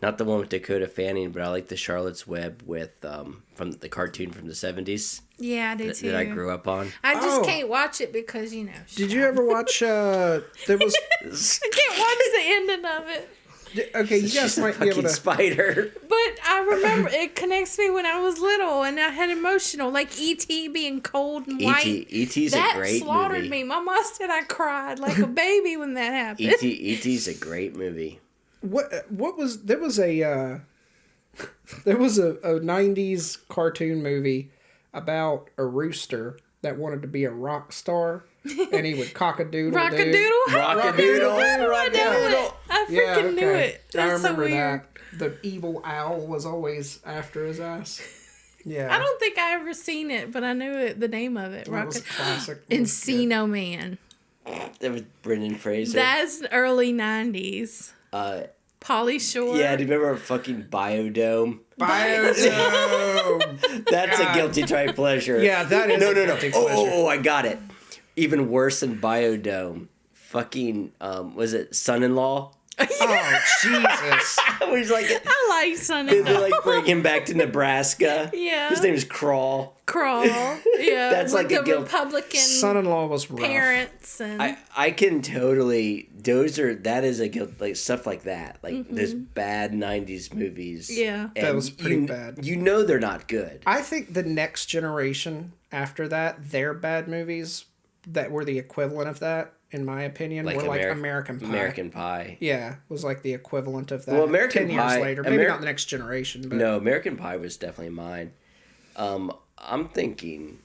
not the one with Dakota Fanning, but I like the Charlotte's Web with from the cartoon from the 70s. Yeah, I do too. That I grew up on. I just can't watch it because Did you ever watch? There was. I can't watch the ending of it. Okay, you guys might be able to. Spider. But I remember it connects me when I was little, and I had emotional, like E.T. being cold and white. E.T.'s a great movie. That slaughtered me. My mom said I cried like a baby when that happened. E.T.'s a great movie. What was there was a 90s cartoon movie about a rooster that wanted to be a rock star, and he would cock-a-doodle. Rock-a-doodle? Rock-a-doodle. I freaking knew it. That's I remember so weird. that. The evil owl was always after his ass. Yeah. I don't think I ever seen it, but I knew it, the name of it. That was a classic. Encino Man. That was Brendan Fraser. That's early 90s. Pauly Shore. Yeah, do you remember fucking Biodome? Biodome! That's a guilty type pleasure. Yeah, that is guilty pleasure. Oh, I got it. Even worse than Biodome. Fucking, was it Son-in-Law? Oh, Jesus. Where he's like, I like Son-in-Law. they like bring him back to Nebraska. Yeah. His name is Crawl. Yeah. That's with like a the guilt. Republican Son-in-Law was rough. parents and I can totally, that is a guilt, like stuff like that. Like there's bad 90s movies. Yeah. And That was pretty bad. You know they're not good. I think the next generation after that, their bad movies that were the equivalent of that, in my opinion, were like American Pie. American Pie. Yeah, was like the equivalent of that. Well, American 10 Pie- years later. Maybe not the next generation, but No, American Pie was definitely mine. I'm thinking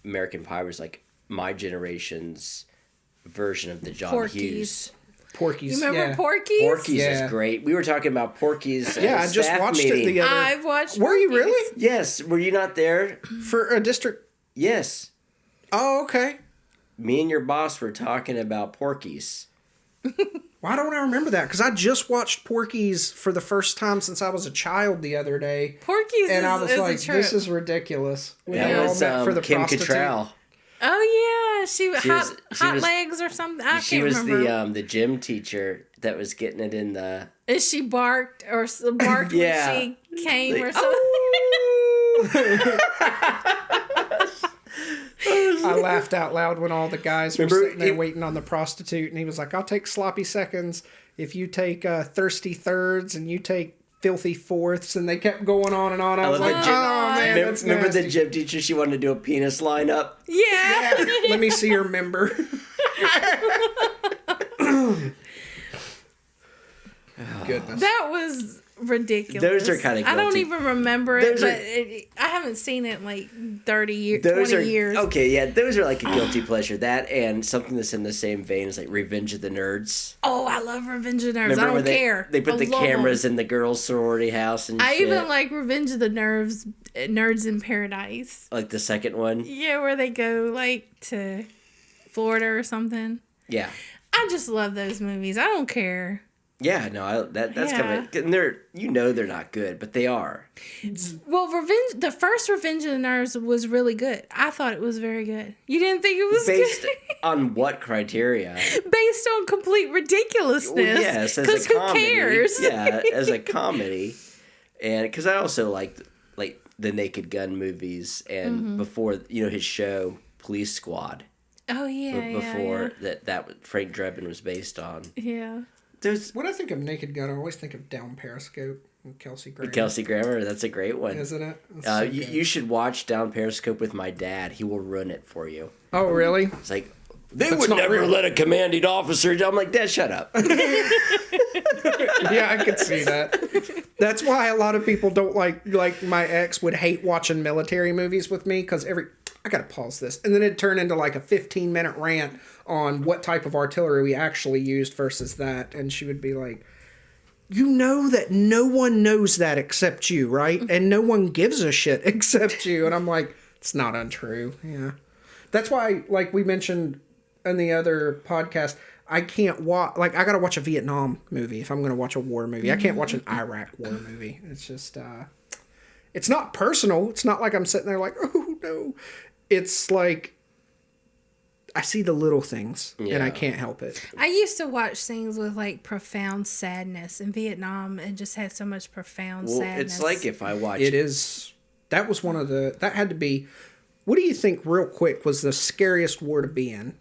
American Pie was like my generation's version of the John Porky's. Hughes. Porky's. You remember yeah. Porky's? Porky's Yeah. is great. We were talking about Porky's. Yeah, I just staff watched meeting. it the other. I've watched Were you Porky's. really? Yes, were you not there? For a district? Yes. Oh, okay. Me and your boss were talking about Porky's. Why don't I remember that? Because I just watched Porky's for the first time since I was a child the other day. Porky's And I was is like, a trip. this is ridiculous. When That they all was met for the Kim prostitute. Cattrall. Oh yeah, she was- hot was- legs or something. I She can't was remember. the gym teacher that was getting it in the... Is she barked or barked Yeah. when she came Like, or something? I laughed out loud when all the guys were Remember, sitting there waiting on the prostitute, and he was like, I'll take sloppy seconds if you take thirsty thirds and you take filthy fourths, and they kept going on and on. I was love like, the gym- oh man, that's Remember the nasty. gym teacher? She wanted to do a penis lineup. Yeah. Let me see your member. Goodness. That was ridiculous. Those are kinda I don't guilty. even remember it, Those are- but I haven't seen it in like 30 years, Those 20 are years. okay. Yeah, those are like a guilty pleasure. That and something that's in the same vein as like Revenge of the Nerds. Oh, I love Revenge of the Nerds. Remember I don't where care. They put I the love cameras them. in the girls' sorority house and I shit. even like Revenge of the Nerds in Paradise. Like the second one. Yeah, where they go like to Florida or something. Yeah. I just love those movies. I don't care. Yeah, no, that's Yeah. coming. And they're not good, but they are. Well, the first Revenge of the Nerds was really good. I thought it was very good. You didn't think it was Based good? on what criteria? Based on complete ridiculousness. Well, yes, as Because a who comedy. cares? Yeah, as a comedy, and because I also liked like the Naked Gun movies, and Mm-hmm. before his show Police Squad. Oh yeah, Before that Frank Drebin was based on. yeah. There's When I think of Naked Gun, I always think of Down Periscope and Kelsey Grammer. Kelsey Grammer. That's a great one. Isn't it? So You should watch Down Periscope with my dad. He will ruin it for you. Oh, really? It's like, they That's would not never real. let a commanding officer. I'm like, Dad, shut up. Yeah, I could see that. That's why a lot of people don't like my ex would hate watching military movies with me because I gotta pause this, and then it'd turn into like a 15-minute rant on what type of artillery we actually used versus that, and she would be like, you know that no one knows that except you, right? And no one gives a shit except you. And I'm like, it's not untrue. Yeah. That's why, like we mentioned in the other podcast, I can't watch, like, I gotta watch a Vietnam movie if I'm gonna watch a war movie. I can't watch an Iraq war movie. It's just, it's not personal. It's not like I'm sitting there like, oh no. It's like, I see the little things and I can't help it. I used to watch things with like profound sadness. In Vietnam, it just had so much profound sadness. It's like if I watch It is, that was one of the, that had to be, what do you think real quick was the scariest war to be in?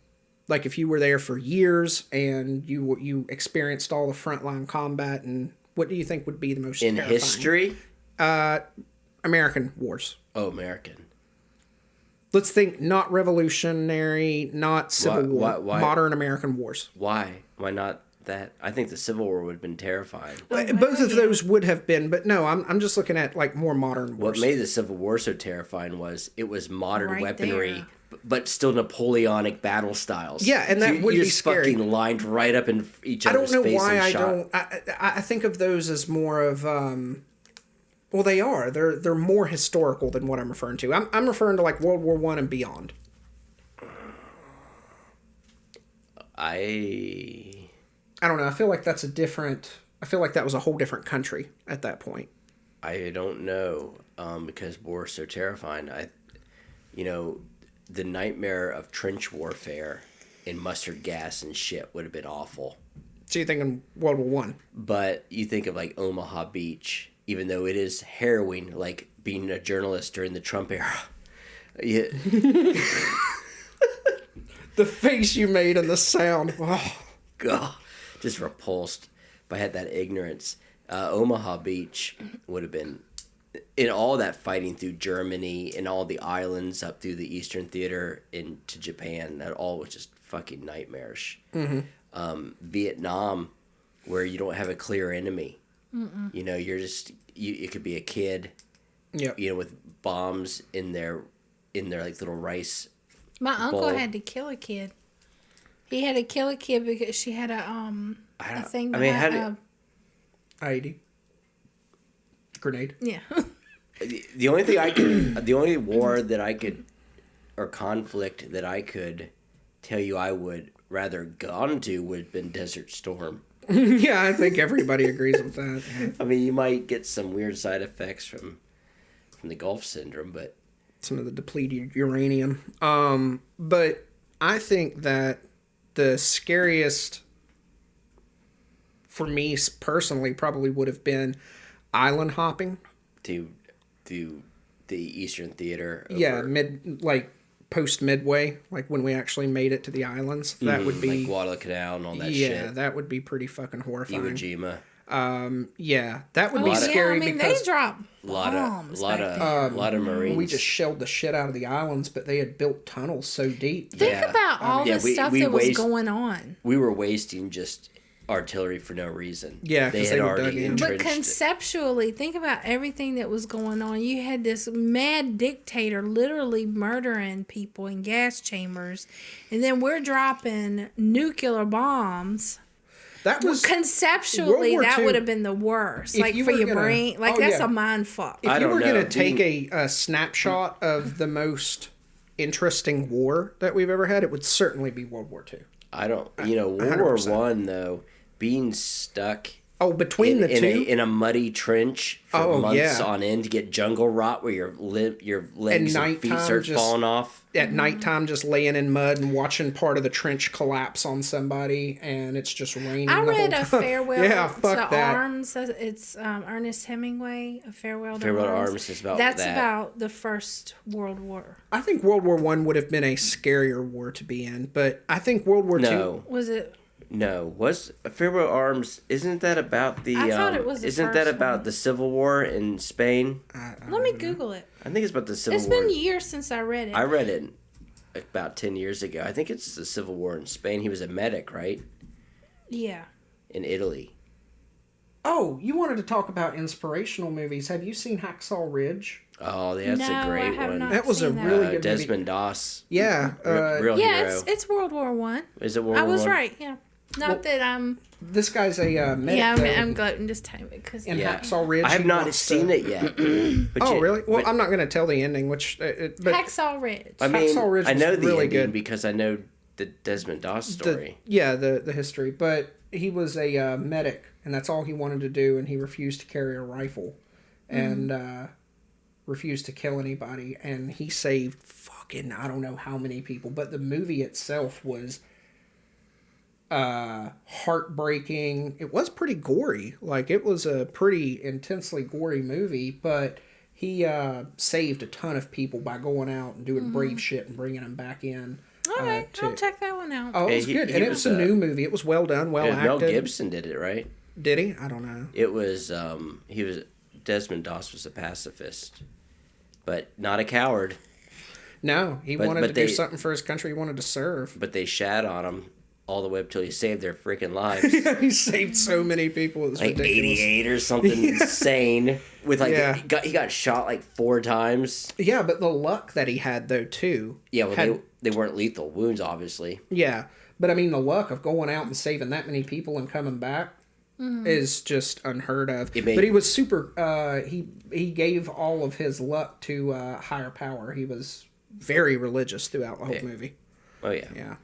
Like if you were there for years and you experienced all the frontline combat, and what do you think would be the most in terrifying? history. American wars. Oh, American. Let's think not revolutionary, not Civil War. Why? Modern American wars. Why? Why not that? I think the Civil War would have been terrifying. Both of those would have been, but no, I'm just looking at like more modern wars. What made the Civil War so terrifying was it was modern Right weaponry, there. but still Napoleonic battle styles. Yeah, and that would you be just scary. fucking lined right up in each I other's don't know face why and I shot. don't. I think of those as more of. Well, they are. They're more historical than what I'm referring to. I'm referring to like World War One and beyond. I don't know. I feel like that's a different. I feel like that was a whole different country at that point. I don't know, because war is so terrifying. The nightmare of trench warfare and mustard gas and shit would have been awful. So you're thinking World War One? But you think of like Omaha Beach, even though it is harrowing, like being a journalist during the Trump era. Yeah. The face you made and the sound. Oh. God, just repulsed by that ignorance. Omaha Beach would have been, in all that fighting through Germany and all the islands up through the Eastern Theater into Japan, that all was just fucking nightmarish. Mm-hmm. Vietnam, where you don't have a clear enemy. Mm-mm. You're just it could be a kid, with bombs in their like little rice. My uncle bowl. had to kill a kid. He had to kill a kid because she had a thing. IED. Grenade. Yeah. The only war that I could, or conflict that I could tell you I would rather gone to would have been Desert Storm. Yeah, I think everybody agrees with that. Yeah. I mean, you might get some weird side effects from the Gulf syndrome, but some of the depleted uranium. But I think that the scariest for me personally probably would have been island hopping to the Eastern Theater. Yeah, post Midway, like when we actually made it to the islands. That would be like Guadalcanal and all that shit. Yeah, that would be pretty fucking horrifying. Iwo Jima. Yeah, that would be scary because they drop a lot of Marines. We just shelled the shit out of the islands, but they had built tunnels so deep. Think about all the stuff that was going on. We were wasting just artillery for no reason. Yeah, they had already entrenched. But conceptually, think about everything that was going on. You had this mad dictator literally murdering people in gas chambers, and then we're dropping nuclear bombs. That was conceptually that would have been the worst. Like for your brain, like that's a mind fuck. If you were going to take a snapshot of the most interesting war that we've ever had, it would certainly be World War II. I don't. World War One though, being stuck. Between the two in a muddy trench for months on end to get jungle rot where your legs and feet start falling off. At nighttime, just laying in mud and watching part of the trench collapse on somebody, and it's just raining. I read a Farewell to Arms. It's Ernest Hemingway. A Farewell to Arms is about That's about the First World War. I think World War I would have been a scarier war to be in, but I think World War II was it. No, was Farewell Arms? Isn't that about the? I thought it was the Isn't that first about one. the Civil War in Spain? Let me Google it. I think it's about the Civil It's War. been years since I read it. I read it about 10 years ago. I think it's the Civil War in Spain. He was a medic, right? Yeah. In Italy. Oh, you wanted to talk about inspirational movies. Have you seen Hacksaw Ridge? Oh, that's No, a great I have one. not That was a seen that. really good Desmond movie. Doss. Yeah. Real Yeah, hero. it's World War One. Is it World I War was One? right. Yeah. Not that I'm. This guy's a medic. Yeah, though, I'm gloating this time because. in Yeah. Hacksaw Ridge. I have he not wants seen to- it yet. But Oh, really? Well, but- I'm not going to tell the ending, which... but Hacksaw Ridge. I mean, Hacksaw Ridge I know was the really ending good. because I know the Desmond Doss story. the history. But he was a medic, and that's all he wanted to do, and he refused to carry a rifle. And refused to kill anybody. And he saved fucking, I don't know how many people. But the movie itself was heartbreaking. It was pretty gory. Like, it was a pretty intensely gory movie, but he saved a ton of people by going out and doing brave shit and bringing them back in. All right, I'll check that one out. Oh, it was He- good. he And it was, was a new movie. It was well done, well acted. Mel Gibson did it, right? Did he? I don't know. It was, Desmond Doss was a pacifist, but not a coward. No, he But- wanted but to do they- something for his country. He wanted to serve. But they shat on him all the way up till he saved their freaking lives. He saved so many people. It was Like ridiculous. 88 or something insane. With like Yeah. he got shot like 4 times. Yeah, but the luck that he had, though, too. Yeah, well had- they weren't lethal wounds, obviously. Yeah, but I mean, the luck of going out and saving that many people and coming back is just unheard of. It made- But he was super. He gave all of his luck to higher power. He was very religious throughout the whole Yeah. movie. Oh yeah. Yeah.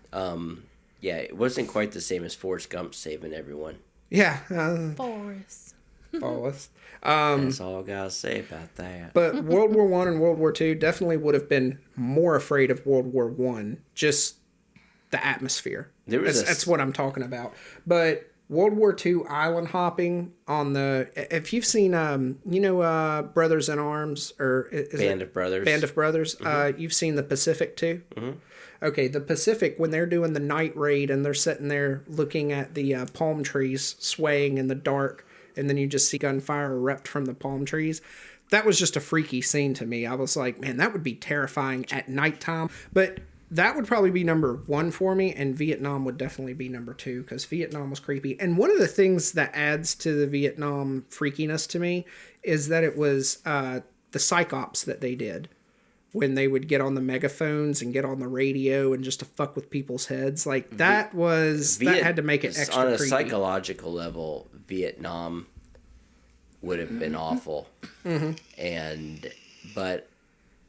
Yeah, it wasn't quite the same as Forrest Gump saving everyone. Yeah. Forrest. Wallace. That's all I gotta say about that. But World War One and World War Two definitely would have been more afraid of World War One. Just the atmosphere. There was That's what I'm talking about. But World War Two island hopping on the. If you've seen, Brothers in Arms or is Band it of Brothers. Band of Brothers. You've seen the Pacific too. Mm-hmm. Okay, the Pacific, when they're doing the night raid and they're sitting there looking at the palm trees swaying in the dark, and then you just see gunfire erupt from the palm trees. That was just a freaky scene to me. I was like, man, that would be terrifying at nighttime. But that would probably be number 1 for me, and Vietnam would definitely be number 2, because Vietnam was creepy. And one of the things that adds to the Vietnam freakiness to me is that it was the psychops that they did. When they would get on the megaphones and get on the radio and just to fuck with people's heads. Like, that had to make it extra on a creepy. psychological level, Vietnam would have been awful. Mm-hmm. But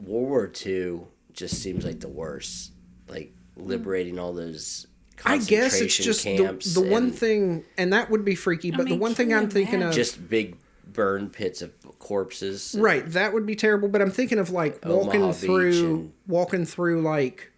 World War II just seems like the worst. Like liberating all those I concentration guess it's just camps the one and thing, and that would be freaky, but the mean, one thing can you I'm thinking of... just big burn pits of corpses. Right, that would be terrible, but I'm thinking of, like, walking Omaha through, like,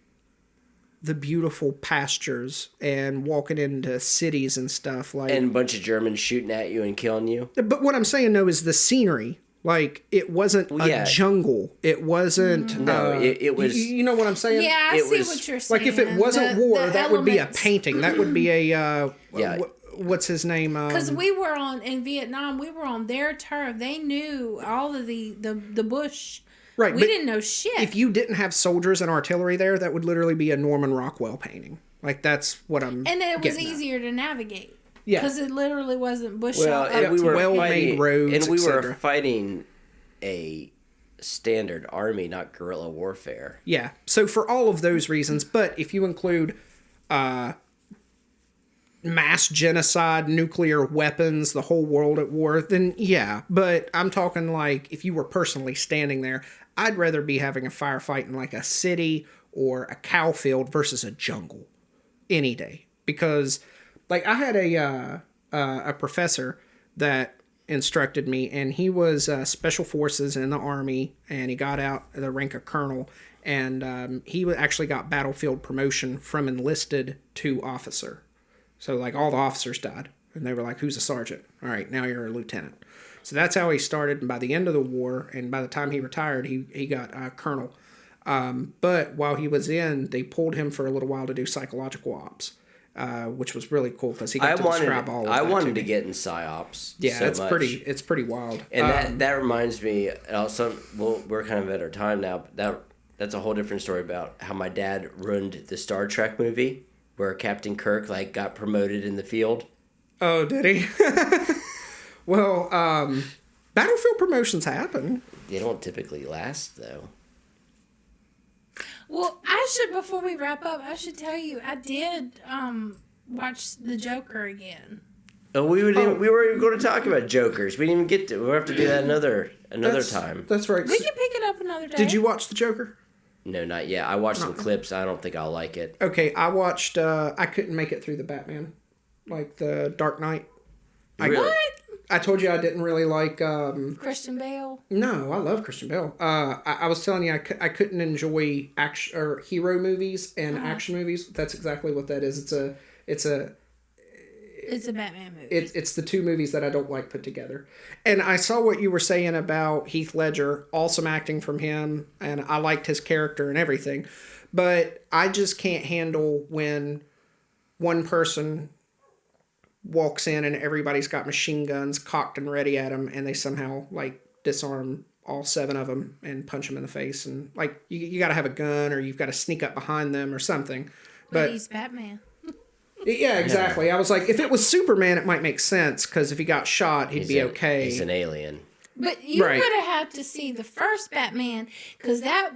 the beautiful pastures and walking into cities and stuff. Like, And a bunch of Germans shooting at you and killing you. but what I'm saying, though, is the scenery. Like, it wasn't a jungle. It wasn't... No, it was... You know what I'm saying? Yeah, I It see was- what you're saying. Like, if it wasn't war, the that would be a elements. painting. That would be a... Yeah. What's his name? Because we were in Vietnam, we were on their turf. They knew all of the bush. Right, We but didn't know shit. if you didn't have soldiers and artillery there, that would literally be a Norman Rockwell painting. Like, that's what I'm and it was getting at. easier to navigate. Yeah. Because it literally wasn't bush. Well, up and we to- were well-made fighting, roads, and we were etc. fighting a standard army, not guerrilla warfare. Yeah. So for all of those reasons, but if you include mass genocide, nuclear weapons, the whole world at war, then yeah. But I'm talking like if you were personally standing there, I'd rather be having a firefight in like a city or a cow field versus a jungle any day. Because like I had a professor that instructed me, and he was special forces in the army, and he got out the rank of colonel, and he actually got battlefield promotion from enlisted to officer. So like all the officers died, and they were like, who's a sergeant? All right, now you're a lieutenant. So that's how he started, and by the end of the war, and by the time he retired, he got colonel. But while he was in, they pulled him for a little while to do psychological ops. which was really cool because he got to describe all of that. I wanted to to get in PsyOps. Yeah, so it's much. It's pretty wild. And that reminds me. Also, well, we're kind of at our time now. But that's a whole different story about how my dad ruined the Star Trek movie where Captain Kirk got promoted in the field. Oh, did he? Well, battlefield promotions happen. They don't typically last though. Well, before we wrap up, I should tell you, I did watch The Joker again. Oh, we were going to talk about Jokers. We didn't even get to. We'll have to do that another time. That's right. We can pick it up another day. Did you watch The Joker? No, not yet. I watched some clips. I don't think I'll like it. Okay, I watched. I couldn't make it through the Batman, like the Dark Knight. Really? I told you I didn't really like Christian Bale. No, I love Christian Bale. I was telling you I couldn't enjoy action or hero movies and action movies. That's exactly what that is. It's a Batman movie. It's the two movies that I don't like put together. And I saw what you were saying about Heath Ledger. Awesome acting from him, and I liked his character and everything. But I just can't handle when one person walks in and everybody's got machine guns cocked and ready at them, and they somehow disarm all 7 of them and punch them in the face. And you got to have a gun, or you've got to sneak up behind them or something. But he's Batman. Yeah, exactly. Yeah. I was like, if it was Superman, it might make sense, because if he got shot, he'd be okay. He's an alien. But you would have had to see the first Batman, because that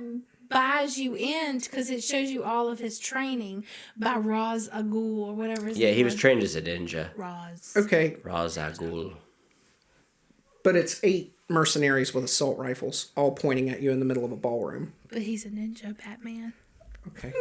buys you in, because it shows you all of his training by Ra's al Ghul or whatever his name he was trained as a ninja. Ra's. Okay. Ra's al Ghul. But it's 8 mercenaries with assault rifles, all pointing at you in the middle of a ballroom. But he's a ninja Batman. Okay.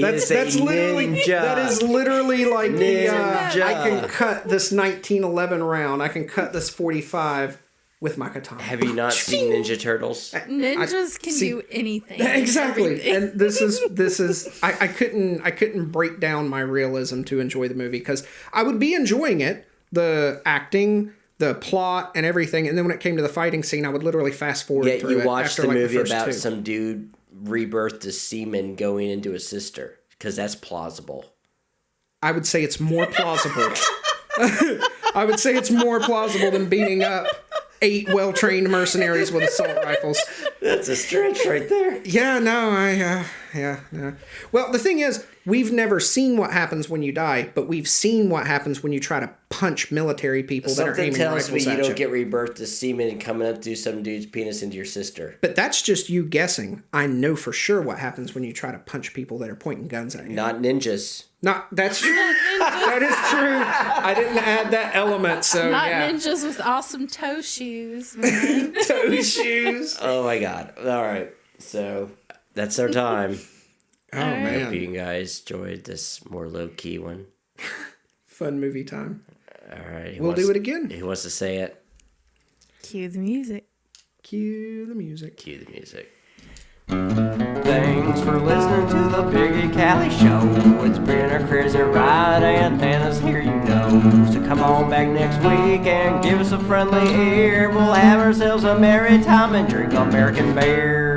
That's literally ninja. That is literally like ninja. I can cut this 1911 round. I can cut this 45 with my katana. Have you not seen Ninja Turtles? Ninjas can do anything. Exactly. Everything. And this is I couldn't break down my realism to enjoy the movie, because I would be enjoying it, the acting, the plot, and everything, and then when it came to the fighting scene, I would literally fast forward through it. You watched the movie about 2. some dude rebirthed as semen going into his sister, because that's plausible. I would say it's more plausible. I would say it's more plausible than beating up 8 well-trained mercenaries with assault rifles. That's a stretch right there. Yeah, no, no. Well, the thing is, we've never seen what happens when you die, but we've seen what happens when you try to punch military people that are aiming rifles at you. Something tells me you don't get rebirthed as semen and coming up through some dude's penis into your sister. But that's just you guessing. I know for sure what happens when you try to punch people that are pointing guns at you. Not ninjas. That's that is true. I didn't add that element, so Not ninjas with awesome toe shoes, man. toe shoes. Oh my god. All right. So that's our time. Oh I man. hope you guys enjoyed this more low-key one. Fun movie time. All right. We'll do it again. Who wants to say it? Cue the music. Cue the music. Cue the music. Thanks for listening to the Biggie Callie Show. It's been a crazy ride, and Menace here you know. So come on back next week and give us a friendly ear. We'll have ourselves a merry time and drink American beer.